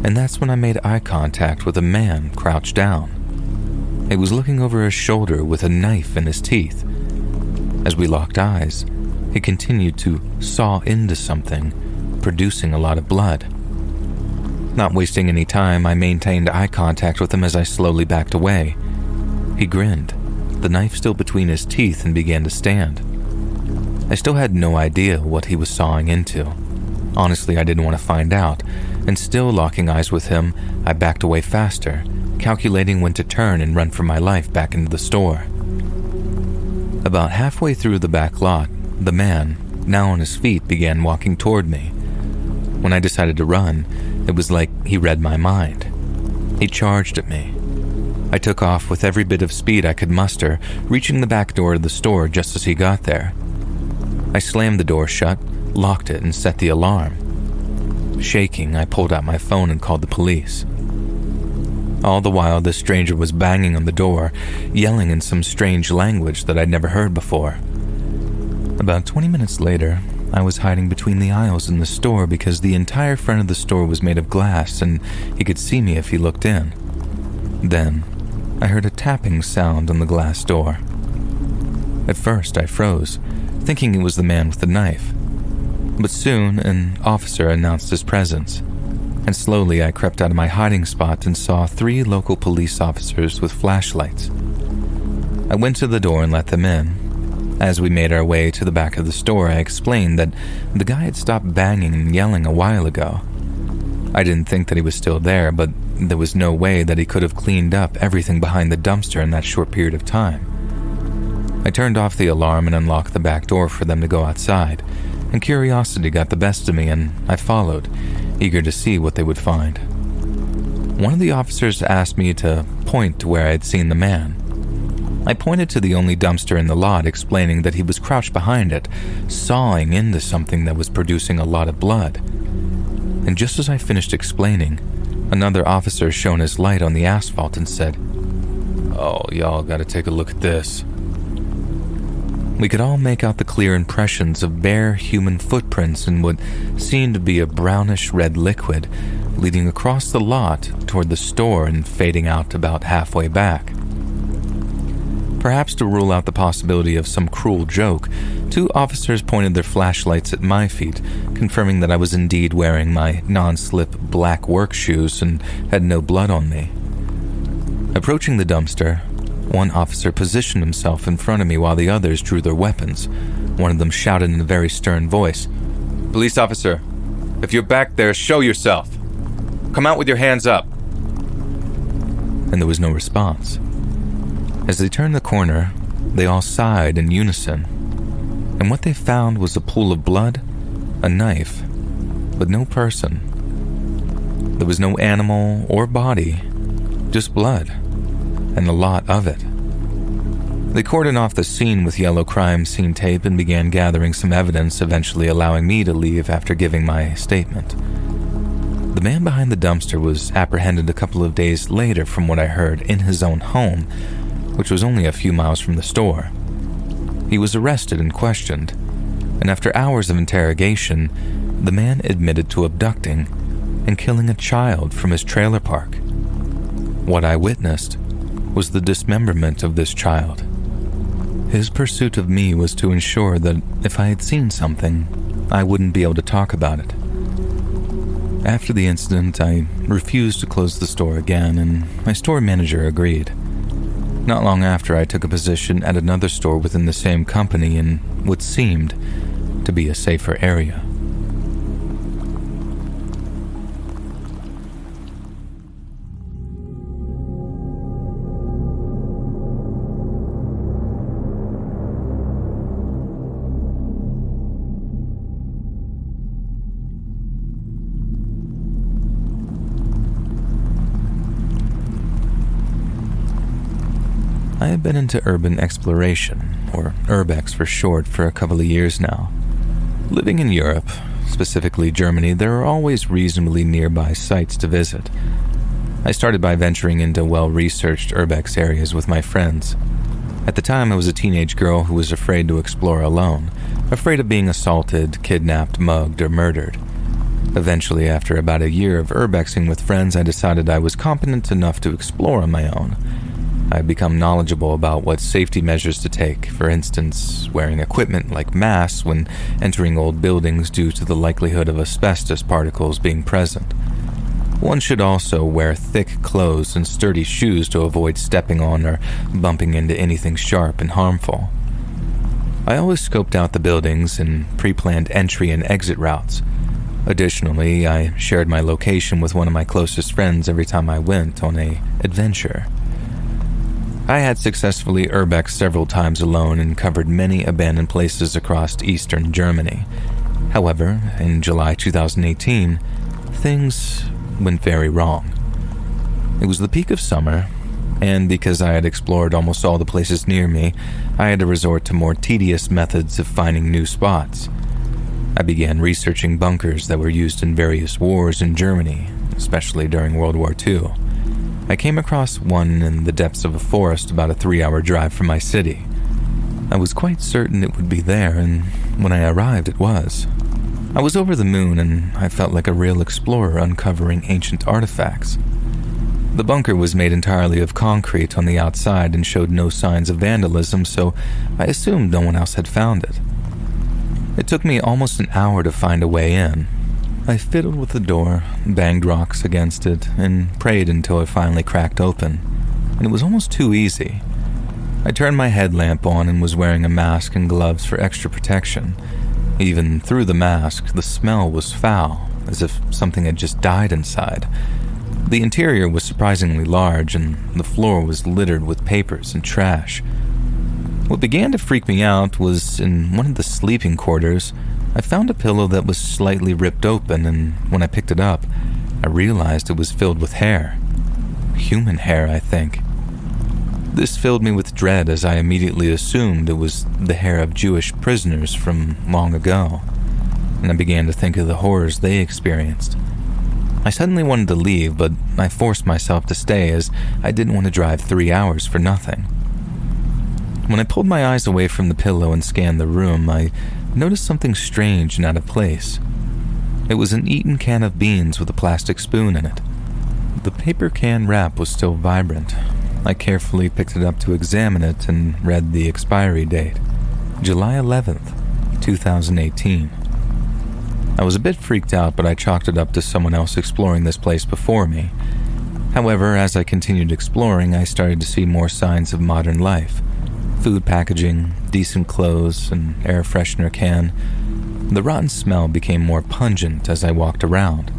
Speaker 2: and that's when I made eye contact with a man crouched down. He was looking over his shoulder with a knife in his teeth. As we locked eyes, he continued to saw into something, producing a lot of blood. Not wasting any time, I maintained eye contact with him as I slowly backed away. He grinned, the knife still between his teeth, and began to stand. I still had no idea what he was sawing into. Honestly, I didn't want to find out, and still locking eyes with him, I backed away faster, calculating when to turn and run for my life back into the store. About halfway through the back lot, the man, now on his feet, began walking toward me. When I decided to run, it was like he read my mind. He charged at me. I took off with every bit of speed I could muster, reaching the back door of the store just as he got there. I slammed the door shut, locked it, and set the alarm. Shaking, I pulled out my phone and called the police. All the while, this stranger was banging on the door, yelling in some strange language that I'd never heard before. About 20 minutes later, I was hiding between the aisles in the store because the entire front of the store was made of glass and he could see me if he looked in. Then, I heard a tapping sound on the glass door. At first, I froze, thinking it was the man with the knife. But soon, an officer announced his presence, and slowly I crept out of my hiding spot and saw 3 local police officers with flashlights. I went to the door and let them in. As we made our way to the back of the store, I explained that the guy had stopped banging and yelling a while ago. I didn't think that he was still there, but there was no way that he could have cleaned up everything behind the dumpster in that short period of time. I turned off the alarm and unlocked the back door for them to go outside, and curiosity got the best of me and I followed, eager to see what they would find. One of the officers asked me to point to where I had seen the man. I pointed to the only dumpster in the lot, explaining that he was crouched behind it, sawing into something that was producing a lot of blood. And just as I finished explaining, another officer shone his light on the asphalt and said, "Oh, y'all gotta take a look at this." We could all make out the clear impressions of bare human footprints in what seemed to be a brownish-red liquid leading across the lot toward the store and fading out about halfway back. Perhaps to rule out the possibility of some cruel joke, 2 officers pointed their flashlights at my feet, confirming that I was indeed wearing my non-slip black work shoes and had no blood on me. Approaching the dumpster, one officer positioned himself in front of me while the others drew their weapons. One of them shouted in a very stern voice, "Police officer, if you're back there, show yourself. Come out with your hands up." And there was no response. As they turned the corner, they all sighed in unison, and what they found was a pool of blood, a knife, but no person. There was no animal or body, just blood, and a lot of it. They cordoned off the scene with yellow crime scene tape and began gathering some evidence, eventually allowing me to leave after giving my statement. The man behind the dumpster was apprehended a couple of days later, from what I heard, in his own home, which was only a few miles from the store. He was arrested and questioned, and after hours of interrogation, the man admitted to abducting and killing a child from his trailer park. What I witnessed was the dismemberment of this child. His pursuit of me was to ensure that if I had seen something, I wouldn't be able to talk about it. After the incident, I refused to close the store again, and my store manager agreed. Not long after, I took a position at another store within the same company in what seemed to be a safer area. have been into urban exploration, or urbex for short, for a couple of years now. Living in Europe, specifically Germany, there are always reasonably nearby sites to visit. I started by venturing into well-researched urbex areas with my friends. At the time, I was a teenage girl who was afraid to explore alone, afraid of being assaulted, kidnapped, mugged, or murdered. Eventually, after about a year of urbexing with friends, I decided I was competent enough to explore on my own. I had become knowledgeable about what safety measures to take, for instance, wearing equipment like masks when entering old buildings due to the likelihood of asbestos particles being present. One should also wear thick clothes and sturdy shoes to avoid stepping on or bumping into anything sharp and harmful. I always scoped out the buildings and pre-planned entry and exit routes. Additionally, I shared my location with one of my closest friends every time I went on an adventure. I had successfully urbexed several times alone and covered many abandoned places across eastern Germany. However, in July 2018, things went very wrong. It was the peak of summer, and because I had explored almost all the places near me, I had to resort to more tedious methods of finding new spots. I began researching bunkers that were used in various wars in Germany, especially during World War II. I came across one in the depths of a forest about a 3-hour drive from my city. I was quite certain it would be there, and when I arrived, it was. I was over the moon, and I felt like a real explorer uncovering ancient artifacts. The bunker was made entirely of concrete on the outside and showed no signs of vandalism, so I assumed no one else had found it. It took me almost an hour to find a way in. I fiddled with the door, banged rocks against it, and prayed until it finally cracked open, and it was almost too easy. I turned my headlamp on and was wearing a mask and gloves for extra protection. Even through the mask, the smell was foul, as if something had just died inside. The interior was surprisingly large, and the floor was littered with papers and trash. What began to freak me out was in one of the sleeping quarters, I found a pillow that was slightly ripped open, and when I picked it up, I realized it was filled with hair. Human hair, I think. This filled me with dread as I immediately assumed it was the hair of Jewish prisoners from long ago, and I began to think of the horrors they experienced. I suddenly wanted to leave, but I forced myself to stay as I didn't want to drive 3 hours for nothing. When I pulled my eyes away from the pillow and scanned the room, I noticed something strange and out of place. It was an eaten can of beans with a plastic spoon in it. The paper can wrap was still vibrant. I carefully picked it up to examine it and read the expiry date, July 11th, 2018. I was a bit freaked out, but I chalked it up to someone else exploring this place before me. However, as I continued exploring, I started to see more signs of modern life. Food packaging, decent clothes, an air freshener can. The rotten smell became more pungent as I walked around.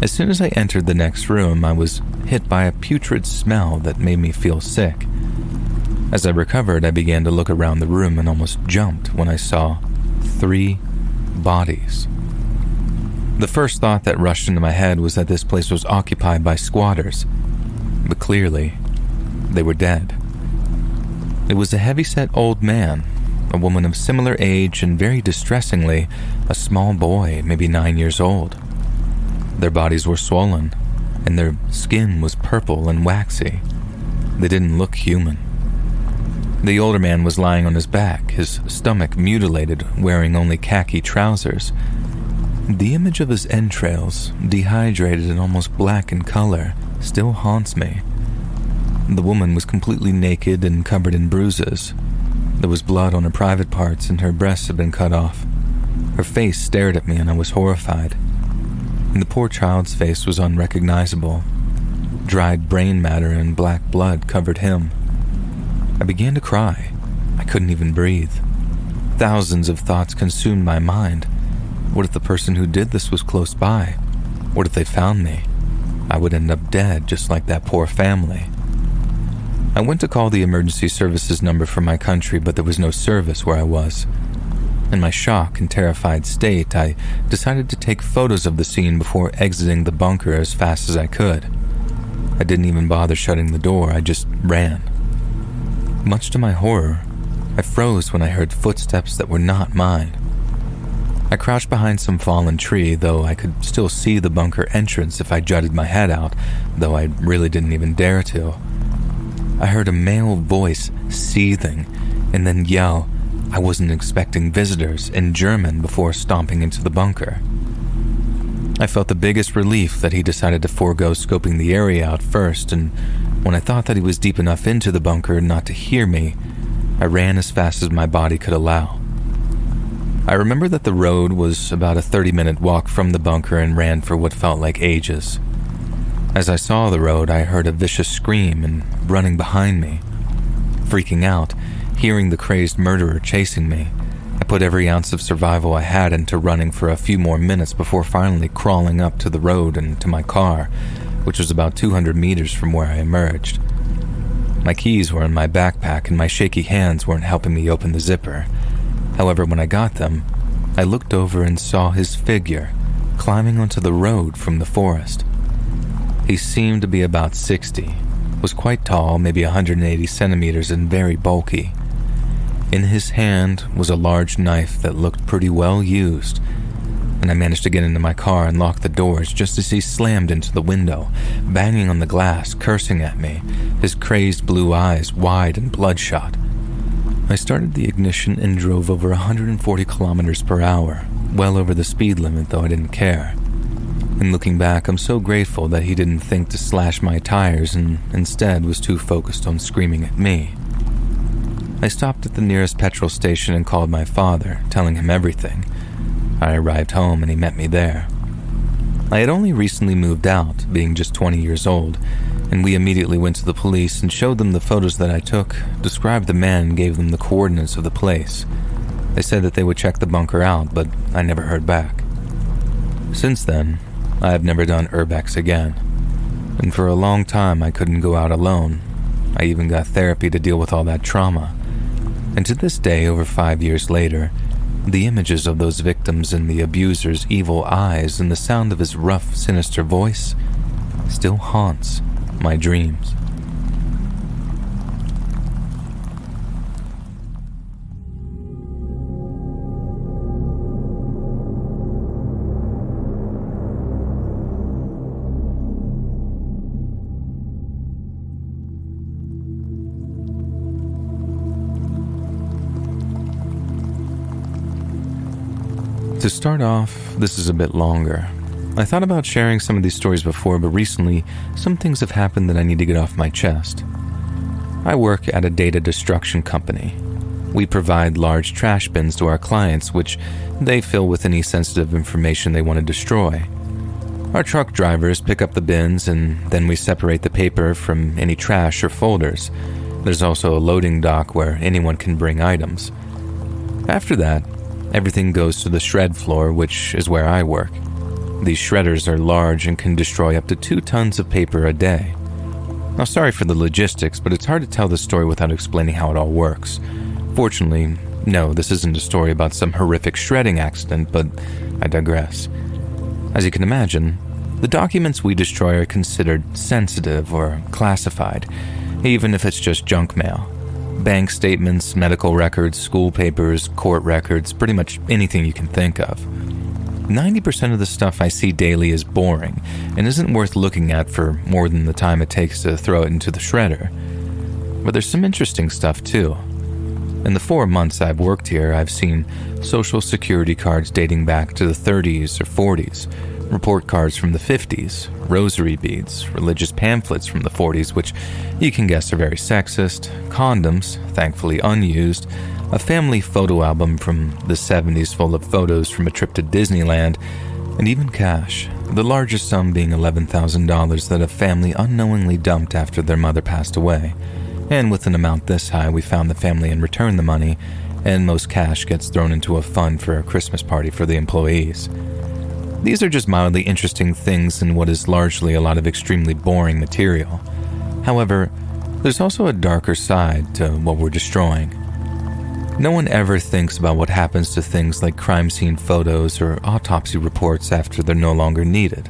Speaker 2: As soon as I entered the next room, I was hit by a putrid smell that made me feel sick. As I recovered, I began to look around the room and almost jumped when I saw 3 bodies. The first thought that rushed into my head was that this place was occupied by squatters, but clearly, they were dead. It was a heavy-set old man, a woman of similar age, and very distressingly, a small boy, maybe 9 years old. Their bodies were swollen, and their skin was purple and waxy. They didn't look human. The older man was lying on his back, his stomach mutilated, wearing only khaki trousers. The image of his entrails, dehydrated and almost black in color, still haunts me. The woman was completely naked and covered in bruises. There was blood on her private parts and her breasts had been cut off. Her face stared at me and I was horrified. And the poor child's face was unrecognizable. Dried brain matter and black blood covered him. I began to cry. I couldn't even breathe. Thousands of thoughts consumed my mind. What if the person who did this was close by? What if they found me? I would end up dead just like that poor family. I went to call the emergency services number for my country, but there was no service where I was. In my shock and terrified state, I decided to take photos of the scene before exiting the bunker as fast as I could. I didn't even bother shutting the door, I just ran. Much to my horror, I froze when I heard footsteps that were not mine. I crouched behind some fallen tree, though I could still see the bunker entrance if I jutted my head out, though I really didn't even dare to. I heard a male voice seething, and then yell, "I wasn't expecting visitors," in German before stomping into the bunker. I felt the biggest relief that he decided to forego scoping the area out first, and when I thought that he was deep enough into the bunker not to hear me, I ran as fast as my body could allow. I remember that the road was about a 30-minute walk from the bunker and ran for what felt like ages. As I saw the road, I heard a vicious scream and running behind me. Freaking out, hearing the crazed murderer chasing me, I put every ounce of survival I had into running for a few more minutes before finally crawling up to the road and to my car, which was about 200 meters from where I emerged. My keys were in my backpack and my shaky hands weren't helping me open the zipper. However, when I got them, I looked over and saw his figure climbing onto the road from the forest. He seemed to be about 60, was quite tall, maybe 180 centimeters, and very bulky. In his hand was a large knife that looked pretty well used, and I managed to get into my car and lock the doors just as he slammed into the window, banging on the glass, cursing at me, his crazed blue eyes wide and bloodshot. I started the ignition and drove over 140 kilometers per hour, well over the speed limit, though I didn't care. And looking back, I'm so grateful that he didn't think to slash my tires and instead was too focused on screaming at me. I stopped at the nearest petrol station and called my father, telling him everything. I arrived home and he met me there. I had only recently moved out, being just 20 years old, and we immediately went to the police and showed them the photos that I took, described the man, and gave them the coordinates of the place. They said that they would check the bunker out, but I never heard back. Since then, I have never done urbex again, and for a long time I couldn't go out alone. I even got therapy to deal with all that trauma, and to this day, over 5 years later, the images of those victims and the abuser's evil eyes and the sound of his rough, sinister voice still haunts my dreams. To start off, this is a bit longer. I thought about sharing some of these stories before, but recently, some things have happened that I need to get off my chest. I work at a data destruction company. We provide large trash bins to our clients, which they fill with any sensitive information they want to destroy. Our truck drivers pick up the bins, and then we separate the paper from any trash or folders. There's also a loading dock where anyone can bring items. After that, everything goes to the shred floor, which is where I work. These shredders are large and can destroy up to 2 tons of paper a day. Now, sorry for the logistics, but it's hard to tell this story without explaining how it all works. Fortunately, no, this isn't a story about some horrific shredding accident, but I digress. As you can imagine, the documents we destroy are considered sensitive or classified, even if it's just junk mail. Bank statements, medical records, school papers, court records, pretty much anything you can think of. 90% of the stuff I see daily is boring and isn't worth looking at for more than the time it takes to throw it into the shredder. But there's some interesting stuff too. In the 4 months I've worked here, I've seen social security cards dating back to the 30s or 40s, report cards from the 50s, rosary beads, religious pamphlets from the 40s, which you can guess are very sexist, condoms, thankfully unused, a family photo album from the 70s full of photos from a trip to Disneyland, and even cash, the largest sum being $11,000 that a family unknowingly dumped after their mother passed away. And with an amount this high, we found the family and returned the money, and most cash gets thrown into a fund for a Christmas party for the employees. These are just mildly interesting things in what is largely a lot of extremely boring material. However, there's also a darker side to what we're destroying. No one ever thinks about what happens to things like crime scene photos or autopsy reports after they're no longer needed.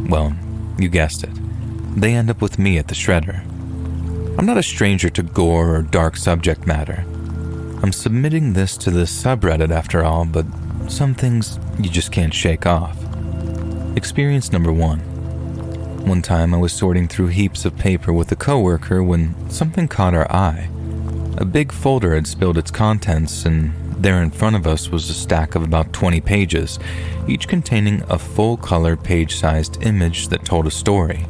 Speaker 2: Well, you guessed it. They end up with me at the shredder. I'm I'm not a stranger to gore or dark subject matter. I'm submitting this to the subreddit after all, but some things you just can't shake off. Experience number 1. One time I was sorting through heaps of paper with a coworker when something caught our eye. A big folder had spilled its contents, and there in front of us was a stack of about 20 pages, each containing a full-color page-sized image that told a story.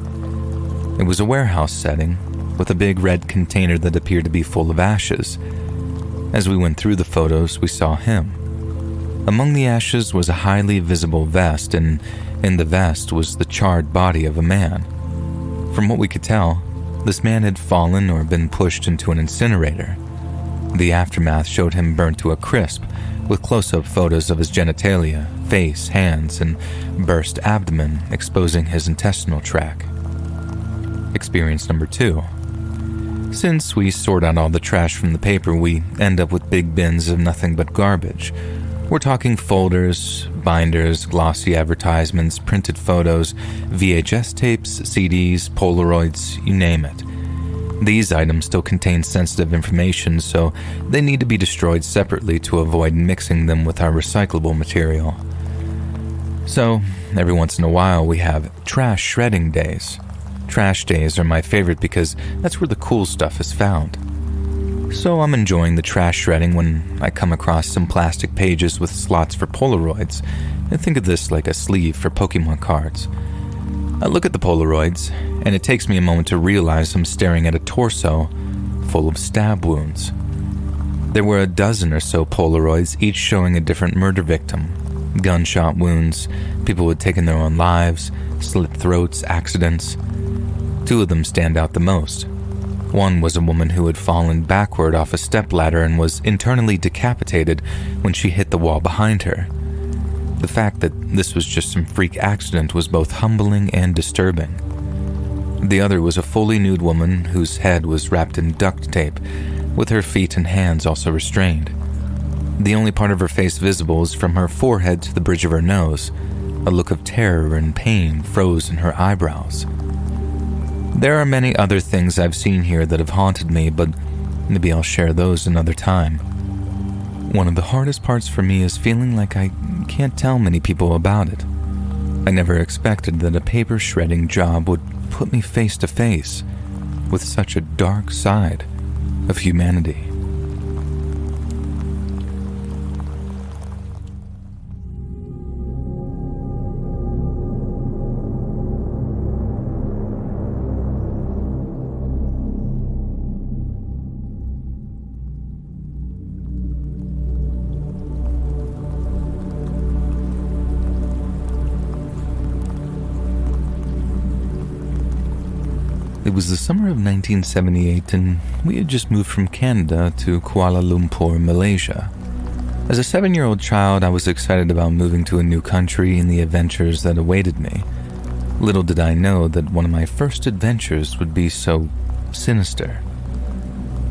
Speaker 2: It was a warehouse setting, with a big red container that appeared to be full of ashes. As we went through the photos, we saw him. Among the ashes was a highly visible vest, and in the vest was the charred body of a man. From what we could tell, this man had fallen or been pushed into an incinerator. The aftermath showed him burnt to a crisp, with close-up photos of his genitalia, face, hands, and burst abdomen exposing his intestinal tract. Experience number 2. Since we sort out all the trash from the paper, we end up with big bins of nothing but garbage. We're talking folders, binders, glossy advertisements, printed photos, VHS tapes, CDs, Polaroids, you name it. These items still contain sensitive information, so they need to be destroyed separately to avoid mixing them with our recyclable material. So, every once in a while we have trash shredding days. Trash days are my favorite because that's where the cool stuff is found. So I'm enjoying the trash shredding when I come across some plastic pages with slots for Polaroids, and think of this like a sleeve for Pokemon cards. I look at the Polaroids, and it takes me a moment to realize I'm staring at a torso full of stab wounds. There were a dozen or so Polaroids, each showing a different murder victim. Gunshot wounds, people who had taken their own lives, slit throats, accidents. 2 of them stand out the most. One was a woman who had fallen backward off a stepladder and was internally decapitated when she hit the wall behind her. The fact that this was just some freak accident was both humbling and disturbing. The other was a fully nude woman whose head was wrapped in duct tape, with her feet and hands also restrained. The only part of her face visible is from her forehead to the bridge of her nose. A look of terror and pain froze in her eyebrows. There are many other things I've seen here that have haunted me, but maybe I'll share those another time. One of the hardest parts for me is feeling like I can't tell many people about it. I never expected that a paper shredding job would put me face to face with such a dark side of humanity. It was the summer of 1978, and we had just moved from Canada to Kuala Lumpur, Malaysia. As a 7-year-old child, I was excited about moving to a new country and the adventures that awaited me. Little did I know that one of my first adventures would be so sinister.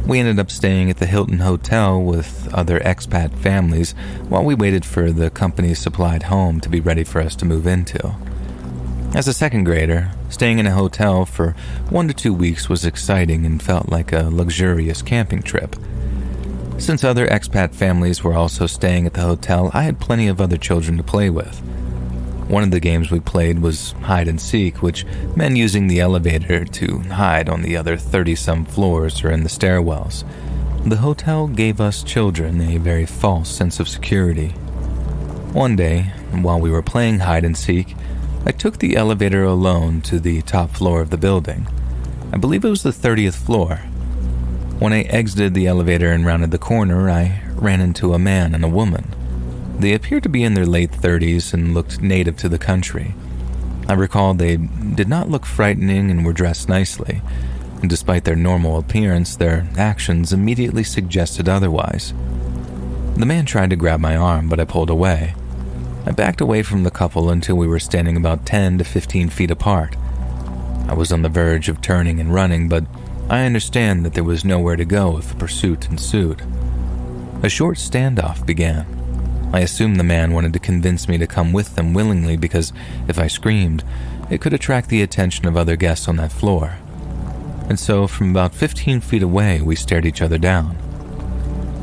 Speaker 2: We ended up staying at the Hilton Hotel with other expat families while we waited for the company's supplied home to be ready for us to move into. As a second grader, staying in a hotel for 1 to 2 weeks was exciting and felt like a luxurious camping trip. Since other expat families were also staying at the hotel, I had plenty of other children to play with. One of the games we played was hide and seek, which meant using the elevator to hide on the other 30-some floors or in the stairwells. The hotel gave us children a very false sense of security. One day, while we were playing hide and seek, I took the elevator alone to the top floor of the building. I believe it was the 30th floor. When I exited the elevator and rounded the corner, I ran into a man and a woman. They appeared to be in their late 30s and looked native to the country. I recall they did not look frightening and were dressed nicely, and despite their normal appearance, their actions immediately suggested otherwise. The man tried to grab my arm, but I pulled away. I backed away from the couple until we were standing about 10 to 15 feet apart. I was on the verge of turning and running, but I understand that there was nowhere to go if a pursuit ensued. A short standoff began. I assumed the man wanted to convince me to come with them willingly because if I screamed, it could attract the attention of other guests on that floor. and so from about 15 feet away, we stared each other down.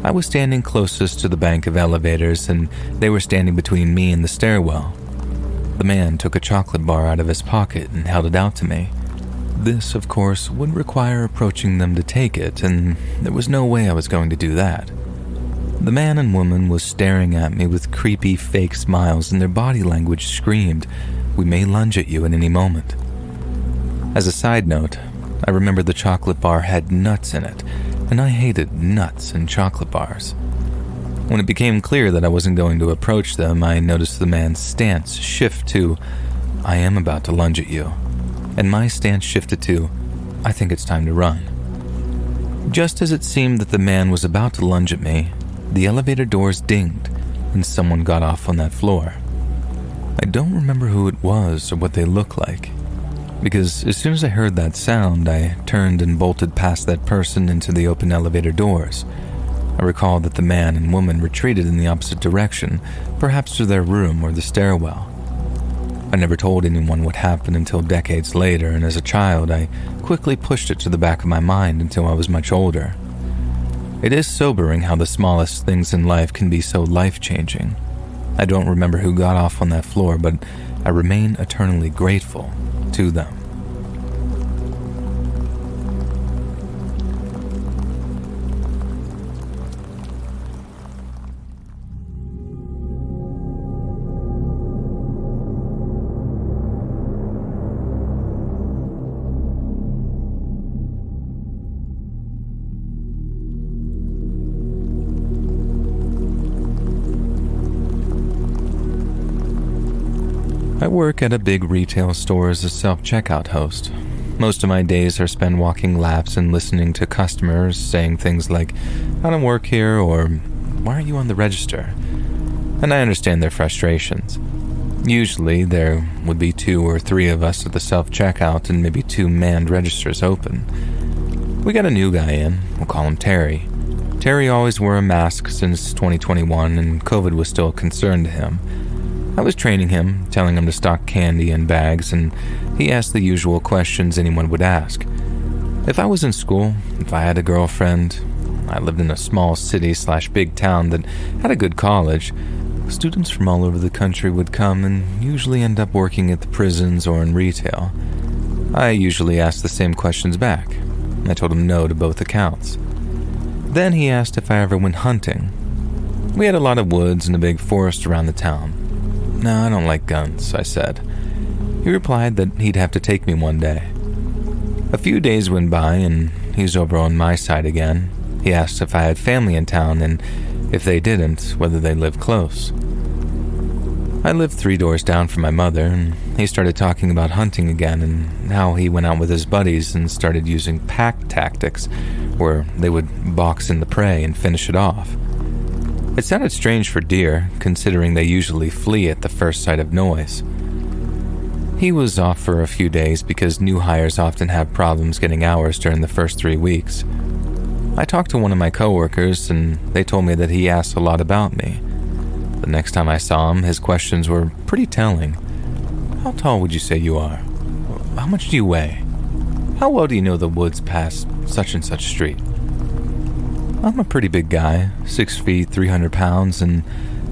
Speaker 2: I was standing closest to the bank of elevators, and they were standing between me and the stairwell. The man took a chocolate bar out of his pocket and held it out to me. This, of course, would require approaching them to take it, and there was no way I was going to do that. The man and woman was staring at me with creepy, fake smiles, and their body language screamed, "We may lunge at you at any moment." As a side note, I remember the chocolate bar had nuts in it, and I hated nuts and chocolate bars. When it became clear that I wasn't going to approach them, I noticed the man's stance shift to, "I am about to lunge at you," and my stance shifted to, "I think it's time to run." Just as it seemed that the man was about to lunge at me, the elevator doors dinged, and someone got off on that floor. I don't remember who it was or what they looked like, because as soon as I heard that sound, I turned and bolted past that person into the open elevator doors. I recall that the man and woman retreated in the opposite direction, perhaps to their room or the stairwell. I never told anyone what happened until decades later, and as a child, I quickly pushed it to the back of my mind until I was much older. It is sobering how the smallest things in life can be so life-changing. I don't remember who got off on that floor, but I remain eternally grateful to them. I work at a big retail store as a self-checkout host. Most of my days are spent walking laps and listening to customers saying things like, "I don't work here," or "Why aren't you on the register?" And I understand their frustrations. Usually, there would be 2 or 3 of us at the self-checkout and maybe 2 manned registers open. We got a new guy in, we'll call him Terry. Terry always wore a mask since 2021, and COVID was still a concern to him. I was training him, telling him to stock candy in bags, and he asked the usual questions anyone would ask. If I was in school, if I had a girlfriend, I lived in a small city/big town that had a good college, students from all over the country would come and usually end up working at the prisons or in retail. I usually asked the same questions back. I told him no to both accounts. Then he asked if I ever went hunting. We had a lot of woods and a big forest around the town. "No, I don't like guns," I said. He replied that he'd have to take me one day. A few days went by and he's over on my side again. He asked if I had family in town and if they didn't, whether they lived close. I lived 3 doors down from my mother, and he started talking about hunting again and how he went out with his buddies and started using pack tactics, where they would box in the prey and finish it off. It sounded strange for deer, considering they usually flee at the first sight of noise. He was off for a few days because new hires often have problems getting hours during the first 3 weeks. I talked to one of my coworkers, and they told me that he asked a lot about me. The next time I saw him, his questions were pretty telling. "How tall would you say you are? How much do you weigh? How well do you know the woods past such and such street?" I'm a pretty big guy, 6 feet, 300 pounds, and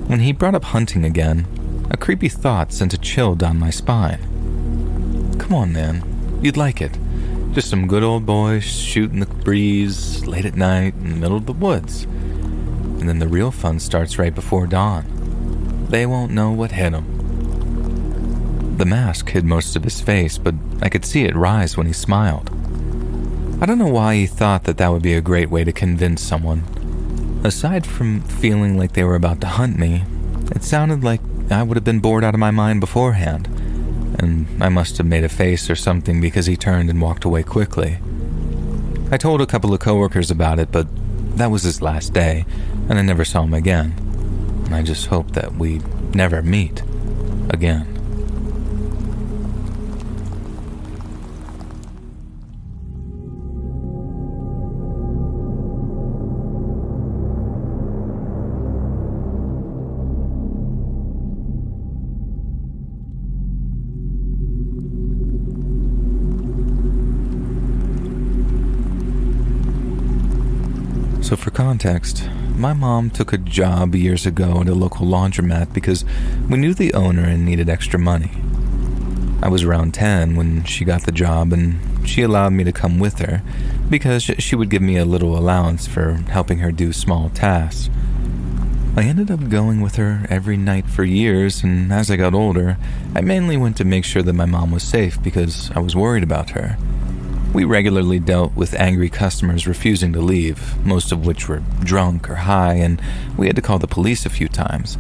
Speaker 2: when he brought up hunting again, a creepy thought sent a chill down my spine. Come on, man, you'd like it. Just some good old boys shooting the breeze late at night in the middle of the woods. And then the real fun starts right before dawn. They won't know what hit them. The mask hid most of his face, but I could see it rise when he smiled. I don't know why he thought that that would be a great way to convince someone. Aside from feeling like they were about to hunt me, it sounded like I would have been bored out of my mind beforehand, and I must have made a face or something because he turned and walked away quickly. I told a couple of coworkers about it, but that was his last day, and I never saw him again. And I just hope that we never meet again. So for context, my mom took a job years ago at a local laundromat because we knew the owner and needed extra money. I was around 10 when she got the job, and she allowed me to come with her because she would give me a little allowance for helping her do small tasks. I ended up going with her every night for years, and as I got older, I mainly went to make sure that my mom was safe because I was worried about her. We regularly dealt with angry customers refusing to leave, most of which were drunk or high, and we had to call the police a few times.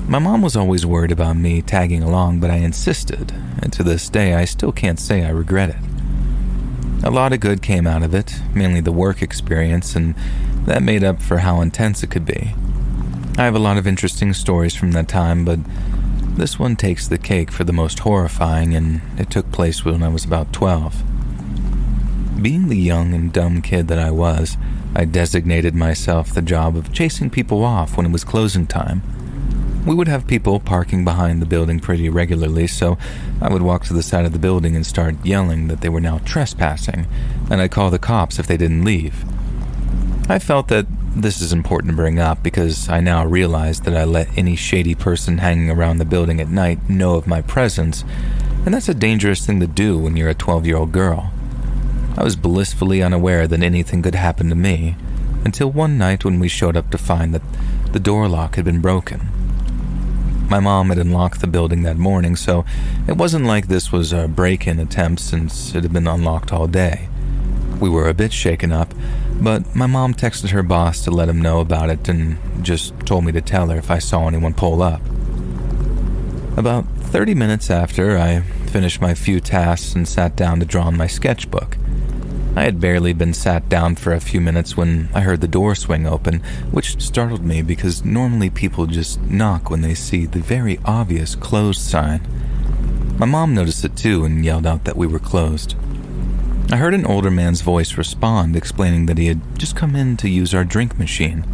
Speaker 2: My mom was always worried about me tagging along, but I insisted, and to this day I still can't say I regret it. A lot of good came out of it, mainly the work experience, and that made up for how intense it could be. I have a lot of interesting stories from that time, but this one takes the cake for the most horrifying, and it took place when I was about 12. Being the young and dumb kid that I was, I designated myself the job of chasing people off when it was closing time. We would have people parking behind the building pretty regularly, so I would walk to the side of the building and start yelling that they were now trespassing, and I'd call the cops if they didn't leave. I felt that this is important to bring up because I now realize that I let any shady person hanging around the building at night know of my presence, and that's a dangerous thing to do when you're a 12-year-old girl. I was blissfully unaware that anything could happen to me until one night when we showed up to find that the door lock had been broken. My mom had unlocked the building that morning, so it wasn't like this was a break-in attempt since it had been unlocked all day. We were a bit shaken up, but my mom texted her boss to let him know about it and just told me to tell her if I saw anyone pull up. About 30 minutes after, I finished my few tasks and sat down to draw in my sketchbook. I had barely been sat down for a few minutes when I heard the door swing open, which startled me because normally people just knock when they see the very obvious closed sign. My mom noticed it too and yelled out that we were closed. I heard an older man's voice respond, explaining that he had just come in to use our drink machine.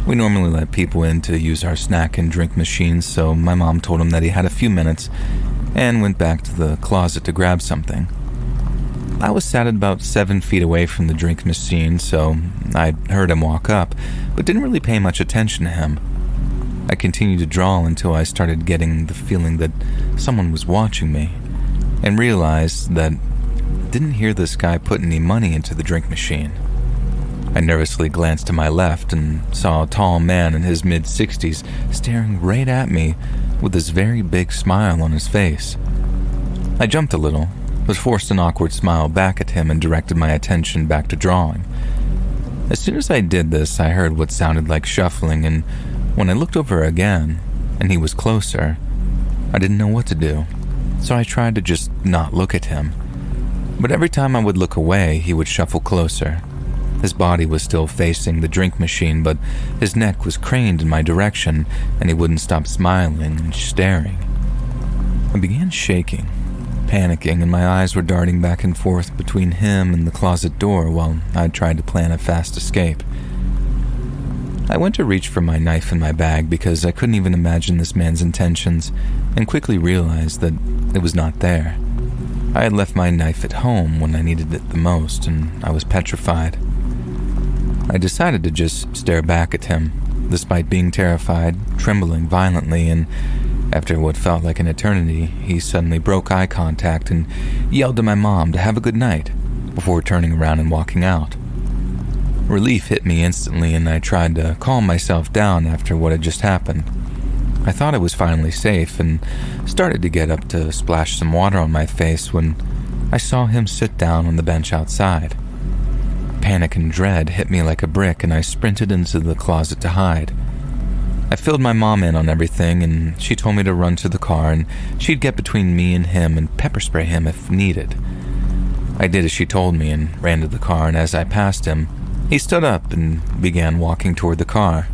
Speaker 2: We normally let people in to use our snack and drink machines, so my mom told him that he had a few minutes and went back to the closet to grab something. I was sat about 7 feet away from the drink machine, so I heard him walk up, but didn't really pay much attention to him. I continued to draw until I started getting the feeling that someone was watching me, and realized that I didn't hear this guy put any money into the drink machine. I nervously glanced to my left and saw a tall man in his mid-60s staring right at me with this very big smile on his face. I jumped a little, but forced an awkward smile back at him and directed my attention back to drawing. As soon as I did this, I heard what sounded like shuffling, and when I looked over again, and he was closer, I didn't know what to do, so I tried to just not look at him. But every time I would look away, he would shuffle closer. His body was still facing the drink machine, but his neck was craned in my direction, and he wouldn't stop smiling and staring. I began shaking, panicking, and my eyes were darting back and forth between him and the closet door while I tried to plan a fast escape. I went to reach for my knife in my bag because I couldn't even imagine this man's intentions, and quickly realized that it was not there. I had left my knife at home when I needed it the most, and I was petrified. I decided to just stare back at him, despite being terrified, trembling violently, and after what felt like an eternity, he suddenly broke eye contact and yelled to my mom to have a good night, before turning around and walking out. Relief hit me instantly, and I tried to calm myself down after what had just happened. I thought I was finally safe and started to get up to splash some water on my face when I saw him sit down on the bench outside. Panic and dread hit me like a brick, and I sprinted into the closet to hide. I filled my mom in on everything, and she told me to run to the car and she'd get between me and him and pepper spray him if needed. I did as she told me and ran to the car, and as I passed him, he stood up and began walking toward the car.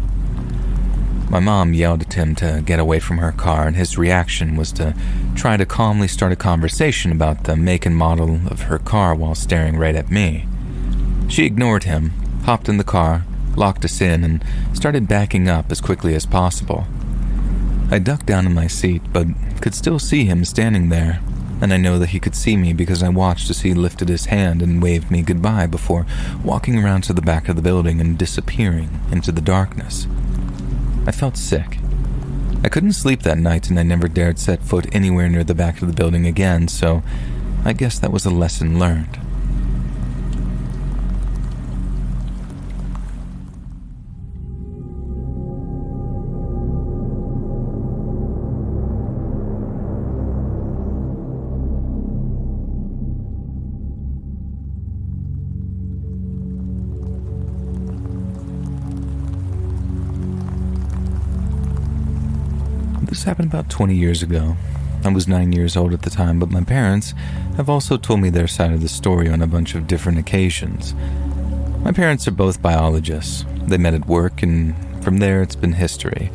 Speaker 2: My mom yelled at him to get away from her car, and his reaction was to try to calmly start a conversation about the make and model of her car while staring right at me. She ignored him, hopped in the car, locked us in, and started backing up as quickly as possible. I ducked down in my seat, but could still see him standing there, and I know that he could see me because I watched as he lifted his hand and waved me goodbye before walking around to the back of the building and disappearing into the darkness. I felt sick. I couldn't sleep that night, and I never dared set foot anywhere near the back of the building again, so I guess that was a lesson learned. This happened about 20 years ago. I was 9 years old at the time, but my parents have also told me their side of the story on a bunch of different occasions. My parents are both biologists. They met at work, and from there it's been history.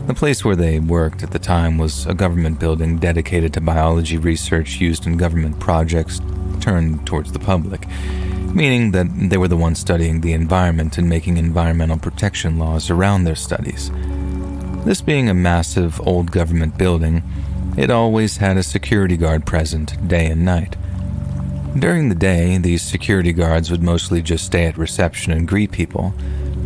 Speaker 2: The place where they worked at the time was a government building dedicated to biology research used in government projects turned towards the public, meaning that they were the ones studying the environment and making environmental protection laws around their studies. This being a massive old government building, it always had a security guard present day and night. During the day, these security guards would mostly just stay at reception and greet people,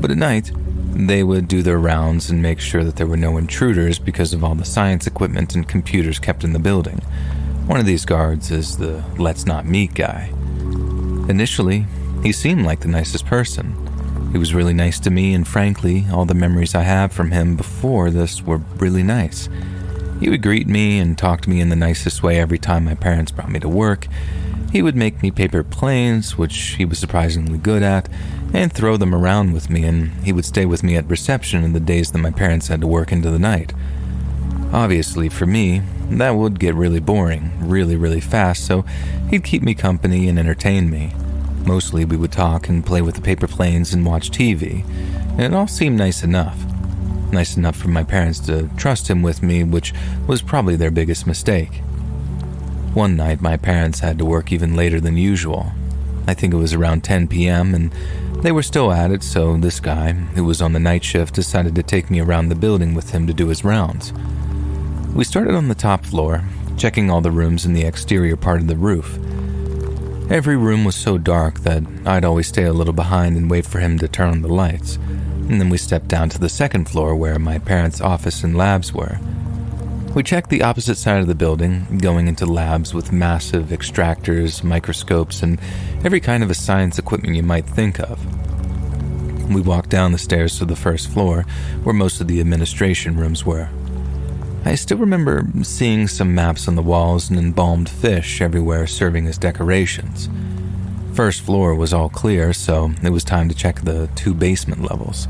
Speaker 2: but at night, they would do their rounds and make sure that there were no intruders because of all the science equipment and computers kept in the building. One of these guards is the let's not meet guy. Initially, he seemed like the nicest person. He was really nice to me, and frankly, all the memories I have from him before this were really nice. He would greet me and talk to me in the nicest way every time my parents brought me to work. He would make me paper planes, which he was surprisingly good at, and throw them around with me, and he would stay with me at reception in the days that my parents had to work into the night. Obviously, for me, that would get really boring, really fast, so he'd keep me company and entertain me. Mostly we would talk and play with the paper planes and watch TV, and it all seemed nice enough. Nice enough for my parents to trust him with me, which was probably their biggest mistake. One night my parents had to work even later than usual. I think it was around 10 p.m. and they were still at it, so this guy, who was on the night shift, decided to take me around the building with him to do his rounds. We started on the top floor, checking all the rooms in the exterior part of the roof. Every room was so dark that I'd always stay a little behind and wait for him to turn on the lights, and then we stepped down to the second floor where my parents' office and labs were. We checked the opposite side of the building, going into labs with massive extractors, microscopes, and every kind of a science equipment you might think of. We walked down the stairs to the first floor, where most of the administration rooms were. I still remember seeing some maps on the walls and embalmed fish everywhere serving as decorations. First floor was all clear, so it was time to check the 2 basement levels.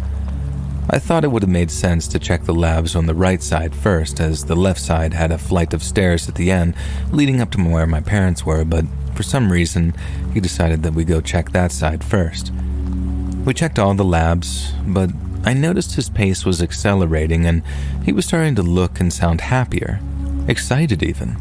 Speaker 2: I thought it would have made sense to check the labs on the right side first, as the left side had a flight of stairs at the end leading up to where my parents were, but for some reason, he decided that we go check that side first. We checked all the labs, but I noticed his pace was accelerating and he was starting to look and sound happier, excited even.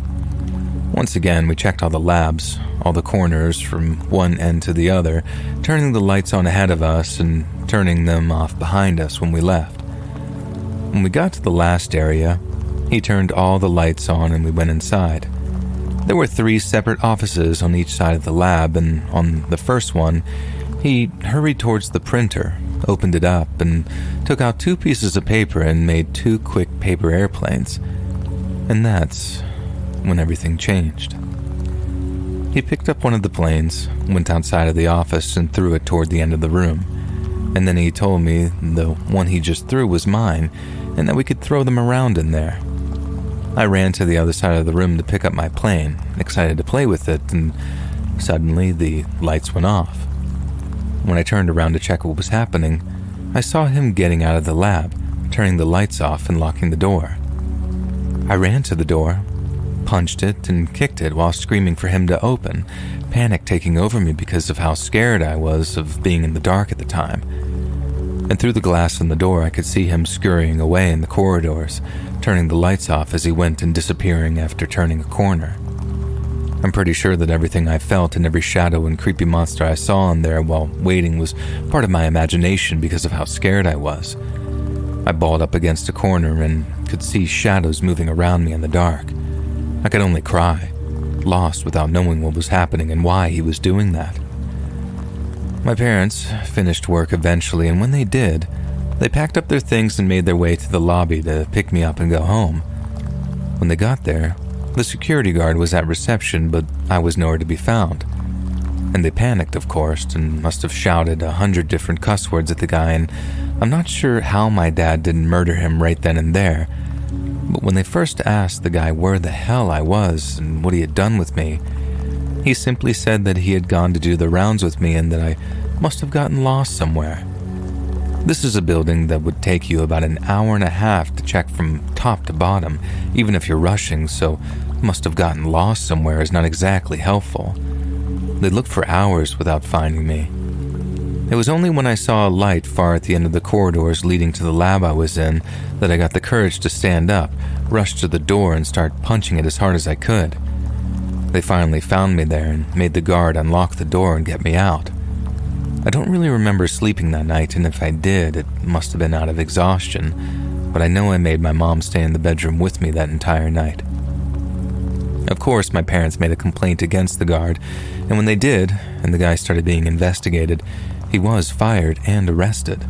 Speaker 2: Once again, we checked all the labs, all the corners from one end to the other, turning the lights on ahead of us and turning them off behind us when we left. When we got to the last area, he turned all the lights on and we went inside. There were 3 separate offices on each side of the lab, and on the first one, he hurried towards the printer, opened it up, and took out 2 pieces of paper and made 2 quick paper airplanes. And that's when everything changed. He picked up one of the planes, went outside of the office, and threw it toward the end of the room. And then he told me the one he just threw was mine, and that we could throw them around in there. I ran to the other side of the room to pick up my plane, excited to play with it, and suddenly the lights went off. When I turned around to check what was happening, I saw him getting out of the lab, turning the lights off and locking the door. I ran to the door, punched it, and kicked it while screaming for him to open, panic taking over me because of how scared I was of being in the dark at the time. And through the glass in the door, I could see him scurrying away in the corridors, turning the lights off as he went and disappearing after turning a corner. I'm pretty sure that everything I felt and every shadow and creepy monster I saw in there while waiting was part of my imagination because of how scared I was. I balled up against a corner and could see shadows moving around me in the dark. I could only cry. lost without knowing what was happening and why he was doing that. My parents finished work eventually, and when they did, they packed up their things and made their way to the lobby to pick me up and go home. When they got there, the security guard was at reception, but I was nowhere to be found. And they panicked, of course, and must have shouted 100 different cuss words at the guy, and I'm not sure how my dad didn't murder him right then and there. But when they first asked the guy where the hell I was and what he had done with me, he simply said that he had gone to do the rounds with me and that I must have gotten lost somewhere. This is a building that would take you about an hour and a half to check from top to bottom, even if you're rushing, so must have gotten lost somewhere is not exactly helpful. They looked for hours without finding me. It was only when I saw a light far at the end of the corridors leading to the lab I was in that I got the courage to stand up, rush to the door, and start punching it as hard as I could. They finally found me there and made the guard unlock the door and get me out. I don't really remember sleeping that night, and if I did, it must have been out of exhaustion, but I know I made my mom stay in the bedroom with me that entire night. Of course, my parents made a complaint against the guard, and when they did, and the guy started being investigated, he was fired and arrested.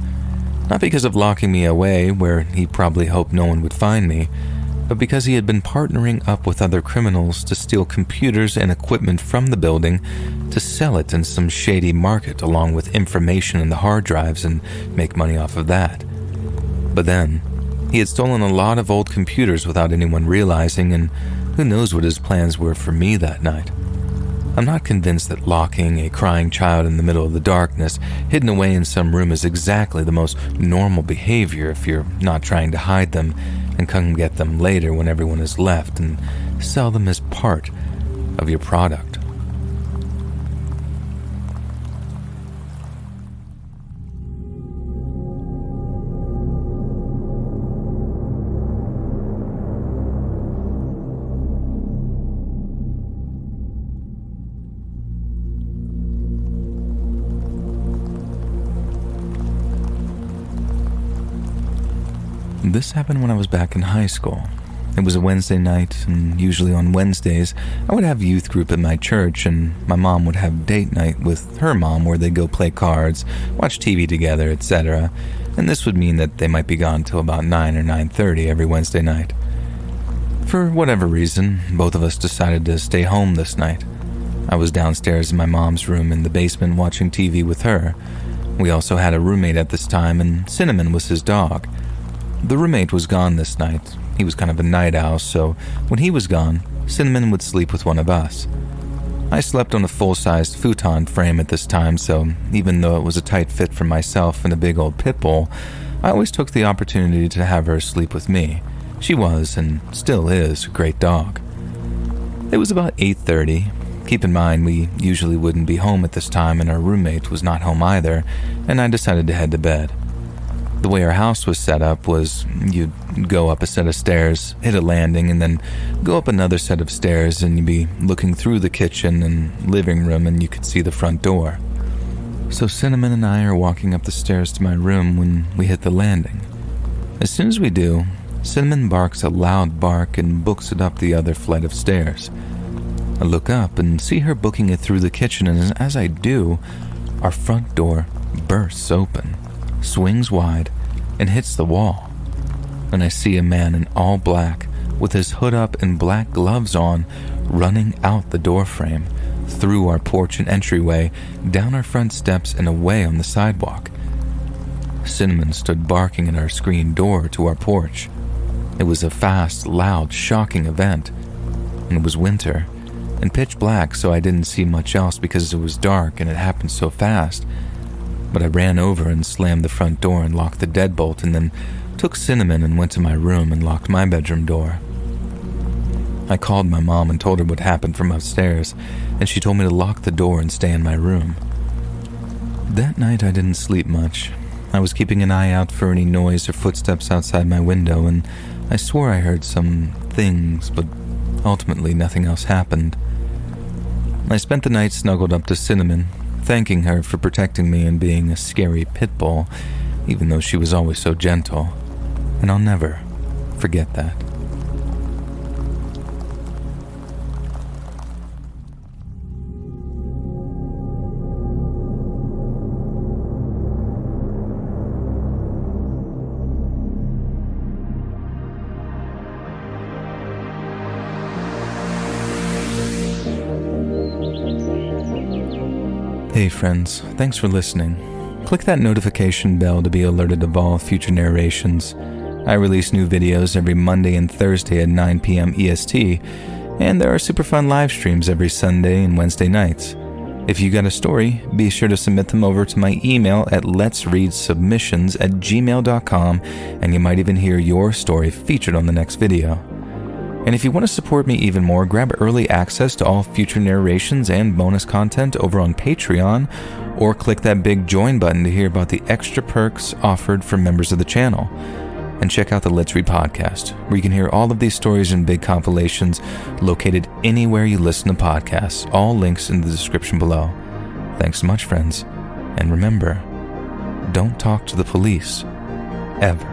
Speaker 2: Not because of locking me away, where he probably hoped no one would find me, but because he had been partnering up with other criminals to steal computers and equipment from the building to sell it in some shady market along with information in the hard drives and make money off of that. But then, he had stolen a lot of old computers without anyone realizing, and who knows what his plans were for me that night. I'm not convinced that locking a crying child in the middle of the darkness, hidden away in some room, is exactly the most normal behavior if you're not trying to hide them and come get them later when everyone is left and sell them as part of your product. This happened when I was back in high school. It was a Wednesday night, and usually on Wednesdays, I would have youth group at my church, and my mom would have date night with her mom where they'd go play cards, watch TV together, etc. And this would mean that they might be gone till about 9 or 9:30 every Wednesday night. For whatever reason, both of us decided to stay home this night. I was downstairs in my mom's room in the basement watching TV with her. We also had a roommate at this time, and Cinnamon was his dog. The roommate was gone this night. He was kind of a night owl, so when he was gone, Cinnamon would sleep with one of us. I slept on a full-sized futon frame at this time, so even though it was a tight fit for myself and a big old pit bull, I always took the opportunity to have her sleep with me. She was, and still is, a great dog. It was about 8:30. Keep in mind, we usually wouldn't be home at this time, and our roommate was not home either, and I decided to head to bed. The way our house was set up was you'd go up a set of stairs, hit a landing, and then go up another set of stairs, and you'd be looking through the kitchen and living room, and you could see the front door. So Cinnamon and I are walking up the stairs to my room when we hit the landing. As soon as we do, Cinnamon barks a loud bark and books it up the other flight of stairs. I look up and see her booking it through the kitchen, and as I do, our front door bursts open, swings wide, and hits the wall. And I see a man in all black, with his hood up and black gloves on, running out the doorframe, through our porch and entryway, down our front steps and away on the sidewalk. Cinnamon stood barking at our screen door to our porch. It was a fast, loud, shocking event. And it was winter, and pitch black, so I didn't see much else because it was dark and it happened so fast. But I ran over and slammed the front door and locked the deadbolt, and then took Cinnamon and went to my room and locked my bedroom door. I called my mom and told her what happened from upstairs, and she told me to lock the door and stay in my room. That night I didn't sleep much. I was keeping an eye out for any noise or footsteps outside my window, and I swore I heard some things, but ultimately nothing else happened. I spent the night snuggled up to Cinnamon, thanking her for protecting me and being a scary pit bull, even though she was always so gentle, and I'll never forget that. Hey friends, thanks for listening. Click that notification bell to be alerted of all future narrations. I release new videos every Monday and Thursday at 9 p.m. EST, and there are super fun live streams every Sunday and Wednesday nights. If you got a story, be sure to submit them over to my email at letsreadsubmissions@gmail.com, and you might even hear your story featured on the next video. And if you want to support me even more, grab early access to all future narrations and bonus content over on Patreon, or click that big join button to hear about the extra perks offered for members of the channel. And check out the Let's Read podcast, where you can hear all of these stories in big compilations located anywhere you listen to podcasts. All links in the description below. Thanks so much, friends. And remember, don't talk to the police, ever.